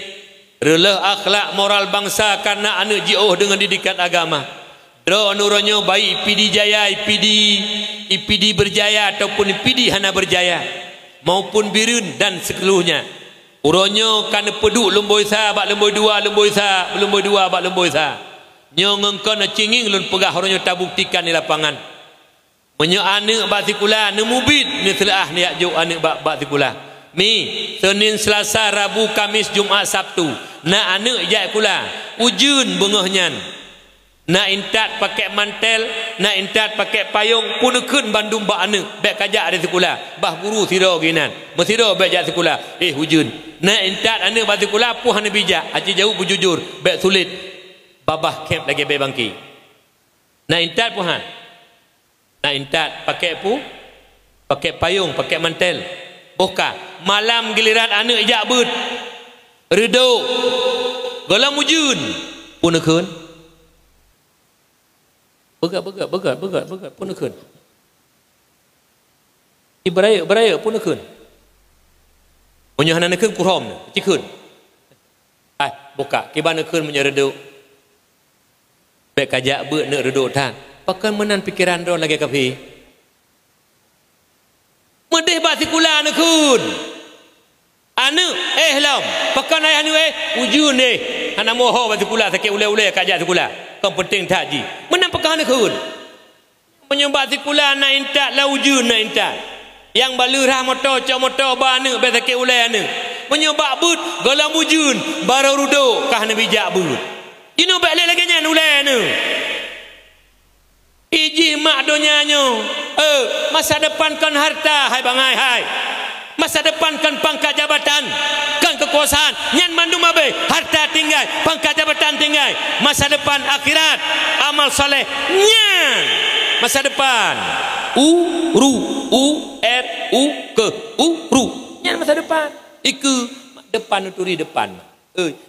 Relah akhlak moral bangsa karena anak jioh dengan didikan agama. Dro nuronyo baik IPD jaya, IPD berjaya ataupun IPD hana berjaya. Maupun birun dan sekeluruhnya. Uronyo kan peduk lemboi sa bak lemboi dua bak lemboi sa. nyong engkau na cinging lun pegah orangnya tak buktikan di lapangan menyo anak bak sekolah ne mubit ni telaah ni ajuk anak bak sekolah mi Senin Selasa Rabu Kamis Jumaat Sabtu na anak ijak sekolah ujun bengahnya na intat pakai mantel na intat pakai payung punekeun Bandung bak anak bek kajak di sekolah bah guru sira ginan mesira bek jak sekolah ujun na intat anak bak sekolah puh hana bijak aci jauh bujujur bek sulit babah camp lagi bek bangki na intat puhan na intat pakai pu pakai payung pakai mantel buka malam giliran anak ijak beut reduk golam ujun punekeun begat punekeun ibraya punekeun munyo hananekeun kurom cikeun buka kibanekeun munyo reduk bek kajak beut ne reduk tan pakan menan pikiran don lagi kapi medeh bak sekolah nekeun anu lam pakan ayah anu ujun ana moho bak sekolah sakit ule-ule kajak sekolah kan penting takji menan pakan nekeun menyembah sekolah na intak la ujun na intak yang balurah motor cok motor ba anu bak sakit ule anu menyembah but golam ujun baru ruduk kah na bijak but ino bak lagi nya ule anu iji mak donyanya masa depan kan harta hai bangai hai masa depan kan pangkat jabatan kan kekuasaan nyan mandum abe harta tinggal pangkat jabatan tinggal masa depan akhirat amal soleh nyan masa depan nyan masa depan iku depan uturi depan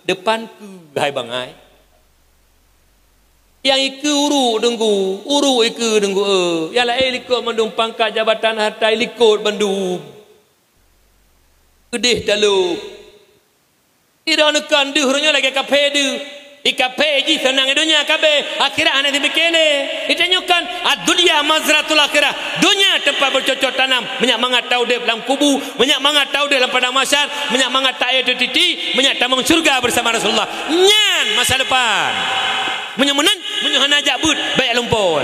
depan ke hai bangai yang iku uru iku denggu yang lain likut mandung pangkat jabatan harta likut bandung gedeh dalu ira nekan deuhnya lagi kape de ikape ji senang dunia kabe akhirat ane dibikele itanyokan ad-dunya mazratul akhirah dunia tempat bercocok tanam banyak mangat tahu dia dalam kubu banyak mangat tahu dia dalam padang mahsyar banyak mangat tak ada titik banyak tamang surga bersama Rasulullah nyan masa depan menyemenan menyohan ajak but baik lumpur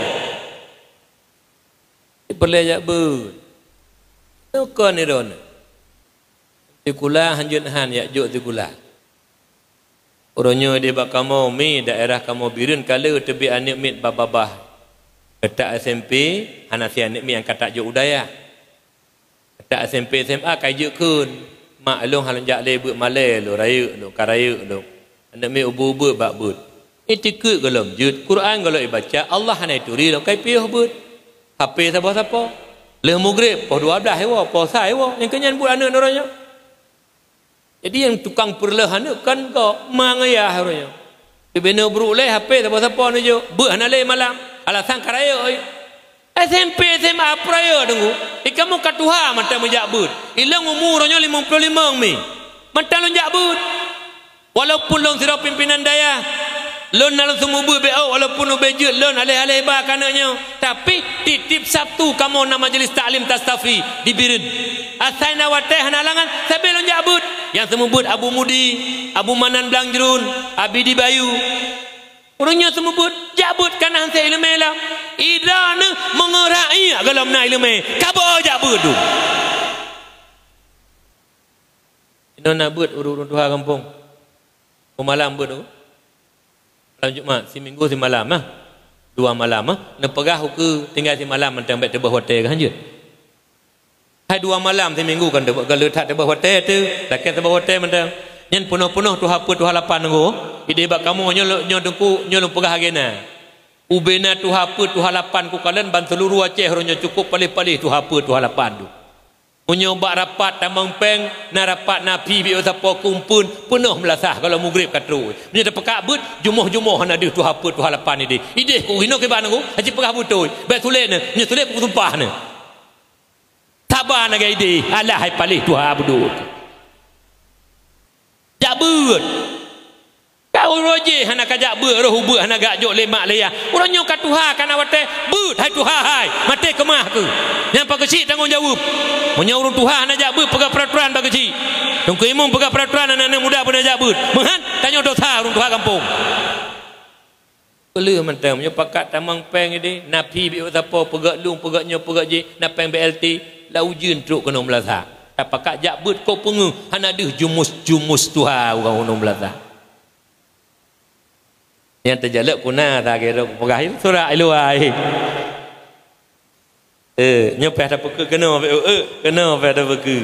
perlu ajak but nukan ni don tikulah hanjun han ya juk tikulah orangnya dia bak kamu mi daerah kamu birun kala tebi anik mit babah ketak SMP anak si anik mi yang katak juk udaya ketak SMP SMA kai juk kun mak long halon jak le but malai lo raya lo karaya lo anak mi ubu-ubu bak but itikut galam jud Quran kalau baca Allah hanai turi lo kai piuh but HP siapa-siapa le maghrib pukul 12 hewa puasa hewa yang kenyan buat anak orangnya jadi yang tukang perlahan kan kau mangaya orangnya dibena berulai HP siapa-siapa ni jo but hanale malam alasan karaya oi SMP SMA praya tunggu ikamu katuha mata menjak but ilang umur orangnya 55 mi mata lo jak but walaupun long sira pimpinan daya lon dalam semua buat walaupun ubejut lon alih-alih bah kanaknya tapi titip Sabtu kamu nak majlis taklim tastafi di Birun asai nawateh halangan sampai lon jabut yang semua buat Abu Mudi Abu Manan Blangjerun Abidi Bayu orangnya semua buat jabut kanan saya ilmu lah idana mengerai galam na ilmu kabo jabut tu ino nak buat urun Tuhan kampung malam buat tu malam Jumaat, si minggu si malam 2 malam nak pegah ke tinggal si malam mentang baik tebah hotel kan je hai 2 malam si minggu kan kalau tak tebah hotel tu takkan tebah hotel mentang nyen penuh-penuh tu apa tu halapan nunggu ide bak kamu nyo dengku nyo pegah agena ubena tu apa tu halapan ku kalian ban seluruh Aceh ronyo cukup palih-palih tu apa tu halapan tu munyo bak rapat tamang peng na rapat napi bi siapa kumpul penuh melasah kalau maghrib katru munyo dak pekak but jumuh-jumuh ana ada tu apa tu halapan ni ide ku hino ke ban ku haji pegah butoi baik tulis ne munyo tulis buku sumpah ne sabar naga ide alah hai palih tu ha budut jabut kau roje hana kajak ber roh ber hana gak jok lemak leya uranyo ka tuha kana wate but hai tuha hai mate kemah ke yang pak kecil tanggung jawab munyo urang tuha hana jak ber pegang peraturan pak kecil tungku imam pegang peraturan anak-anak muda pun ajak ber mengan tanya dosa urang tuha kampung Perlu mentang menyo pakat tamang peng ini napi bi siapa pegak lung pegak nyo pegak je napeng BLT la ujun truk kena melasa. Tak pakat jak bet ko pengu han ada jumus Tuhan orang kena melasa. Yang terjalak punah tak kira pegah surah luai. Nyo peh dak peke kena kena peh dak peke.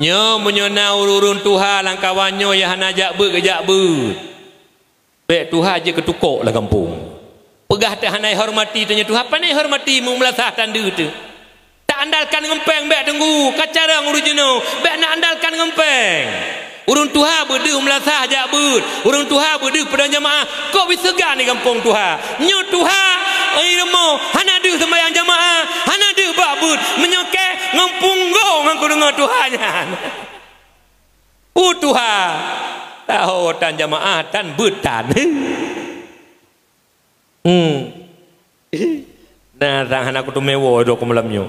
Nyo menyona urun Tuhan lang kawannya yang han ajak bet kejak bet. Baik Tuhan je ketukok lah kampung. Pegah tak hanai hormati tanya Tuhan. Pandai hormati memelasah tanda tu. Tak andalkan ngempeng baik tunggu. Kacara ngurus jenuh. Baik nak andalkan ngempeng. Urung Tuhan berdua melasah ajak ber. Urung Tuhan berdua pada jamaah. Kau bisa segar ni kampung Tuhan. Nyo Tuhan. Irmo. Hana ada sembahyang jamaah. Hana ada bak ber. Menyokek. Ngempunggong aku dengar Tuhannya. Tuhan. Tahu tan jamaah tan betan. Nah, tangan aku tu mewah dok malamnya.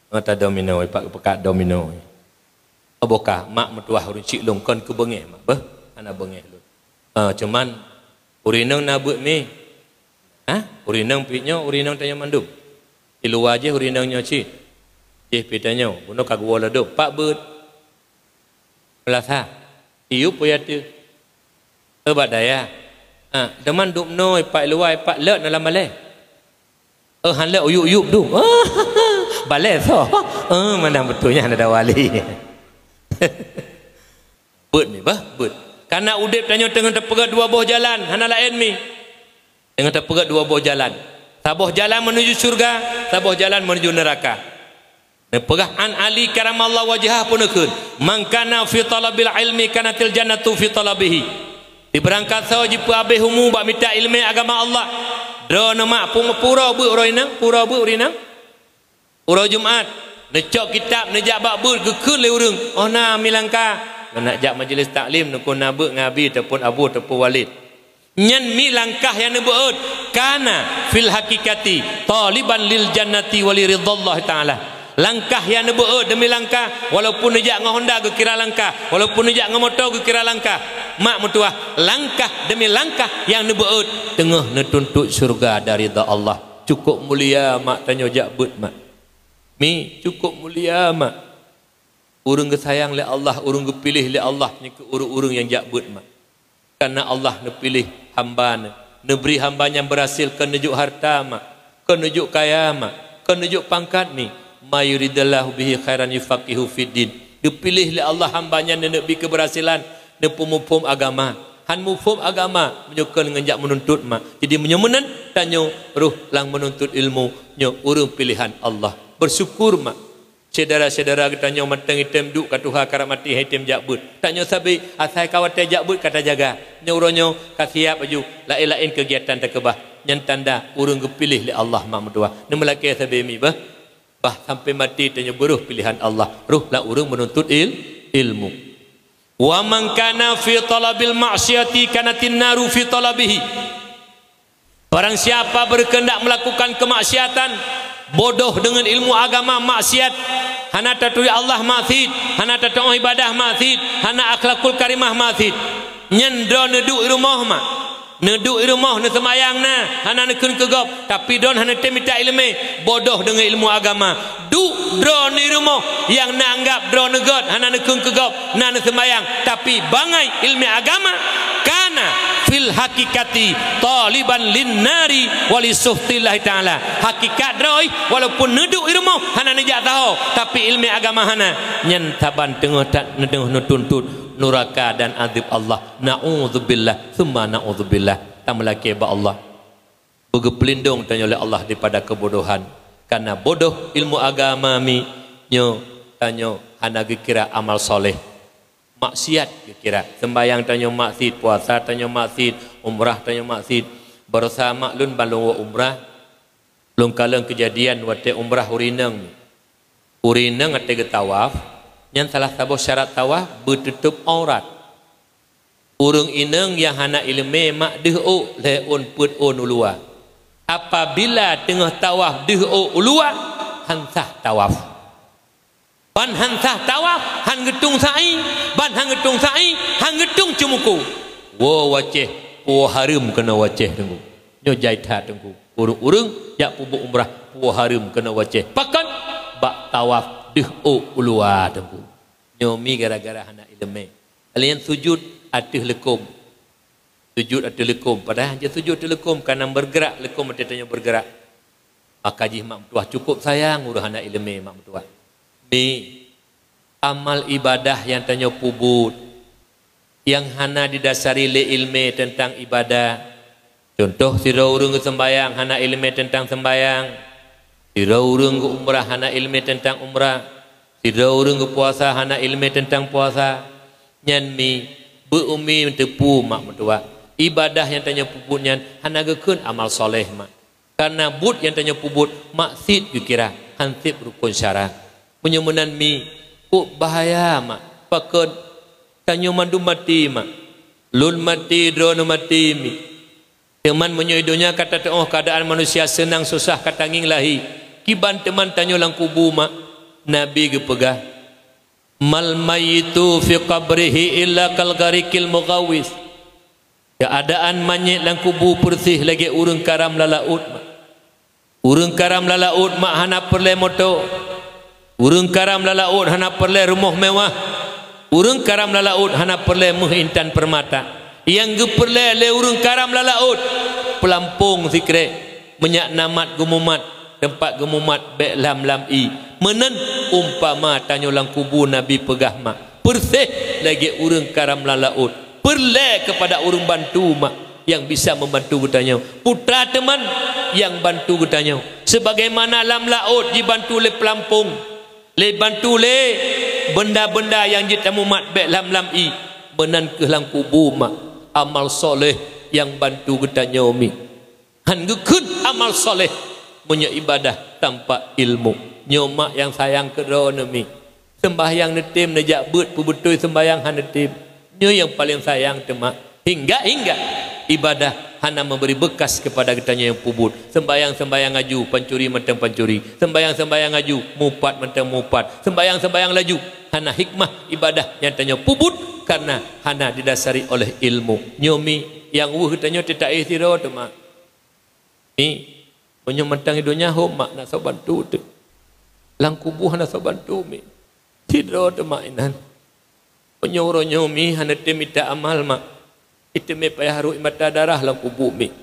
Mata domino, pak pekat domino. Abokah mak mertua urun cik long kon ke bengeh mak bah, anak bengeh lu. Cuman urinang nabut mi. Urinang pitnya urinang tanya mandum. Di luar je urinangnya cik. Cik pitanya, bunuh kagua laduk pak bet. Pelasa, iup puyat tu, obat daya. Deman duk noi pak luai pak let dalam balai. Han let uyup tu. Balai so. Mana betulnya ada wali. Bet ni bah, bet. Karena udip tanya tengah terpegat dua buah jalan, hana lain mi. Tengah terpegat dua buah jalan. Sabuh jalan menuju surga, sabuh jalan menuju neraka. Pegah an Ali karamallahu wajhah pun ekun man kana fi talabil ilmi kanatil jannatu fi talabihi diberangkat saw jipu abih humu bak minta ilmu agama Allah dro nama pura bu roina pura bu urina ura Jumaat necok kitab nejak bak bu gekun le urang oh na milangka nak jak majlis taklim nekun nabe ngabi ataupun abu ataupun walid nyen milangkah yang nebeut kana fil hakikati taliban lil jannati wali ridallah taala. Langkah yang nebeut demi langkah walaupun nejak ngah Honda ke kira langkah walaupun nejak ngah motor ke kira langkah mak mertua langkah demi langkah yang nebeut tengah netuntut surga dari ridha Allah cukup mulia mak tanya jak bet mak mi cukup mulia mak urang kesayang le Allah urang kepilih le Allah ni ke urang-urang yang jak bet mak karena Allah nepilih hamba neberi hamba yang berhasil ke nejuk harta mak ke nejuk kaya mak ke nejuk pangkat ni ma yuridallahu bihi khairan yufaqihu fiddin dipilih oleh Allah hambanya nak bi keberhasilan dan pemufhum agama han mufhum agama menyukan ngenjak menuntut mak jadi menyemenan tanyo ruh lang menuntut ilmu nyo urang pilihan Allah bersyukur mak saudara-saudara kita nyo matang item duk ka Tuhan karat mati item jakbut tanyo sabi asai kawat jakbut kata jaga nyo uronyo kasiap baju lain-lain kegiatan takebah yang tanda urang kepilih oleh Allah mak mertua ne melaki sabi mi bah sampai mati tanya beruh pilihan Allah ruh lah urang menuntut ilmu wa man kana fi talabil ma'siyati kanatin naru fi talabihi barang siapa berkehendak melakukan kemaksiatan bodoh dengan ilmu agama maksiat hana taturi Allah maksiat hana tatu ibadah maksiat hana akhlakul karimah maksiat nyendro neduk rumah mak neduk rumah ne semayang na hana nekun kegop tapi don hana temita ilmu bodoh dengan ilmu agama duk dro ni rumah yang nak anggap dro negot hana nekun kegop na semayang tapi bangai ilmu agama kana fil hakikati taliban linnari wali suhtillah taala hakikat droi walaupun neduk rumah hana nejak tahu tapi ilmu agama hana nyantaban tengah tak nedeng nutuntut nuraka dan azab Allah na'udzubillah thumma na'udzubillah tamalaki ba Allah boga pelindung tanya oleh Allah daripada kebodohan karena bodoh ilmu agama mi nyo tanyo hana kira amal soleh maksiat kira sembayang tanyo maksiat puasa tanyo maksiat umrah tanyo maksiat bersama lun balung umrah lung kalang kejadian wate umrah urinang ate getawaf yang salah satu syarat tawaf bertutup aurat. Urang inang yang hana ilmu mak deu leun put on ulua. Apabila tengah tawaf deu ulua hansah tawaf. Ban hansah tawaf han getung sa'i, ban han getung sa'i, han getung cumuku. wo waceh puo harum kena waceh tengku nyo jaitat tengku urung-urung jak pubuk umrah puo harum kena waceh pakan bak tawaf deh ulua tengku nyomi gara-gara hana ilmu alian sujud atih lekum sujud atih lekum padahal hanya sujud atih lekum karena bergerak lekum tetanya bergerak maka jih mak tuah cukup sayang urang hana ilmu mak tuah mi amal ibadah yang tanya pubut yang hana didasari le ilmu tentang ibadah. Contoh sira urang sembayang hana ilmu tentang sembayang, sira urang umrah hana ilmu tentang umrah, sira urang puasa hana ilmu tentang puasa. Nyan mi beumi tepu mak mertua. Ibadah yang tanya pubut nyan hana gekeun amal soleh mak. Karena but yang tanya pubut maksud kira hansip rukun syarat. Penyemunan mi bahaya mak. Pakon tanyo mandu mati mak. Lul mati drone mati mi. Teman menyoidonya kata oh keadaan manusia senang susah katanging lahi. Kiban teman tanyo lang kubu mak. Nabi gepegah. Mal mayitu fi qabrihi illa kal gharikil mughawis. Keadaan manyit lang kubu bersih lagi urang karam lalaut mak. Urang karam lalaut mak hana perle moto. Urang karam lalaut hana perle rumah mewah. Urang karam lalaut hana perle intan permata. Yang geperle le urang karam lalaut pelampung zikre menyak namat gumumat tempat gumumat be lam i menen umpama tanyo lang kubu Nabi pegah mak bersih lagi urang karam lalaut perle kepada urang bantu mak yang bisa membantu getanyo putra teman yang bantu getanyo sebagaimana lam laut dibantu le pelampung le bantu le benda-benda yang jitamu mat be lam i menan ke lang kubu mak amal soleh yang bantu getanyo mi han gekut amal soleh punya ibadah tanpa ilmu nyomak yang sayang kerana mi sembahyang netim nejak bet betul sembahyang han netim nyo yang paling sayang temak hingga ibadah hana memberi bekas kepada getanyo yang pubut sembahyang aju pancuri mentang pancuri sembahyang aju mupat mentang mupat sembahyang laju hana hikmah ibadah yang tanyo pubut karena hana didasari oleh ilmu nyomi yang getanyo tidak istirahat temak ni punya mentang hidunya mak nak sabantu tu lang kubuh nak sabantu mi tidro tu mak inan punya uronyo mi hana temita amal mak itu me payah haru mata darah lang kubuh mi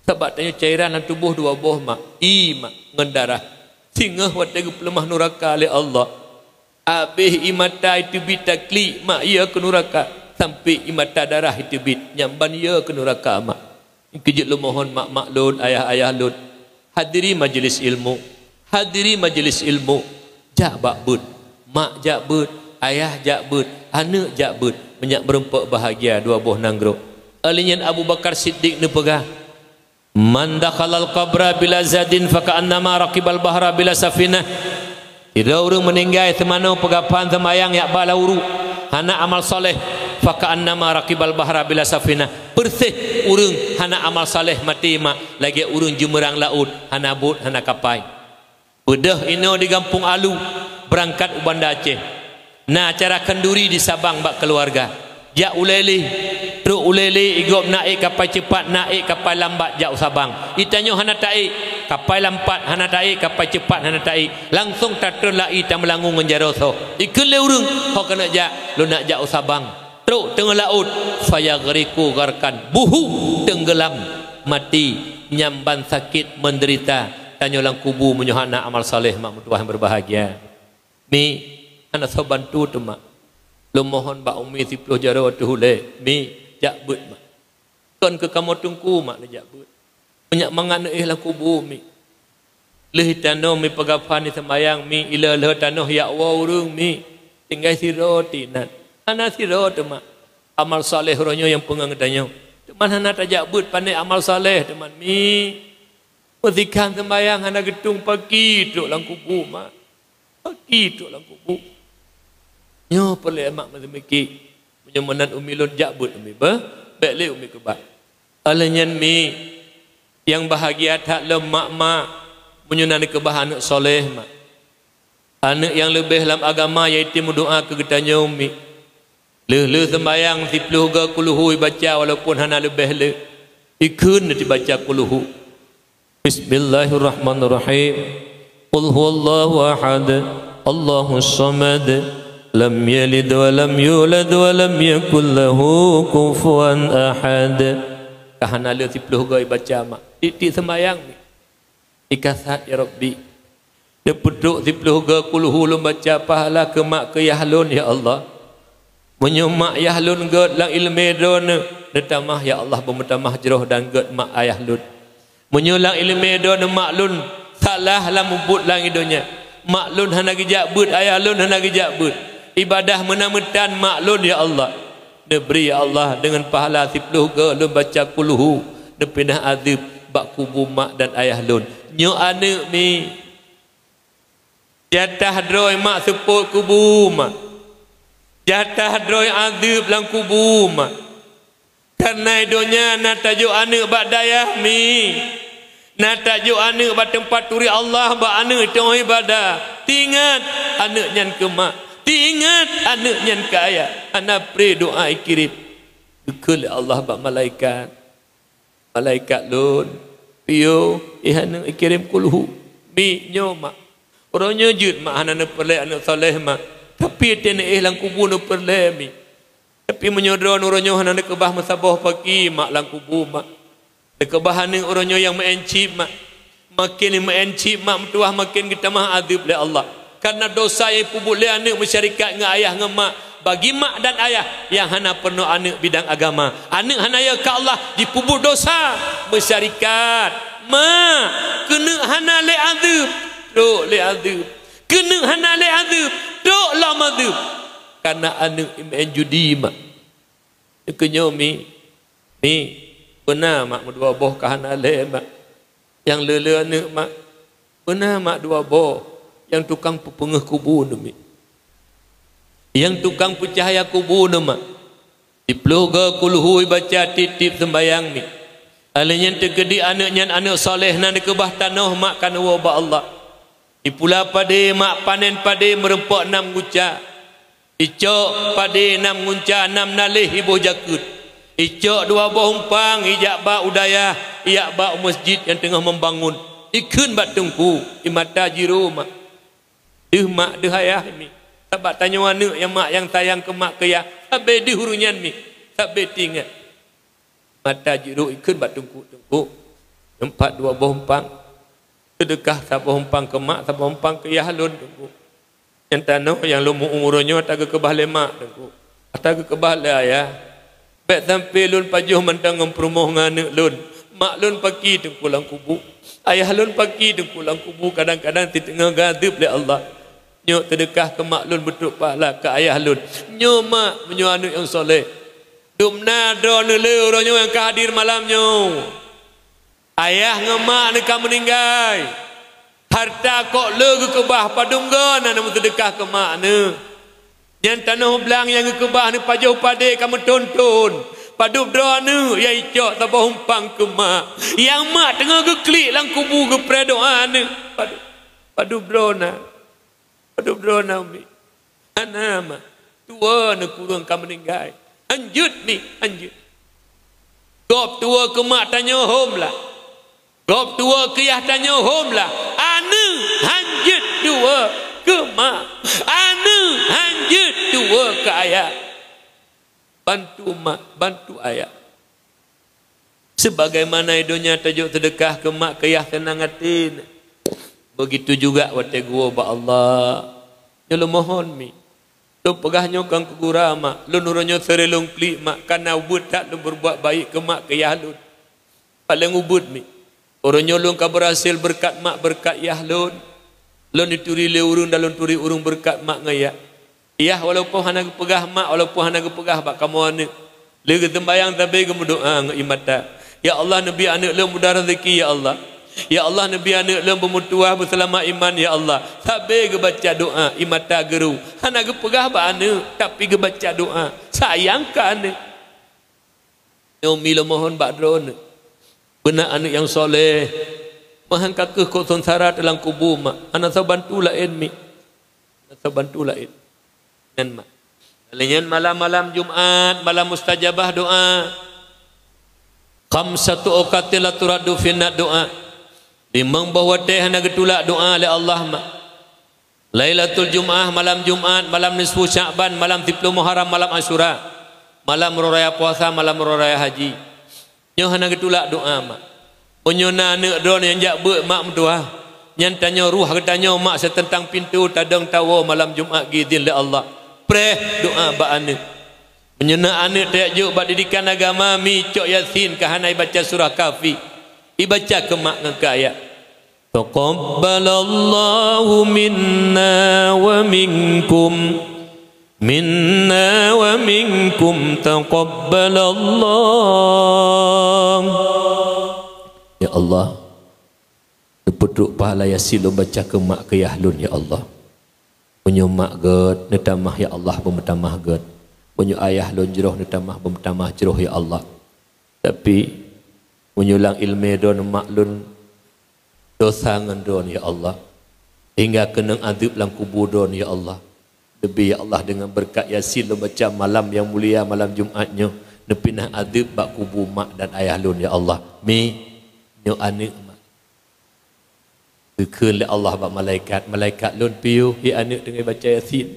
sebab tanya cairan dalam tubuh dua boh mak mak ngendarah singah wategu pelemah nuraka oleh Allah abih imata itu bitakli mak ia ke nuraka sampai imata darah itu bit nyamban ia ke nuraka mak kejut lu mohon mak lun ayah lun hadiri majlis ilmu jak bakbut mak jak but ayah jak but anak jak but banyak berempak bahagia dua buah nanggro alinyan Abu Bakar Siddiq ni pegah man dakhalal qabra bila zadin faka annama raqibal bahra bila safinah tidak orang meninggal semana pegapan semayang yak balauru hana amal soleh faka annama raqibal bahra bila safinah bersih urang hana amal saleh mati mak lagi urang jumerang laut hana bot hana kapai bedah ino di Kampung Alu berangkat Banda Aceh nah acara kenduri di Sabang bak keluarga jak uleli truk uleli igop naik kapal cepat naik kapal lambat jak Sabang itanyo hana taik kapal lambat hana taik kapal cepat hana taik langsung tatun lai tam melangung ngejaroso ikele urang hok kena jak lu nak jak Sabang truk tengah laut fayagriku garkan buhu tenggelam mati nyamban sakit menderita tanyo lang kubu menyohana amal saleh mak mutuah yang berbahagia mi anak sabantu tu mak lu mohon ba umi 10 jaro tu le mi jak but mak kon ke kamu tungku mak le jak but banyak mangan lang kubu mi leh tano mi pagapan ni sembayang mi ila le tano ya wa urung mi tinggal siro tinat hana siro teman amal saleh ronyo yang pengang danyo teman hana tajak but pandai amal saleh teman mi perzikan sembayang hana getung pagi duk lang kubu mak pagi duk lang kubu nyo perle mak mazmiki menyemenan umi lon jak but umi ba bek le umi kebat alanyan mi yang bahagia tak lemak mak menyunani kebahan anak soleh mak anak yang lebih dalam agama iaitu doa ke getanyo umi Le sembayang 10 ke kuluhu baca walaupun hana lebih le. Ikun dibaca kuluhu. Bismillahirrahmanirrahim. Qul huwallahu ahad. Allahus samad. Lam yalid wa lam yulad wa lam yakul lahu kufuwan ahad. Kahana le 10 ke baca mak. Titik sembayang ni. Ikasat ya Rabbi. Dia peduk 10 ke kuluhu lum baca pahala ke mak ke yahlun ya Allah. Menyemak yahlun god lang ilmu don detamah ya Allah bermutamah jeroh dan god mak ayahlun menyulang ilmu don maklun salah lam ubud lang idonya maklun hana gejak bud ayahlun hana gejak bud ibadah menametan maklun ya Allah diberi ya Allah dengan pahala 10 ke lum baca kuluhu depinah azib bak kubu mak dan ayahlun nyo anak mi jatah droi mak seput kubu mak jatah droi azib lang kubur mak. Karena idonya nak tajuk anak bak dayah mi. Nak tajuk anak bak tempat turi Allah bak anak tengah ibadah. Tingat anak nyan ke mak. Tingat anak nyan ke ayah. Anak pray doa ikirim. Bekul Allah bak malaikat. Malaikat lun. Piyo ihana ikirim kulhu. Mi nyo mak. Orangnya jut mak anak perlek anak soleh mak. Tapi tenek lang kubur no perlemi. Tapi menyodron orangnya hana kebah masabah pagi mak lang kubur mak. Kebah ni orangnya yang mencip mak. Makin mencip mak metuah makin kita mah azab oleh Allah. Karena dosa yang pubuk le anak masyarakat dengan ayah dengan mak. Bagi mak dan ayah yang hana penuh anak bidang agama. Anak hana ya ke Allah dipubuk dosa masyarakat. Mak kena hana le azab. Dok le azab. Kena hana le azab. Dok lah mazub. Karena anak main judi mak. Kenyo mi. Ni. Benar mak dua boh kahana le mak. Yang lele anak mak. Benar mak dua boh. Yang tukang pepengeh kubur ni. Yang tukang pencahaya kubur ni mak. Diploga kulhu baca titip sembayang ni. Alanya tergedi anaknya anak soleh nan kebah tanah mak kana wa Allah. Di pula pade mak panen pade merempok 6 guca. Icok pade 6 gunca 6 nalih ibu jakut. Icok 2 buah umpang ijak ba udayah, iyak ba masjid yang tengah membangun. Ikun bat tengku, imata jiru mak. Deh mak deh ayah mi. Sabak tanya anak yang mak yang sayang ke mak ke ya. Sabe di hurunyan mi. Sabe tinggal. Mata jiru ikun bat tengku. 4 2 buah umpang. Sedekah sabah umpang ke mak, sabah umpang ke yahlun tengku. Yang tanah yang lumu umurnya tak ke kebah lemak tengku. Tak ke kebah le ayah. Baik sampai lun pajuh mentang memperumoh nganak lun. Mak lun pagi tengku lang kubu. Ayah lun pagi tengku lang kubu. Kadang-kadang di tengah gadib le Allah. Nyok sedekah ke mak lun betul pahala ke ayah lun. Nyok mak menyo anak yang soleh. Dumna do nele orangnya yang kehadir malamnya. Ayah ngemak ni kamu meninggal. Harta kok le ke bah padung gon ana sedekah ke mak ni. Yang tanah belang yang ke bah ni pajau pade kamu tonton. Padu doa ni ya icok tabah umpang ke mak. Yang mak tengah ke klik lang kubu ke predoa ni. Padu brona. Padu brona umi. Ana mak tua ni kurang kamu meninggal. Anjut ni, anjut. Gop tua ke mak tanya home lah. Gop tua kiyah tanya home lah. Anu hanjut dua ke mak. Anu hanjut dua ke ayah. Bantu mak, bantu ayah. Sebagaimana idonya tajuk sedekah ke mak kiyah senang hati. Begitu juga wate gua ba Allah. Nyolo mohon mi. Lu pegahnya kang kegura mak. Lu nuronyo serelung klik mak. Karena ubud tak lu berbuat baik ke mak kiyah lu. Paling ubud mi. Orangnya lun ka berhasil berkat mak berkat yah lun. Lun dituri le urung dan lun turi urung berkat mak ngaya. Yah walaupun hana pegah mak walaupun hana pegah bak kamu anak. Le sembayang tapi kamu doa ngimata. Ya Allah nabi anak lun mudah rezeki ya Allah. Ya Allah nabi anak lun bermutuah berselamat iman ya Allah. Sabe ke baca doa imata geru. Hana pegah bak anak tapi ke baca doa. Sayang ka anak. Umi lo mohon bak drone. Benar anak yang soleh. Mahan kakak kau sonsara dalam kubur mak. Anak saya bantu lain mi. Anak saya bantu lain. Dan mak. Lain malam-malam Jumaat, malam mustajabah doa. Khamsatu awqatil la turaddu finna doa. Limang bahwa teh hana getulak doa oleh Allah mak. Lailatul Jumaah, malam Jumaat, malam nisfu Sya'ban, malam 10 Muharram, malam Asyura, malam raya puasa, malam raya haji. Nyo hana getulak doa mak. Punyona anak don yang jak beuk mak mentua. Nyan tanya ruh katanya mak setentang pintu tadang tawa malam Jumaat gizin le Allah. Preh doa ba anak. Punyona anak tak juk bak didikan agama mi cok Yasin kahanai baca surah Kafi. Dibaca ke mak ngaka ayat. Taqabbalallahu minna wa minkum taqabbalallah. Ya Allah, depeduk pahala Yasin lo baca ke mak ke yahlun ya Allah. Punyo mak ged netamah ya Allah pemetamah ged. Punyo ayah lon jeroh netamah pemetamah jeroh ya Allah. Tapi menyulang ilmu don mak lun dosa ngendon ya Allah. Hingga kena adib lang kubur don ya Allah. Lebih ya Allah dengan berkat Yasin lo baca malam yang mulia malam Jumatnya nepinah adib bak kubur mak dan ayah lun ya Allah. Mi nyo anak mak. Keun le Allah bak malaikat lun piu hi anak dengan baca Yasin.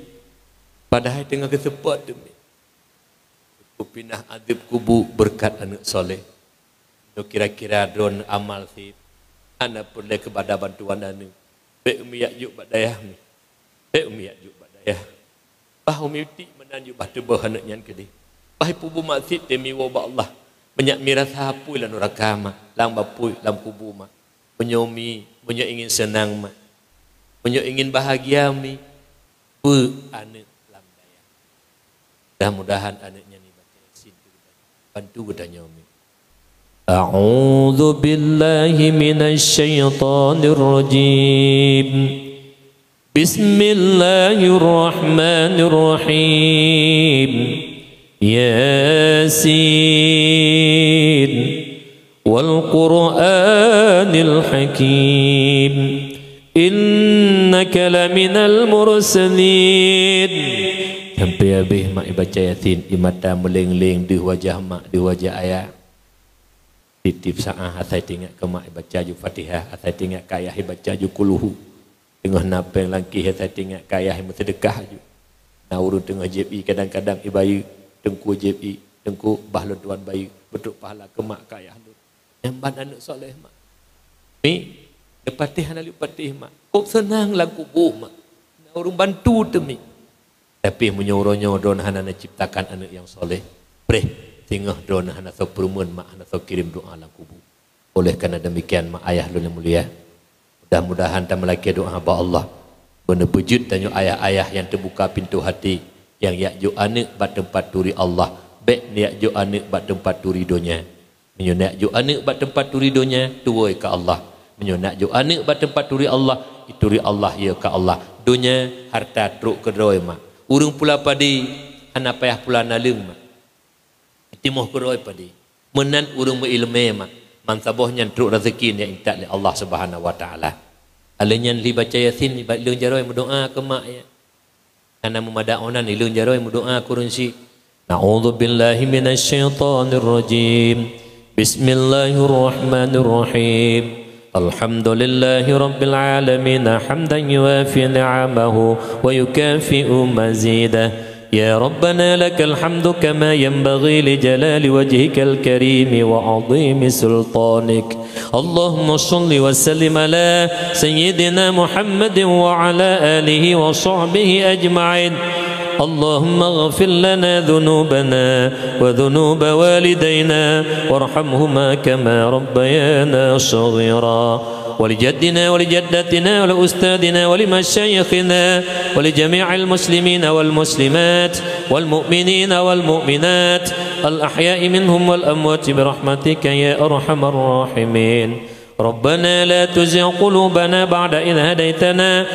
Padahal tengah kesepot tu mi. Pinah adib kubur berkat anak soleh. No kira-kira don amal si ana perlu kepada bantuan anu. Be umi yak bak dayah mi. Be umi yak bak dayah. Bah umi ti menan yu batu bah anak nyan ke di. Bah pubu masjid demi wa Allah. Banyak mirasa hapui lan rakama, lang bapui lam kubur mak. Menyomi, menyo ingin senang mak. Menyo ingin bahagia mi. Pu anak lam dayah. Mudah-mudahan anaknya ni baca Yasin bantu katanya umi. أعوذ بالله من الشيطان الرجيم بسم الله الرحمن الرحيم ياسين والقرآن الحكيم إنك لمن المرسلين. Sampai habis mak baca Yasin, imata meleng-leng di wajah mak, di wajah ayah. Titip sa'ah asai tinggal ke mak baca ju Fatihah, asai tinggal ke ayah baca ju kuluhu. Tengah napeng langkih asai tinggal ke ayah sedekah ju. Nah urut tengah JPI kadang-kadang ibayu tengku JPI, tengku bahlon tuan bayu betul pahala ke mak ke ayah tu. Nyamban anak soleh mak. Mi Fatihah nak Fatih mak. Kok senang lah kubur mak. Nah urung bantu tu mi. Tapi menyuruhnya don hana ciptakan anak yang soleh. Preh tengah doa hana so perumun mak hana so kirim doa lang kubur. Oleh kerana demikian mak ayah lu yang mulia, mudah-mudahan tak melaki doa ba Allah benar pujud tanya ayah-ayah yang terbuka pintu hati yang yak ju anak bat tempat turi Allah baik niat ju anak bat tempat turi donya menyonak ju anak bat tempat turi donya tuoi ke Allah menyonak ju anak bat tempat turi Allah ituri Allah ya ke Allah donya harta truk kedoi mak urung pula padi hana payah pula nalung mak timoh keroi padi menan urung berilmu mak mansabohnya truk rezeki yang intak oleh Allah Subhanahu wa taala alanya li baca Yasin li lung jaroi berdoa ke mak ya ana memadaonan li lung jaroi berdoa kurunsi na'udzu billahi minasyaitonir rajim bismillahirrahmanirrahim alhamdulillahi rabbil alamin hamdan yuwafi ni'amahu wa yukafi'u mazidah. يا ربنا لك الحمد كما ينبغي لجلال وجهك الكريم وعظيم سلطانك اللهم صل وسلم على سيدنا محمد وعلى آله وصحبه أجمعين اللهم اغفر لنا ذنوبنا وذنوب والدينا وارحمهما كما ربيانا صغيرا ولجدنا ولجدتنا ولأستاذنا ولمشايخنا ولجميع المسلمين والمسلمات والمؤمنين والمؤمنات الأحياء منهم والأموات برحمتك يا أرحم الراحمين ربنا لا تزغ قلوبنا بعد إذ هديتنا